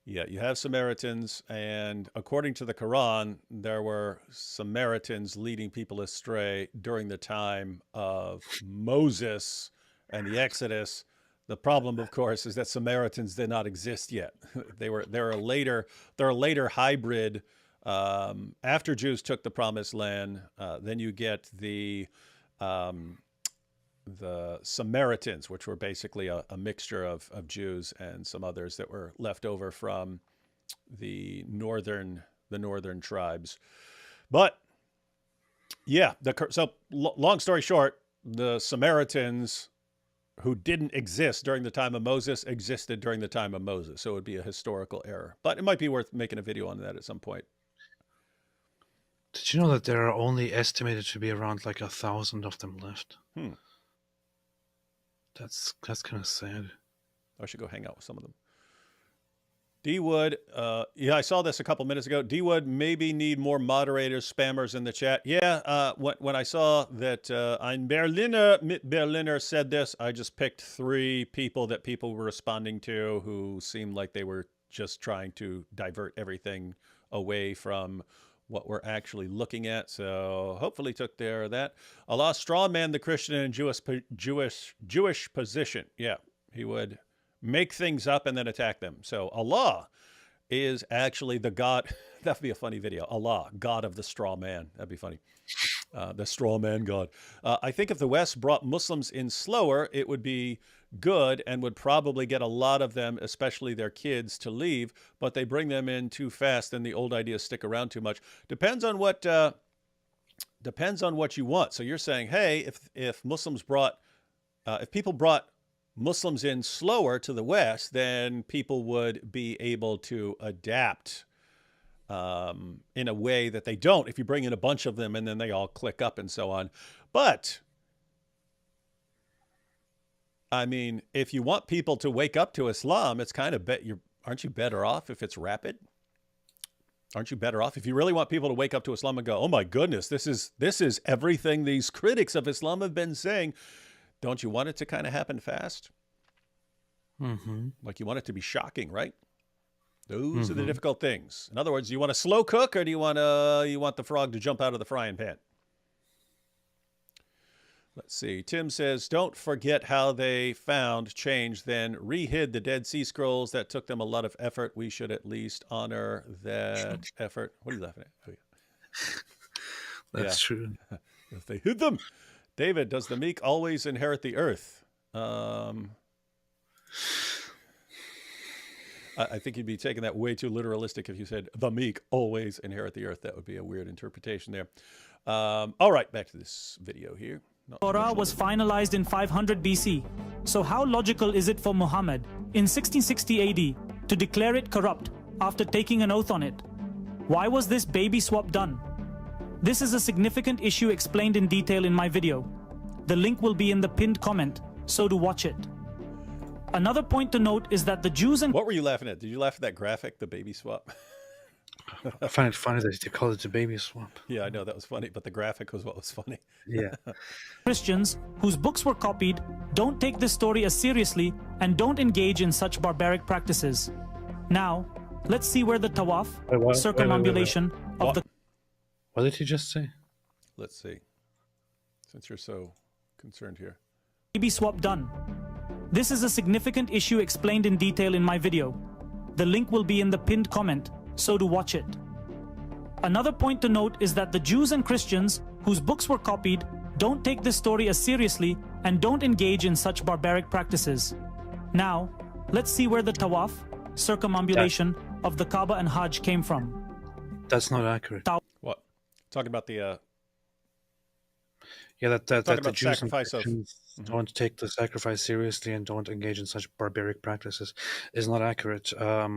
Yeah, you have Samaritans, and according to the Quran, there were Samaritans leading people astray during the time of Moses and the Exodus. The problem, of course, is that Samaritans did not exist yet. They're a later hybrid. After Jews took the Promised Land, then you get um, the Samaritans, which were basically a mixture of Jews and some others that were left over from the northern tribes. But yeah, long story short, the Samaritans who didn't exist during the time of Moses existed during the time of Moses. So it would be a historical error. But it might be worth making a video on that at some point. Did you know that there are only estimated to be around like 1,000 of them left? That's kind of sad. I should go hang out with some of them. D Wood, yeah, I saw this a couple minutes ago. D Wood, maybe need more moderators, spammers in the chat. Yeah, when I saw that ein Berliner said this, I just picked 3 people that people were responding to who seemed like they were just trying to divert everything away from what we're actually looking at. So hopefully took care of that. Allah straw man the Christian and Jewish position. Yeah, he would make things up and then attack them. So Allah is actually the God. That'd be a funny video. Allah, God of the straw man. That'd be funny. The straw man God. I think if the West brought Muslims in slower, it would be good and would probably get a lot of them, especially their kids, to leave. But they bring them in too fast, and the old ideas stick around too much. Depends on what you want. So you're saying, hey, if people brought Muslims in slower to the West, then people would be able to adapt in a way that they don't if you bring in a bunch of them and then they all click up and so on. But I mean, if you want people to wake up to Islam, it's kind of aren't you better off if it's rapid? Aren't you better off if you really want people to wake up to Islam and go, oh my goodness, this is everything these critics of Islam have been saying? Don't you want it to kind of happen fast? Mm-hmm. Like you want it to be shocking, right? Those are the difficult things. In other words, you want a slow cook, or do you want the frog to jump out of the frying pan? Let's see. Tim says, don't forget how they found, changed, then re-hid the Dead Sea Scrolls. That took them a lot of effort. We should at least honor that effort. What are you laughing at? Oh, yeah. That's true. If they hid them. David, does the meek always inherit the earth? I think you'd be taking that way too literalistic if you said the meek always inherit the earth. That would be a weird interpretation there. All right, back to this video here. Torah was finalized in 500 BC. So how logical is it for Muhammad in 1660 AD to declare it corrupt after taking an oath on it? Why was this baby swap done? This is a significant issue explained in detail in my video. The link will be in the pinned comment, so do watch it. Another point to note is that the Jews and... What were you laughing at? Did you laugh at that graphic, the baby swap? I find it funny that they call it a baby swap. Yeah, I know that was funny, but the graphic was what was funny. Yeah. Christians, whose books were copied, don't take this story as seriously and don't engage in such barbaric practices. Now, let's see where the tawaf, circumambulation of the... What did he just say? Let's see. Since you're so concerned here. Baby swap done. This is a significant issue explained in detail in my video. The link will be in the pinned comment, so do watch it. Another point to note is that the Jews and Christians, whose books were copied, don't take this story as seriously and don't engage in such barbaric practices. Now, let's see where the tawaf, circumambulation of the Kaaba and Hajj came from. That's not accurate. What? Talking about the... Yeah, that the Jews and sacrifice Christians don't take the sacrifice seriously and don't engage in such barbaric practices is not accurate. I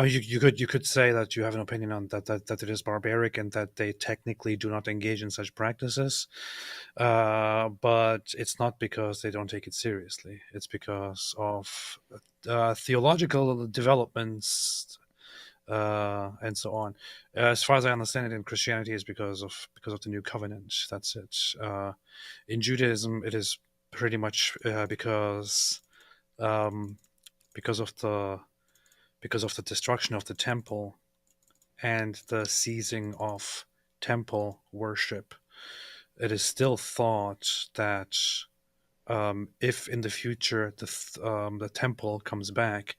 mean, you could say that you have an opinion on that it is barbaric and that they technically do not engage in such practices, but it's not because they don't take it seriously. It's because of theological developments and so on. As far as I understand it, in Christianity, is because of the new covenant. That's it. In Judaism, it is pretty much because of the destruction of the temple and the ceasing of temple worship. It is still thought that if in the future the temple comes back,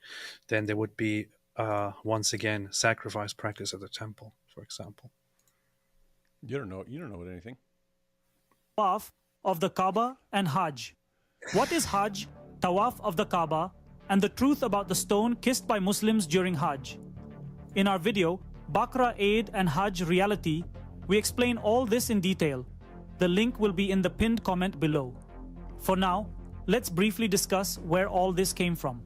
then there would be once again sacrifice practice at the temple, for example. You don't know anything. Tawaf of the Kaaba and Hajj. What is Hajj, Tawaf of the Kaaba, and the truth about the stone kissed by Muslims during Hajj? In our video, Bakra Eid and Hajj Reality, we explain all this in detail. The link will be in the pinned comment below. For now, let's briefly discuss where all this came from.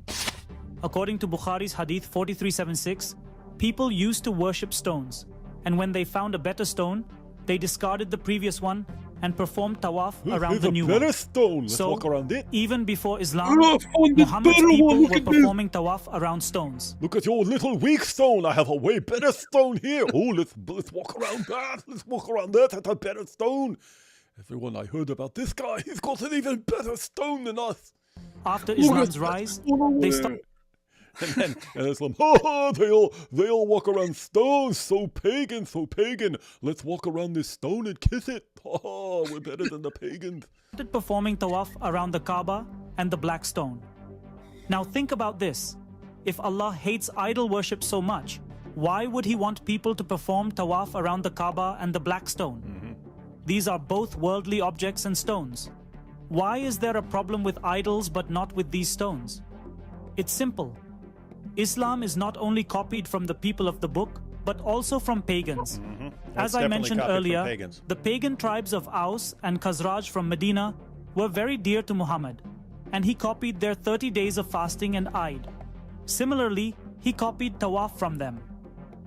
According to Bukhari's Hadith 4376, people used to worship stones, and when they found a better stone, they discarded the previous one and performed tawaf around the new one. Stone. Let's So, walk around it. even before Islam, Muhammad's people were performing tawaf around stones. Look at your little weak stone. I have a way better stone here. Oh, let's walk around that. Let's walk around that. That's a better stone. Everyone, I heard about this guy. He's got an even better stone than us. After Islam's rise, they started And then Islam, they all walk around stones. So pagan, so pagan. Let's walk around this stone and kiss it. Oh, we're better than the pagans. performing tawaf around the Kaaba and the black stone. Now think about this. If Allah hates idol worship so much, why would He want people to perform tawaf around the Kaaba and the black stone? These are both worldly objects and stones. Why is there a problem with idols but not with these stones? It's simple. Islam is not only copied from the people of the book, but also from pagans. That's As I definitely mentioned copied from earlier, pagans. the pagan tribes of Aus and Khazraj from Medina were very dear to Muhammad, and he copied their 30 days of fasting and Eid. Similarly, he copied tawaf from them.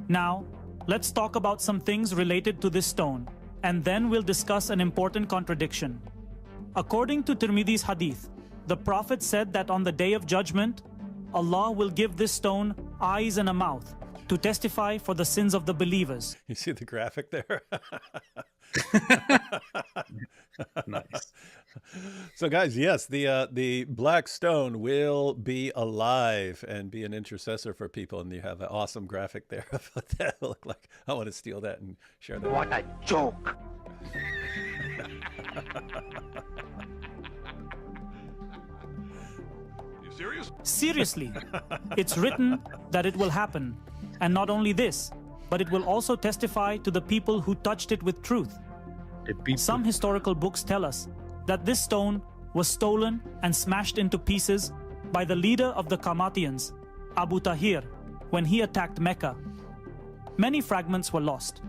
Now, let's talk about some things related to this stone, and then we'll discuss an important contradiction. According to Tirmidhi's hadith, the Prophet said that on the Day of Judgment, Allah will give this stone eyes and a mouth to testify for the sins of the believers. You see the graphic there? Nice. So, guys, yes, the black stone will be alive and be an intercessor for people, and you have an awesome graphic there of what that look like. I want to steal that and share that. What a joke! You serious? Seriously, it's written that it will happen. And not only this, but it will also testify to the people who touched it with truth. Some historical books tell us that this stone was stolen and smashed into pieces by the leader of the Kamatians, Abu Tahir, when he attacked Mecca. Many fragments were lost.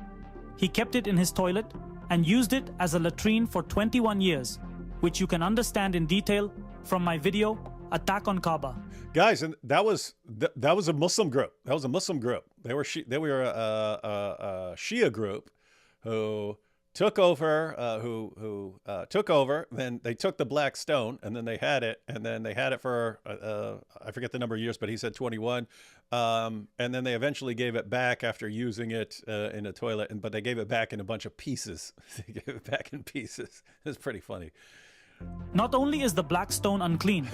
He kept it in his toilet and used it as a latrine for 21 years, which you can understand in detail from my video, Attack on Kaaba. Guys, and that was a Muslim group. That was a Muslim group. They were a Shia group who took over. Took over. Then they took the black stone, and then they had it, for I forget the number of years, but he said 21. And then they eventually gave it back after using it in a toilet, but they gave it back in a bunch of pieces. They gave it back in pieces. It's pretty funny. Not only is the black stone unclean,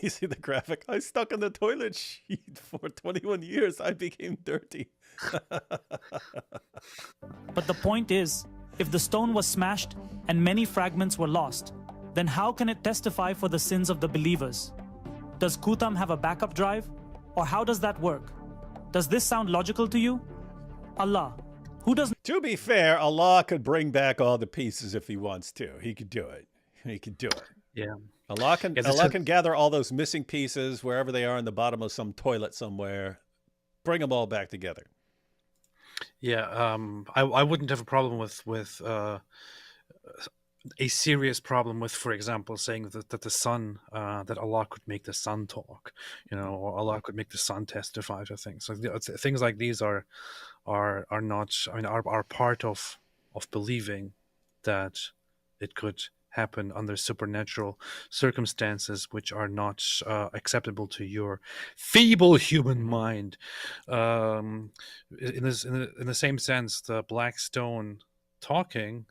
You see the graphic? I stuck in the toilet sheet for 21 years. I became dirty. but the point is, if the stone was smashed and many fragments were lost, then how can it testify for the sins of the believers? Does Kutam have a backup drive? Or how does that work? Does this sound logical to you? Allah, who does To be fair, Allah could bring back all the pieces if He wants to. He could do it. He could do it. Yeah. Allah can Yeah, that's Allah a- can gather all those missing pieces wherever they are in the bottom of some toilet somewhere, bring them all back together. Yeah, I wouldn't have a problem with a serious problem with, for example, saying that the sun, that Allah could make the sun talk, or Allah could make the sun testify to things. So things like these are not, are part of believing that it could happen under supernatural circumstances which are not acceptable to your feeble human mind. In the same sense, the black stone talking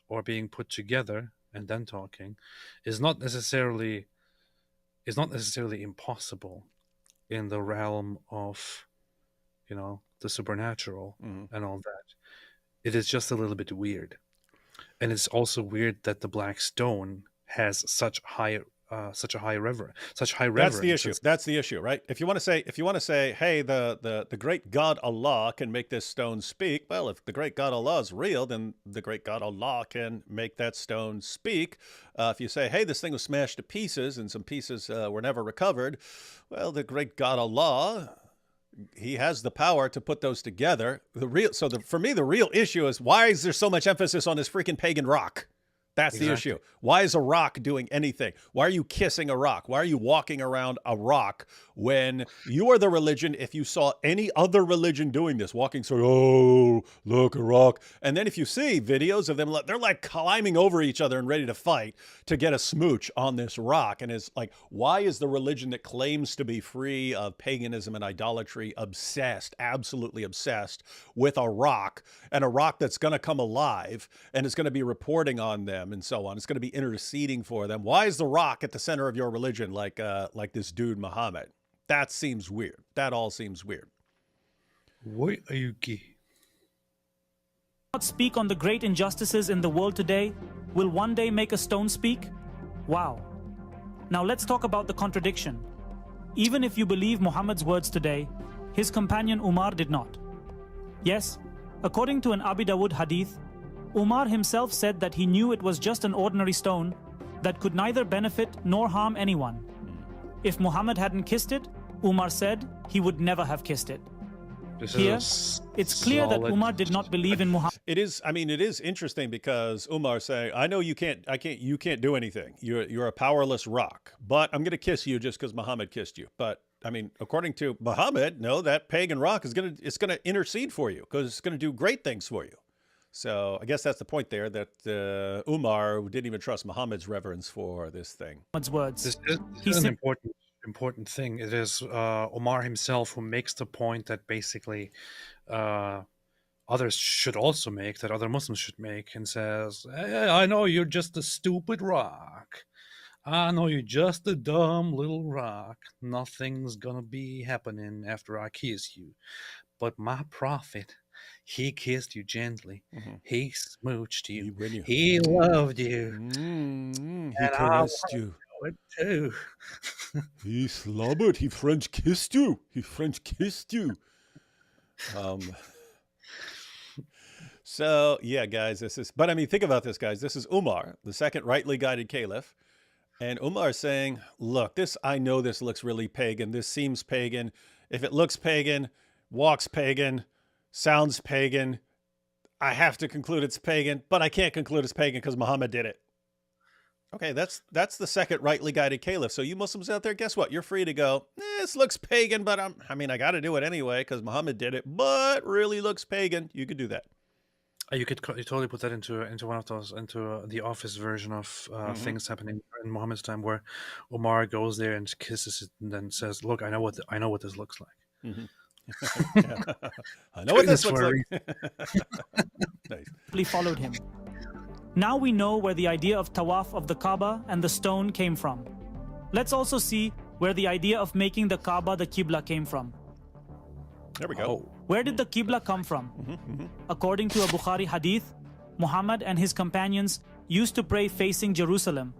or being put together and then talking is not necessarily impossible in the realm of the supernatural and all that. It is just a little bit weird. And it's also weird that the black stone has such a high reverence. That's the issue. That's the issue, right? If you want to say, hey, the great God Allah can make this stone speak. Well, if the great God Allah is real, then the great God Allah can make that stone speak. If you say, hey, this thing was smashed to pieces and some pieces were never recovered, well, the great God Allah, he has the power to put those together. For me, the real issue is, why is there so much emphasis on this freaking pagan rock? That's the issue. Why is a rock doing anything? Why are you kissing a rock? Why are you walking around a rock when you are the religion? If you saw any other religion doing this, walking so, oh, look, a rock. And then if you see videos of them, they're like climbing over each other and ready to fight to get a smooch on this rock. And it's like, why is the religion that claims to be free of paganism and idolatry obsessed, absolutely obsessed with a rock, and a rock that's going to come alive and is going to be reporting on them and so on? It's going to be interceding for them. Why is the rock at the center of your religion, like this dude Muhammad? That seems weird. That all seems weird. Why are you gay? Speak on the great injustices in the world today will one day make a stone speak? Wow. Now let's talk about the contradiction. Even if you believe Muhammad's words today, his companion Umar did not. Yes, according to an Abi Dawud hadith, Umar himself said that he knew it was just an ordinary stone that could neither benefit nor harm anyone. If Muhammad hadn't kissed it, Umar said he would never have kissed it. Here, it's clear that Umar did not believe in Muhammad. It is interesting because Umar saying, I know you can't do anything. You're a powerless rock, but I'm going to kiss you just because Muhammad kissed you. But I mean, according to Muhammad, no, that pagan rock is going to intercede for you because it's going to do great things for you. So I guess that's the point there, that Umar didn't even trust Muhammad's reverence for this thing. Words. This is an important thing. It is Umar himself who makes the point that basically others should also make, that other Muslims should make, and says, hey, I know you're just a stupid rock. I know you're just a dumb little rock. Nothing's gonna be happening after I kiss you. But my prophet, he kissed you gently. Mm-hmm. He smooched you. He loved you. He caressed you. Too. He slobbered. He French kissed you. So yeah, guys, but I mean, think about this, guys. This is Umar, the second rightly guided caliph. And Umar is saying, look, I know this looks really pagan. This seems pagan. If it looks pagan, walks pagan, sounds pagan, I have to conclude it's pagan, but I can't conclude it's pagan because Muhammad did it. Okay, that's the second rightly guided caliph. So you Muslims out there, guess what? You're free to go, this looks pagan, but I got to do it anyway because Muhammad did it, but really looks pagan. You could do that. You could totally put that into one of those, into the Office version of things happening in Muhammad's time, where Umar goes there and kisses it and then says, "Look, I know what this looks like." Mm-hmm. I know what this looks like. Nice. Followed him. Now we know where the idea of tawaf of the Kaaba and the stone came from. Let's also see where the idea of making the Kaaba the Qibla came from. There we go. Where did the Qibla come from? According to a Bukhari hadith, Muhammad and his companions used to pray facing Jerusalem,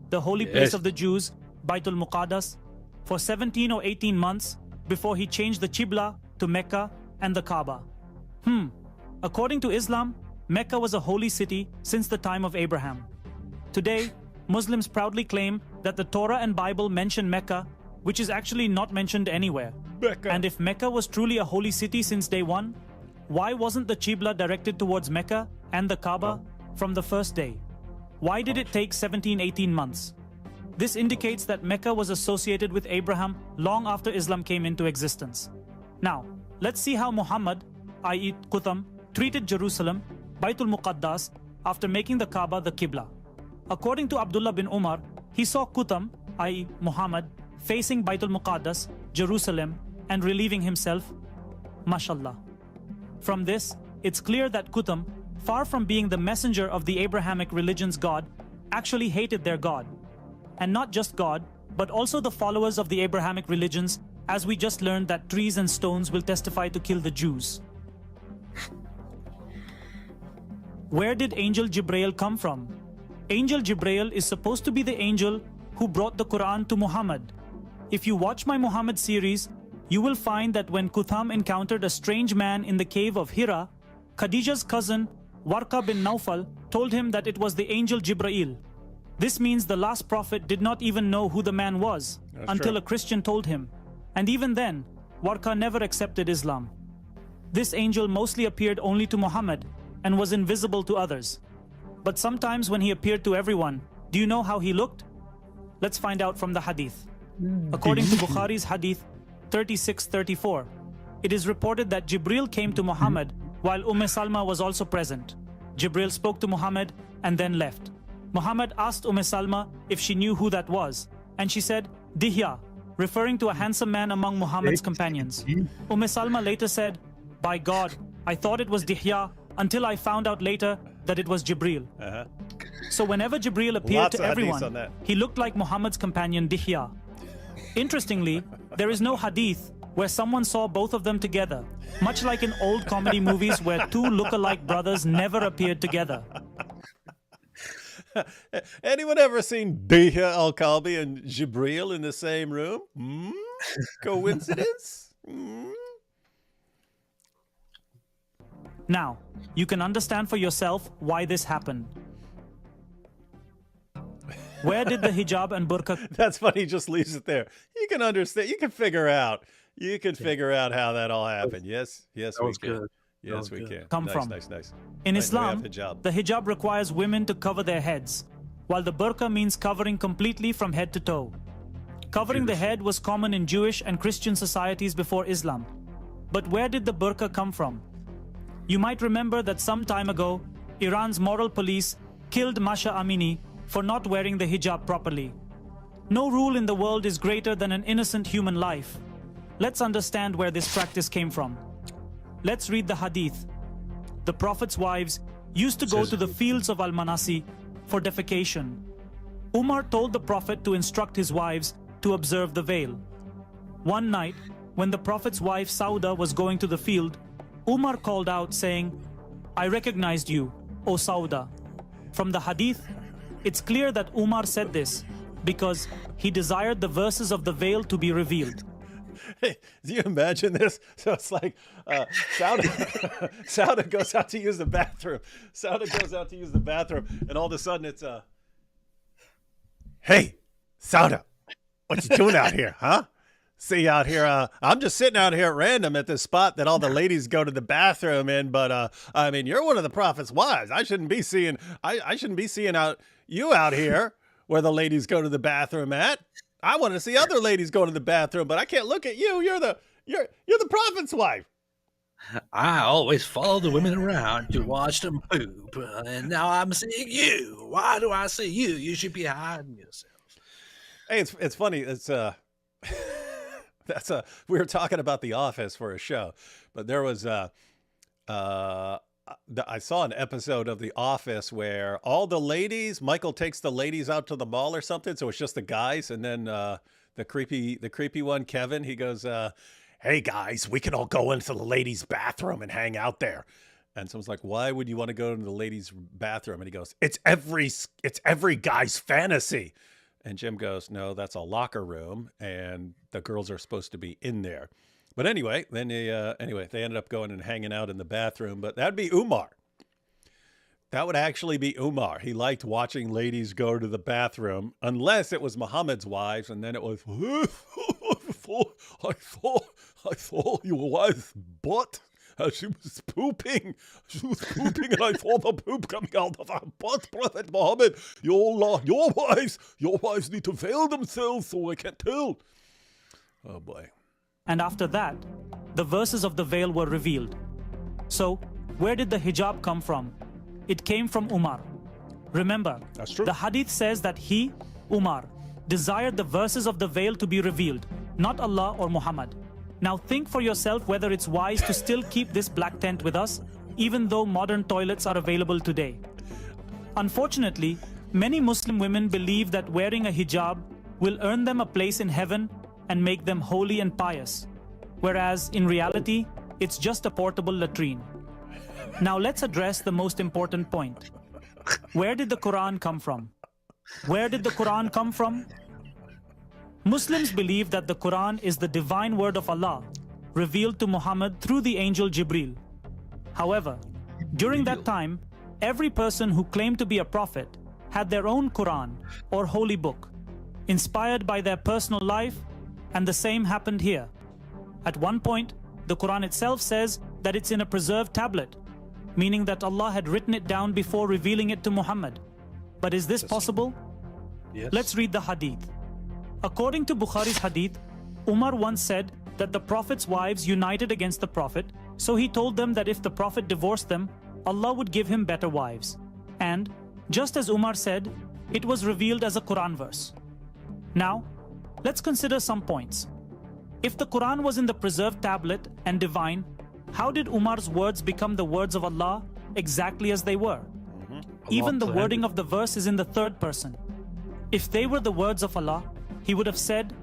the holy place of the Jews, Baitul Muqaddas, for 17 or 18 months before he changed the Qibla to Mecca and the Kaaba. According to Islam, Mecca was a holy city since the time of Abraham. Today, Muslims proudly claim that the Torah and Bible mention Mecca, which is actually not mentioned anywhere. Mecca. And if Mecca was truly a holy city since day one, why wasn't the Qibla directed towards Mecca and the Kaaba from the first day? Why did it take 17-18 months? This indicates that Mecca was associated with Abraham long after Islam came into existence. Now, let's see how Muhammad, i.e. Qutham, treated Jerusalem, Baitul Muqaddas, after making the Kaaba the Qibla. According to Abdullah bin Umar, he saw Qutham, i.e. Muhammad, facing Baitul Muqaddas, Jerusalem, and relieving himself. Mashallah. From this, it's clear that Qutham, far from being the messenger of the Abrahamic religion's God, actually hated their God. And not just God, but also the followers of the Abrahamic religions, as we just learned that trees and stones will testify to kill the Jews. Where did Angel Jibrail come from? Angel Jibreel is supposed to be the angel who brought the Quran to Muhammad. If you watch my Muhammad series, you will find that when Kutham encountered a strange man in the cave of Hira, Khadija's cousin, Warqa bin Nawfal, told him that it was the angel Jibreel. This means the last prophet did not even know who the man was until a Christian told him. And even then, Warqa never accepted Islam. This angel mostly appeared only to Muhammad and was invisible to others. But sometimes when he appeared to everyone, do you know how he looked? Let's find out from the hadith. According to Bukhari's hadith 3634, it is reported that Jibreel came to Muhammad while Salma was also present. Jibreel spoke to Muhammad and then left. Muhammad asked Salma if she knew who that was, and she said, Dihya, referring to a handsome man among Muhammad's companions. Salma later said, by God, I thought it was Dihya until I found out later that it was Jibreel. So whenever Jibreel appeared to everyone, he looked like Muhammad's companion Dihya. Interestingly, there is no hadith where someone saw both of them together, much like in old comedy movies where two look-alike brothers never appeared together. Anyone ever seen Dihya al-Kalbi and Jibreel in the same room? Coincidence? Now, you can understand for yourself why this happened. Where did the hijab and burqa... That's funny, he just leaves it there. You can understand, you can figure out. You can figure out how that all happened. Yes, we can. Yes, we can. Come from. Nice. In Islam, the hijab requires women to cover their heads, while the burqa means covering completely from head to toe. Covering the head was common in Jewish and Christian societies before Islam. But where did the burqa come from? You might remember that some time ago, Iran's moral police killed Masha Amini for not wearing the hijab properly. No rule in the world is greater than an innocent human life. Let's understand where this practice came from. Let's read the hadith. The Prophet's wives used to go to the fields of Al-Manasi for defecation. Umar told the Prophet to instruct his wives to observe the veil. One night, when the Prophet's wife Sauda was going to the field, Umar called out saying, I recognized you, O Sauda. From the hadith, it's clear that Umar said this because he desired the verses of the veil to be revealed. Hey, do you imagine this? So it's like Sauda goes out to use the bathroom. And all of a sudden it's hey, Sauda, what you doing out here, huh? See out here, I'm just sitting out here at random at this spot that all the ladies go to the bathroom in, but I mean, you're one of the Prophet's wives. I shouldn't be seeing you out here where the ladies go to the bathroom at. I want to see other ladies go to the bathroom, but I can't look at you. You're the Prophet's wife. I always follow the women around to watch them poop, and now I'm seeing you. Why do I see you? You should be hiding yourself. Hey, it's funny. It's we were talking about The Office for a show, but there was I saw an episode of The Office where all the ladies, Michael takes the ladies out to the mall or something, so it's just the guys, and then the creepy one, Kevin, he goes, hey guys, we can all go into the ladies' bathroom and hang out there. And someone's like, why would you want to go into the ladies' bathroom? And he goes, it's every guy's fantasy. And Jim goes, no, that's a locker room, and the girls are supposed to be in there. But anyway, then they ended up going and hanging out in the bathroom. But that'd be Umar. That would actually be Umar. He liked watching ladies go to the bathroom, unless it was Muhammad's wives, and then it was, I saw your wife's butt as she was pooping. She was pooping, and I saw the poop coming out of her butt, Prophet Muhammad. Your wives need to veil themselves so I can't tell. Oh boy. And after that, the verses of the veil were revealed. So, where did the hijab come from? It came from Umar. Remember, that's true. The hadith says that he, Umar, desired the verses of the veil to be revealed, not Allah or Muhammad. Now think for yourself whether it's wise to still keep this black tent with us, even though modern toilets are available today. Unfortunately, many Muslim women believe that wearing a hijab will earn them a place in heaven and make them holy and pious, whereas in reality, it's just a portable latrine. Now let's address the most important point. Where did the Quran come from? Where did the Quran come from? Muslims believe that the Quran is the divine word of Allah, revealed to Muhammad through the angel Jibril. However, during that time, every person who claimed to be a prophet had their own Quran or holy book, inspired by their personal life, and the same happened here. At one point, the Quran itself says that it's in a preserved tablet, meaning that Allah had written it down before revealing it to Muhammad. But is this possible? Yes. Let's read the hadith. According to Bukhari's hadith, Umar once said that the Prophet's wives united against the Prophet, so he told them that if the Prophet divorced them, Allah would give him better wives. And, just as Umar said, it was revealed as a Quran verse. Now, let's consider some points. If the Quran was in the preserved tablet and divine, how did Umar's words become the words of Allah exactly as they were? Even the wording of the verse is in the third person. If they were the words of Allah, He would have said,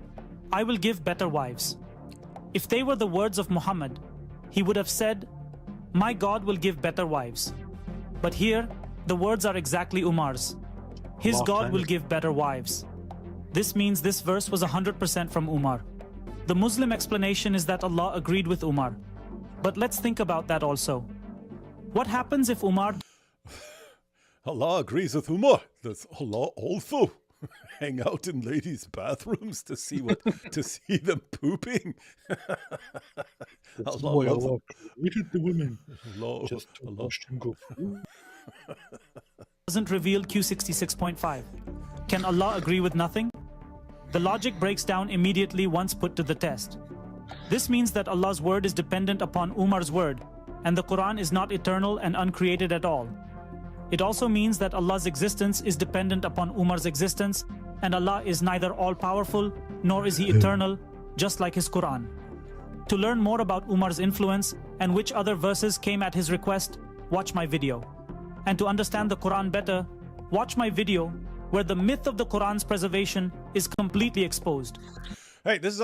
I will give better wives. If they were the words of Muhammad, He would have said, my God will give better wives. But here, the words are exactly Umar's. His God will give better wives. This means this verse was 100% from Umar. The Muslim explanation is that Allah agreed with Umar. But let's think about that also. What happens if Umar Allah agrees with Umar. Does Allah also hang out in ladies' bathrooms to see them pooping? Allah created the women Allah, just to watch them go. doesn't reveal Q66.5? Can Allah agree with nothing? The logic breaks down immediately once put to the test. This means that Allah's word is dependent upon Umar's word, and the Quran is not eternal and uncreated at all. It also means that Allah's existence is dependent upon Umar's existence, and Allah is neither all-powerful nor is He eternal, just like His Quran. To learn more about Umar's influence and which other verses came at his request, watch my video. And to understand the Quran better, watch my video where the myth of the Quran's preservation is completely exposed. Hey, this is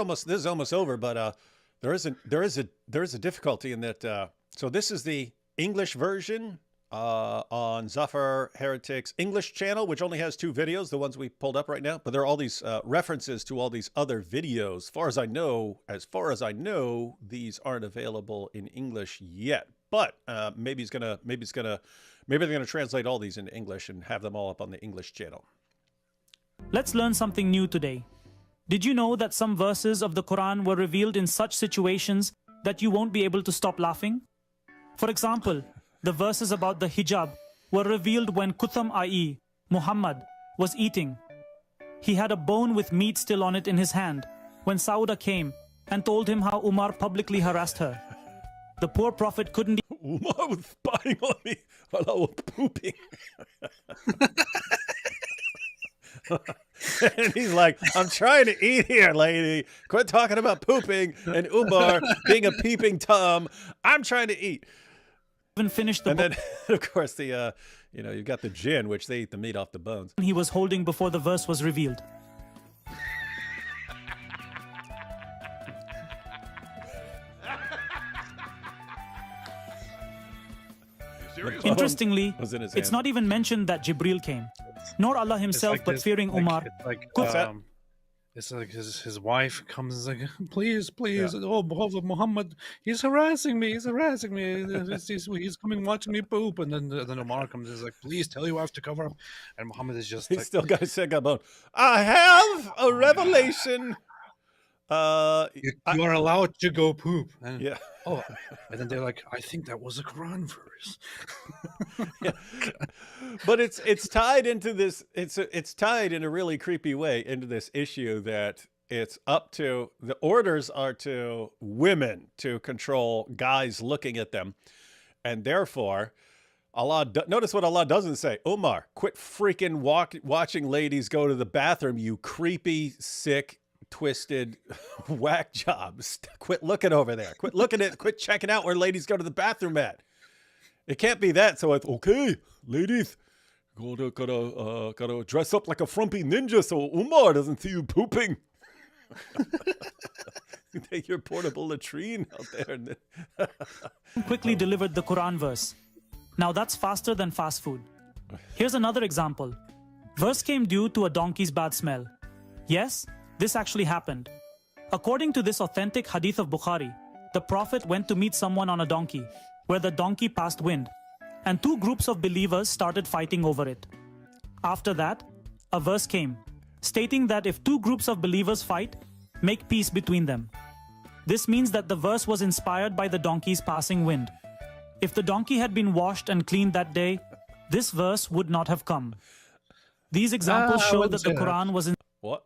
almost over, but there is a difficulty in that. So this is the English version on Zafar Heretic's English channel, which only has 2 videos, the ones we pulled up right now. But there are all these references to all these other videos. As far as I know, these aren't available in English yet. But maybe they're gonna translate all these into English and have them all up on the English channel. Let's learn something new today. Did you know that some verses of the Quran were revealed in such situations that you won't be able to stop laughing? For example, the verses about the hijab were revealed when Kutham, i.e., Muhammad, was eating. He had a bone with meat still on it in his hand when Sauda came and told him how Umar publicly harassed her. The poor prophet couldn't Umar was spying on me while I was pooping. And he's like, I'm trying to eat here, lady. Quit talking about pooping and Umar being a peeping Tom. I'm trying to eat. even finish the And book then, of course, you've got the jinn, which they eat the meat off the bones. he was holding before the verse was revealed. Interestingly, Was in his it's hand. not even mentioned that Jibril came, nor Allah himself, but fearing Umar. What's that? It's like his wife comes like, please, oh Muhammad, he's harassing me, he's coming watching me poop, and then Umar comes and is like, please tell your wife to cover up, and Muhammad is just He's like, still got his second bone. I have a revelation. you are allowed to go poop. And, Yeah. Oh, and then they're like, I think that was a Quran verse. But it's tied into this. It's tied in a really creepy way into this issue that it's up to the orders are to women to control guys looking at them, and therefore Allah. Notice what Allah doesn't say. Umar, quit freaking watching ladies go to the bathroom. You creepy, sick, twisted whack jobs. Quit looking over there. Quit checking out where ladies go to the bathroom at. It can't be that. So it's okay, ladies. Gotta dress up like a frumpy ninja so Umar doesn't see you pooping. Take your portable latrine out there. And Quickly delivered the Quran verse. Now that's faster than fast food. Here's another example. Verse came due to a donkey's bad smell. Yes, this actually happened. According to this authentic hadith of Bukhari, the Prophet went to meet someone on a donkey, where the donkey passed wind, and two groups of believers started fighting over it. After that, a verse came, stating that if two groups of believers fight, make peace between them. This means that the verse was inspired by the donkey's passing wind. If the donkey had been washed and cleaned that day, this verse would not have come. These examples I show wouldn't that the say that. Quran was What?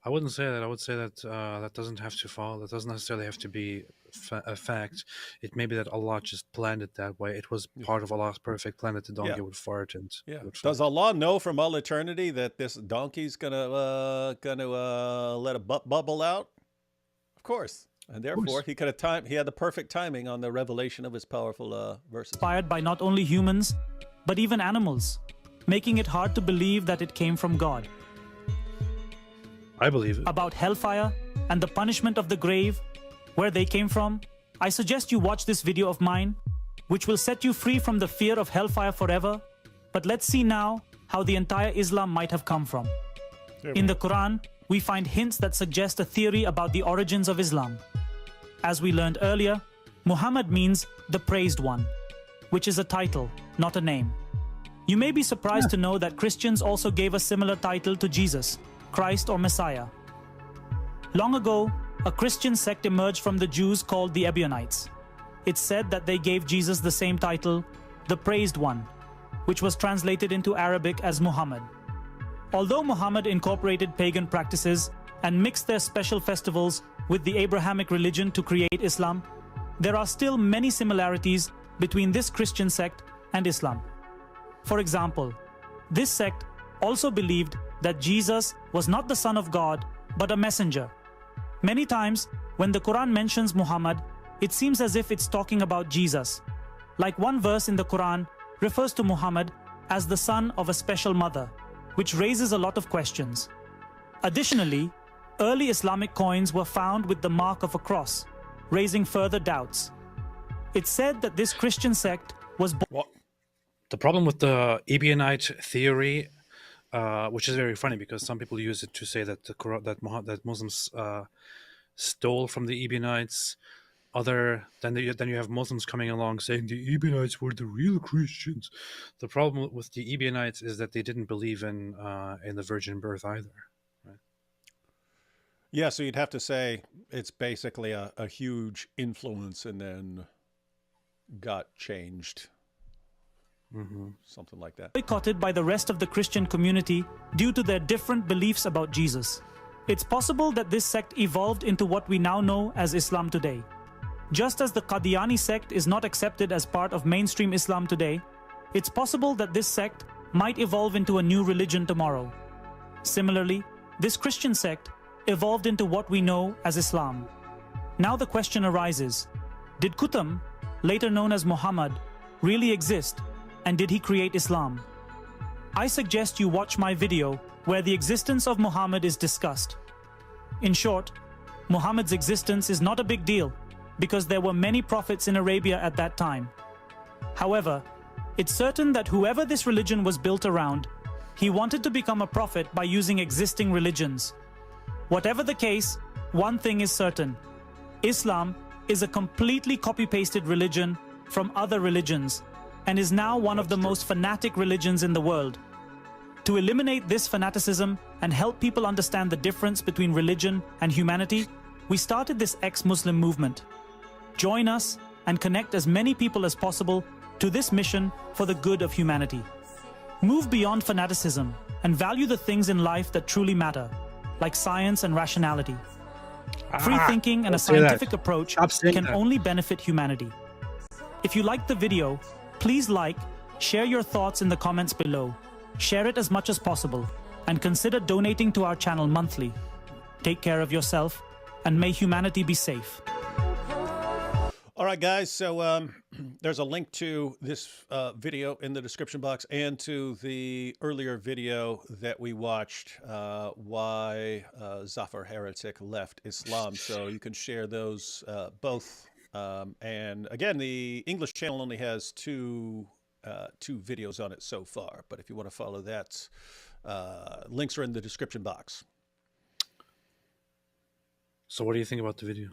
I wouldn't say that. I would say that that doesn't have to fall. That doesn't necessarily have to be a fact. It may be that Allah just planned it that way. It was part of Allah's perfect plan that the donkey Yeah. would fart and Yeah. would Does Allah know from all eternity that this donkey's gonna let a bubble out? Of course. And therefore, he could have He had the perfect timing on the revelation of his powerful verses. inspired by not only humans, but even animals, making it hard to believe that it came from God. I believe it. About hellfire and the punishment of the grave, where they came from, I suggest you watch this video of mine, which will set you free from the fear of hellfire forever. But let's see now how the entire Islam might have come from. In the Quran, we find hints that suggest a theory about the origins of Islam. As we learned earlier, Muhammad means the praised one, which is a title, not a name. You may be surprised to know that Christians also gave a similar title to Jesus, Christ or Messiah. Long ago, a Christian sect emerged from the Jews called the Ebionites. It's said that they gave Jesus the same title, the Praised One, which was translated into Arabic as Muhammad. Although Muhammad incorporated pagan practices and mixed their special festivals with the Abrahamic religion to create Islam, there are still many similarities between this Christian sect and Islam. For example, this sect also believed that Jesus was not the Son of God, but a messenger. Many times, when the Quran mentions Muhammad, it seems as if it's talking about Jesus. Like one verse in the Quran refers to Muhammad as the son of a special mother, which raises a lot of questions. Additionally, early Islamic coins were found with the mark of a cross, raising further doubts. It's said that this Christian sect was What? The problem with the Ebionite theory, which is very funny because some people use it to say that that Muslims stole from the Ebionites. Then you have Muslims coming along saying the Ebionites were the real Christians. The problem with the Ebionites is that they didn't believe in the virgin birth either. Right? Yeah, so you'd have to say it's basically a huge influence and then got changed. Something like that. boycotted by the rest of the Christian community due to their different beliefs about Jesus. It's possible that this sect evolved into what we now know as Islam today. Just as the Qadiani sect is not accepted as part of mainstream Islam today, it's possible that this sect might evolve into a new religion tomorrow. Similarly, this Christian sect evolved into what we know as Islam. Now the question arises, did Kutam, later known as Muhammad, really exist? And did he create Islam? I suggest you watch my video where the existence of Muhammad is discussed. In short, Muhammad's existence is not a big deal because there were many prophets in Arabia at that time. However, it's certain that whoever this religion was built around, he wanted to become a prophet by using existing religions. Whatever the case, one thing is certain. Islam is a completely copy-pasted religion from other religions and is now one of the most fanatic religions in the world. To eliminate this fanaticism and help people understand the difference between religion and humanity, we started this ex-Muslim movement. Join us and connect as many people as possible to this mission for the good of humanity. Move beyond fanaticism and value the things in life that truly matter, like science and rationality. Free thinking and a scientific approach can only benefit humanity. If you liked the video, please like, share your thoughts in the comments below, share it as much as possible, and consider donating to our channel monthly. Take care of yourself, and may humanity be safe. All right, guys. So there's a link to this video in the description box and to the earlier video that we watched, why Zafar Heretic left Islam. So you can share those both. And again, the English channel only has 2 two videos on it so far. But if you want to follow that, links are in the description box. So what do you think about the video?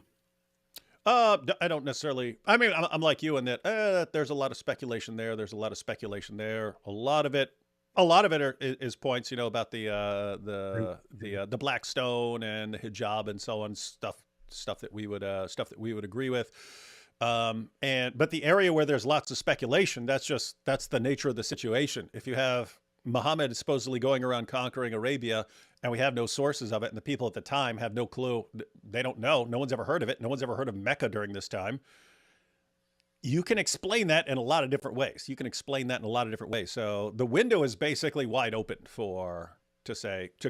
I don't necessarily. I mean, I'm like you in that there's a lot of speculation there. There's a lot of speculation there. A lot of it is points, about the black stone and the hijab and so on, stuff that we would agree with. But the area where there's lots of speculation, that's the nature of the situation. If you have Muhammad supposedly going around conquering Arabia, and we have no sources of it, and the people at the time have no clue, they don't know, no one's ever heard of it, no one's ever heard of Mecca during this time. You can explain that in a lot of different ways. So the window is basically wide open to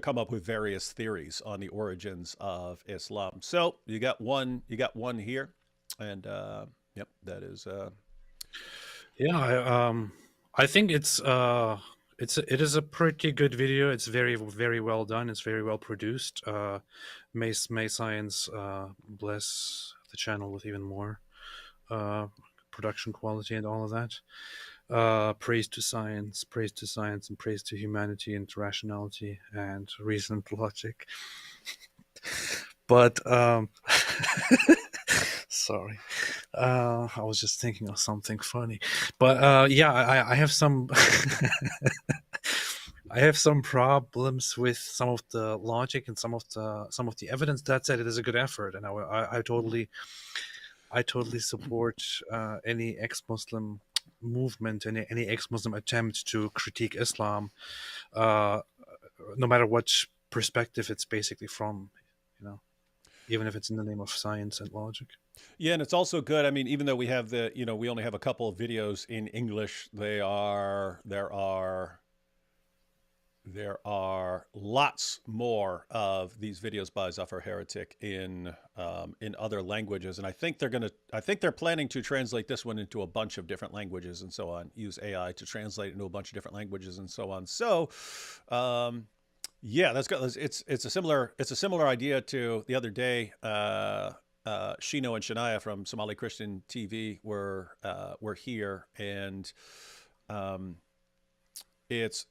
come up with various theories on the origins of Islam. So you got one here, and yep, that is. I think it is a pretty good video. It's very, very well done. It's very well produced. May Science bless the channel with even more production quality and all of that. Praise to science, and praise to humanity and rationality and reason and logic. But sorry, I was just thinking of something funny. But I have some I have some problems with some of the logic and some of the evidence. That said, it is a good effort, and I totally support any ex-Muslim movement and any ex-Muslim attempt to critique Islam, no matter what perspective it's basically from, even if it's in the name of science and logic. Yeah, and it's also good. I mean, even though we have we only have a couple of videos in English, there are lots more of these videos by Zafar Heretic in other languages, and I think they're planning to translate this one into a bunch of different languages and so on. Use AI to translate into a bunch of different languages and so on. So, yeah, that's good. It's a similar idea to the other day. Shino and Shania from Somali Christian TV were here, and it's.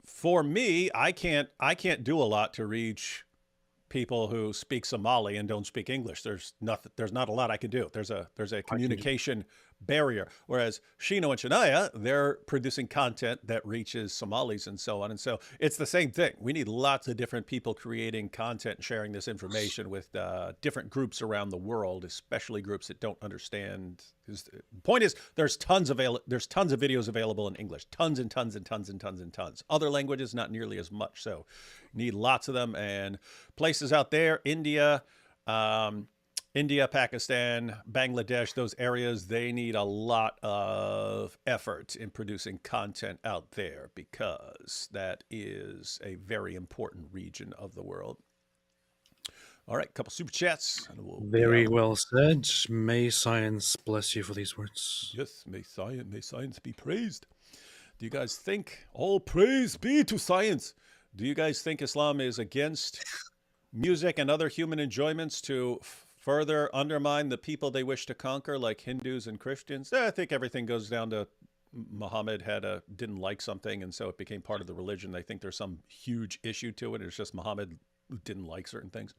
For me, I can't do a lot to reach people who speak Somali and don't speak English. There's not a lot I can do. There's a communication barrier. Whereas Shino and Shania, they're producing content that reaches Somalis and so on. And so it's the same thing. We need lots of different people creating content and sharing this information with different groups around the world, especially groups that don't understand. The point is, there's tons of videos available in English, tons and tons and tons and tons and tons. Other languages, not nearly as much. So need lots of them. And places out there, India, Pakistan, Bangladesh, those areas, they need a lot of effort in producing content out there, because that is a very important region of the world. All right, couple super chats. Very well said. May science bless you for these words. Yes, may science be praised. Do you guys think, all praise be to science, do you guys think Islam is against music and other human enjoyments to further undermine the people they wish to conquer, like Hindus and Christians? I think everything goes down to Muhammad didn't like something, and so it became part of the religion. They think there's some huge issue to it. It's just Muhammad didn't like certain things.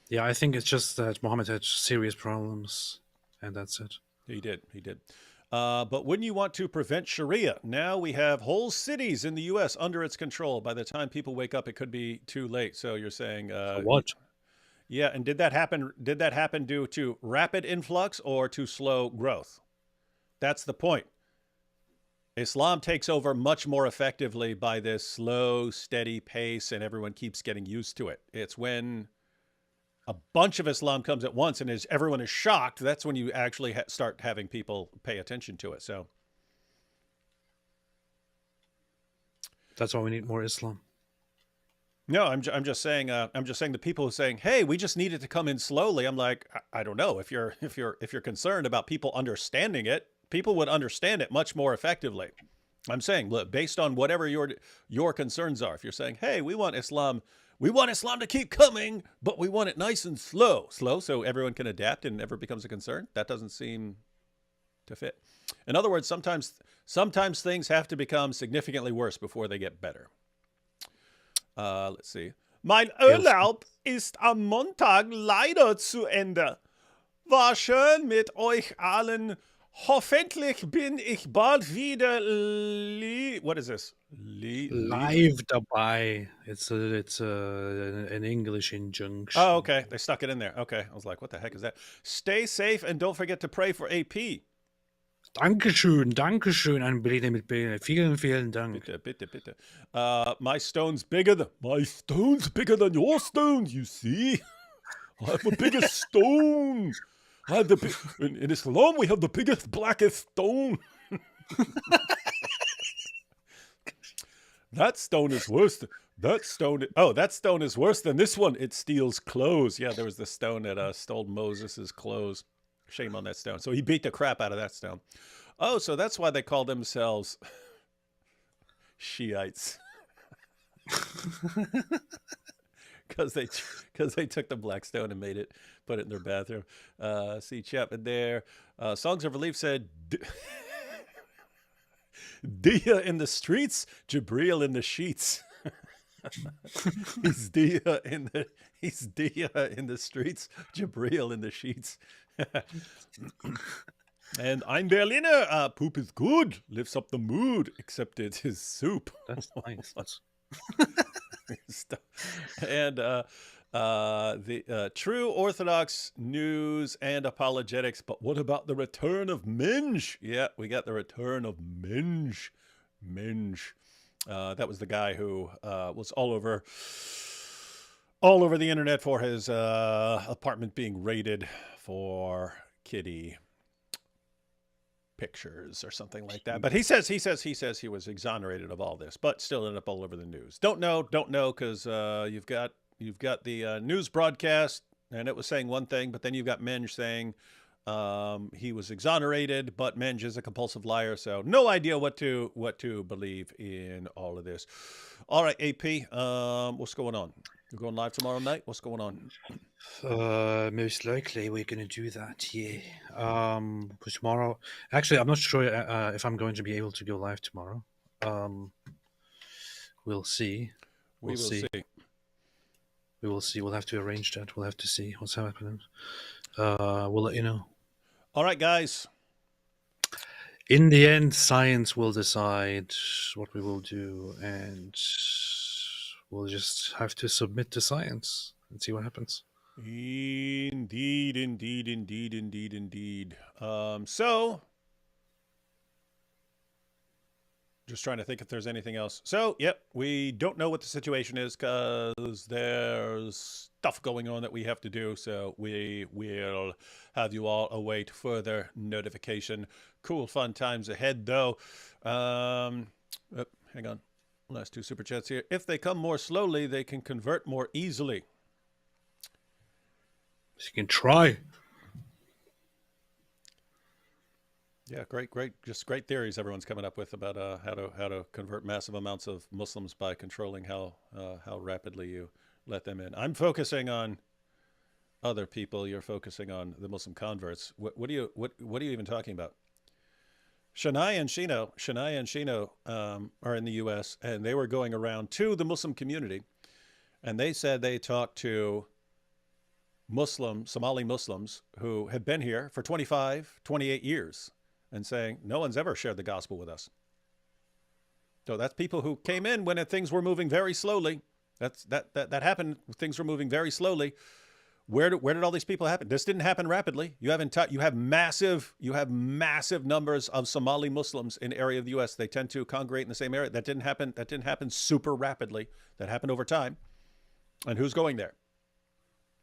Yeah, I think it's just that Muhammad had serious problems, and that's it. He did. But wouldn't you want to prevent Sharia? Now we have whole cities in the U.S. under its control. By the time people wake up, it could be too late. So you're saying what? Yeah, and did that happen due to rapid influx or to slow growth? That's the point. Islam takes over much more effectively by this slow, steady pace, and everyone keeps getting used to it. It's when a bunch of Islam comes at once and everyone is shocked, that's when you actually start having people pay attention to it. So that's why we need more Islam. No, I'm just saying the people who are saying, "Hey, we just need it to come in slowly." I'm like, I don't know. If you're concerned about people understanding it, people would understand it much more effectively. I'm saying, look, based on whatever your concerns are, if you're saying, "Hey, we want Islam to keep coming, but we want it nice and slow, so everyone can adapt and never becomes a concern," that doesn't seem to fit. In other words, sometimes things have to become significantly worse before they get better. Let's see. Mein Urlaub ist am Montag leider zu Ende. War schön mit euch allen. Hoffentlich bin ich bald wieder what is this? Live dabei. It's an English injunction. Oh, okay. They stuck it in there. Okay. I was like, what the heck is that? Stay safe and don't forget to pray for AP. Dankeschön, Dankeschön an Brede mit Brede. Vielen, vielen Dank. Bitte, bitte, bitte. My stone's bigger than your stones, you see. I have the biggest stone. I have in Islam, we have the biggest, blackest stone. That stone is worse. That stone is worse than this one. It steals clothes. Yeah, there was the stone that stole Moses's clothes. Shame on that stone. So he beat the crap out of that stone. Oh, so that's why they call themselves Shiites. Because they took the black stone and put it in their bathroom. See Chapman there. Songs of Relief said, Dia in the streets, Jabril in the sheets. He's Dia in the streets, Jabril in the sheets. And I'm Berliner. Poop is good, lifts up the mood, except it is soup. That's nice. And the true Orthodox news and apologetics. But what about the return of Minge? Yeah, we got the return of Minge. That was the guy who was all over the internet for his apartment being raided for kitty pictures or something like that. But he says he was exonerated of all this, but still ended up all over the news. Don't know, because you've got the news broadcast, and it was saying one thing, but then you've got Minge saying he was exonerated, but Minge is a compulsive liar, so no idea what to believe in all of this. All right, AP, what's going on? You're going live tomorrow night? What's going on? Most likely we're going to do that, yeah. Tomorrow, actually, I'm not sure if I'm going to be able to go live tomorrow. We'll see. We will see. We will see. We'll have to arrange that. We'll have to see what's happening. We'll let you know. All right, guys. In the end, science will decide what we will do, and we'll just have to submit to science and see what happens. Indeed. So, just trying to think if there's anything else. So, yep, we don't know what the situation is because there's stuff going on that we have to do. So we will have you all await further notification. Cool, fun times ahead, though. Hang on. Last two super chats here. If they come more slowly, they can convert more easily. You can try. Yeah, great, just great theories everyone's coming up with about how to convert massive amounts of Muslims by controlling how rapidly you let them in. I'm focusing on other people. You're focusing on the Muslim converts. What are you even talking about? Shania and Shino are in the U.S. and they were going around to the Muslim community, and they said they talked to Somali Muslims who had been here for 25, 28 years and saying, no one's ever shared the gospel with us. So that's people who came in when things were moving very slowly. That happened. Things were moving very slowly. Where did all these people happen? This didn't happen rapidly. You have massive numbers of Somali Muslims in area of the U.S. They tend to congregate in the same area. That didn't happen super rapidly. That happened over time. And who's going there?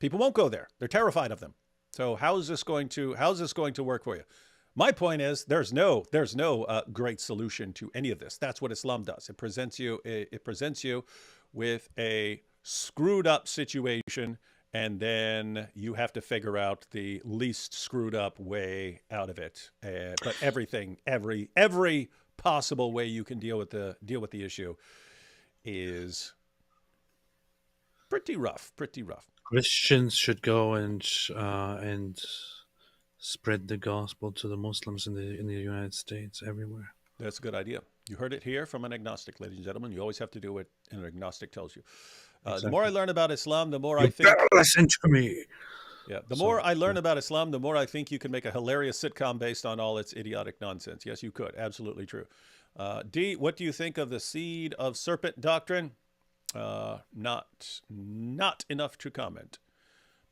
People won't go there. They're terrified of them. So how is this going to work for you? My point is there's no great solution to any of this. That's what Islam does. It presents you with a screwed up situation, and then you have to figure out the least screwed up way out of it. But every possible way you can deal with the issue is pretty rough. Christians should go and spread the gospel to the Muslims in the United States, everywhere. That's a good idea. You heard it here from an agnostic, ladies and gentlemen. You always have to do what an agnostic tells you. The more I learn about Islam, the more I think. Better listen to me. Yeah, the more I learn about Islam, the more I think you can make a hilarious sitcom based on all its idiotic nonsense. Yes, you could. Absolutely true. D, what do you think of the seed of serpent doctrine? Not enough to comment.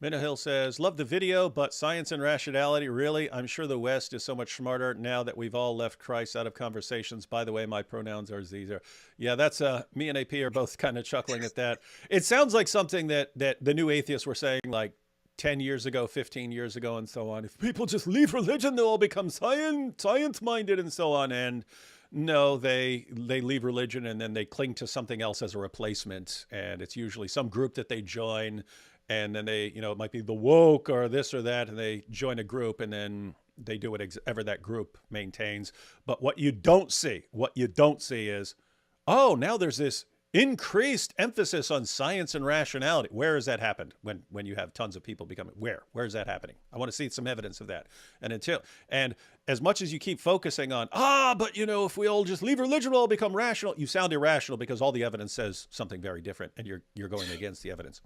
Minahill says, love the video, but science and rationality, really? I'm sure the West is so much smarter now that we've all left Christ out of conversations. By the way, my pronouns are Zer. Yeah, that's me and AP are both kind of chuckling at that. It sounds like something that the new atheists were saying like 10 years ago, 15 years ago, and so on. If people just leave religion, they'll all become science-minded and so on. And no, they leave religion and then they cling to something else as a replacement. And it's usually some group that they join. And then they, it might be the woke or this or that, and they join a group and then they do whatever that group maintains. But what you don't see is, oh, now there's this increased emphasis on science and rationality. Where has that happened when you have tons of people becoming, where's that happening? I want to see some evidence of that. And as much as you keep focusing on, but if we all just leave religion, we'll all become rational, you sound irrational because all the evidence says something very different and you're going against the evidence.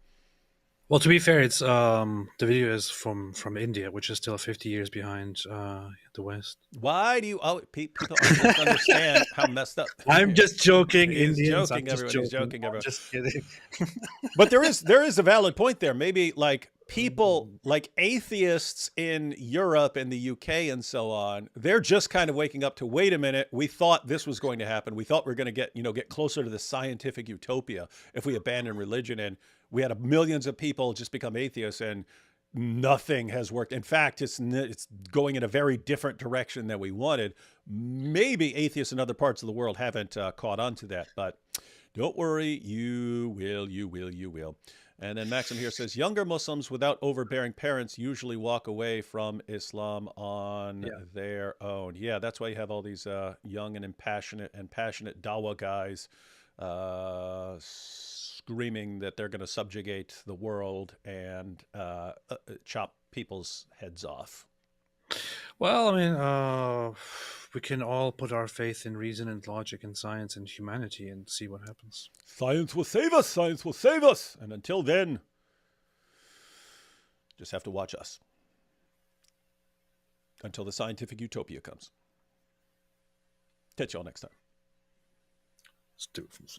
Well, to be fair, it's the video is from India, which is still 50 years behind the West. Why do you? People don't understand how messed up. I'm just joking. He's Indians, joking, everyone. He's joking, everyone. Just kidding. But there is a valid point there. Maybe like people like atheists in Europe and the UK and so on, they're just kind of waking up to, wait a minute, we thought this was going to happen. We thought we were going to get closer to the scientific utopia if we abandon religion, and we had millions of people just become atheists, and nothing has worked. In fact, it's going in a very different direction than we wanted. Maybe atheists in other parts of the world haven't caught on to that, but don't worry, you will. And then Maxim here says, younger Muslims without overbearing parents usually walk away from Islam on their own. Yeah, that's why you have all these young and passionate dawah guys screaming that they're going to subjugate the world and chop people's heads off. Well, I mean, we can all put our faith in reason and logic and science and humanity and see what happens. Science will save us. Science will save us. And until then, just have to watch us until the scientific utopia comes. Catch y'all next time. Let's do it.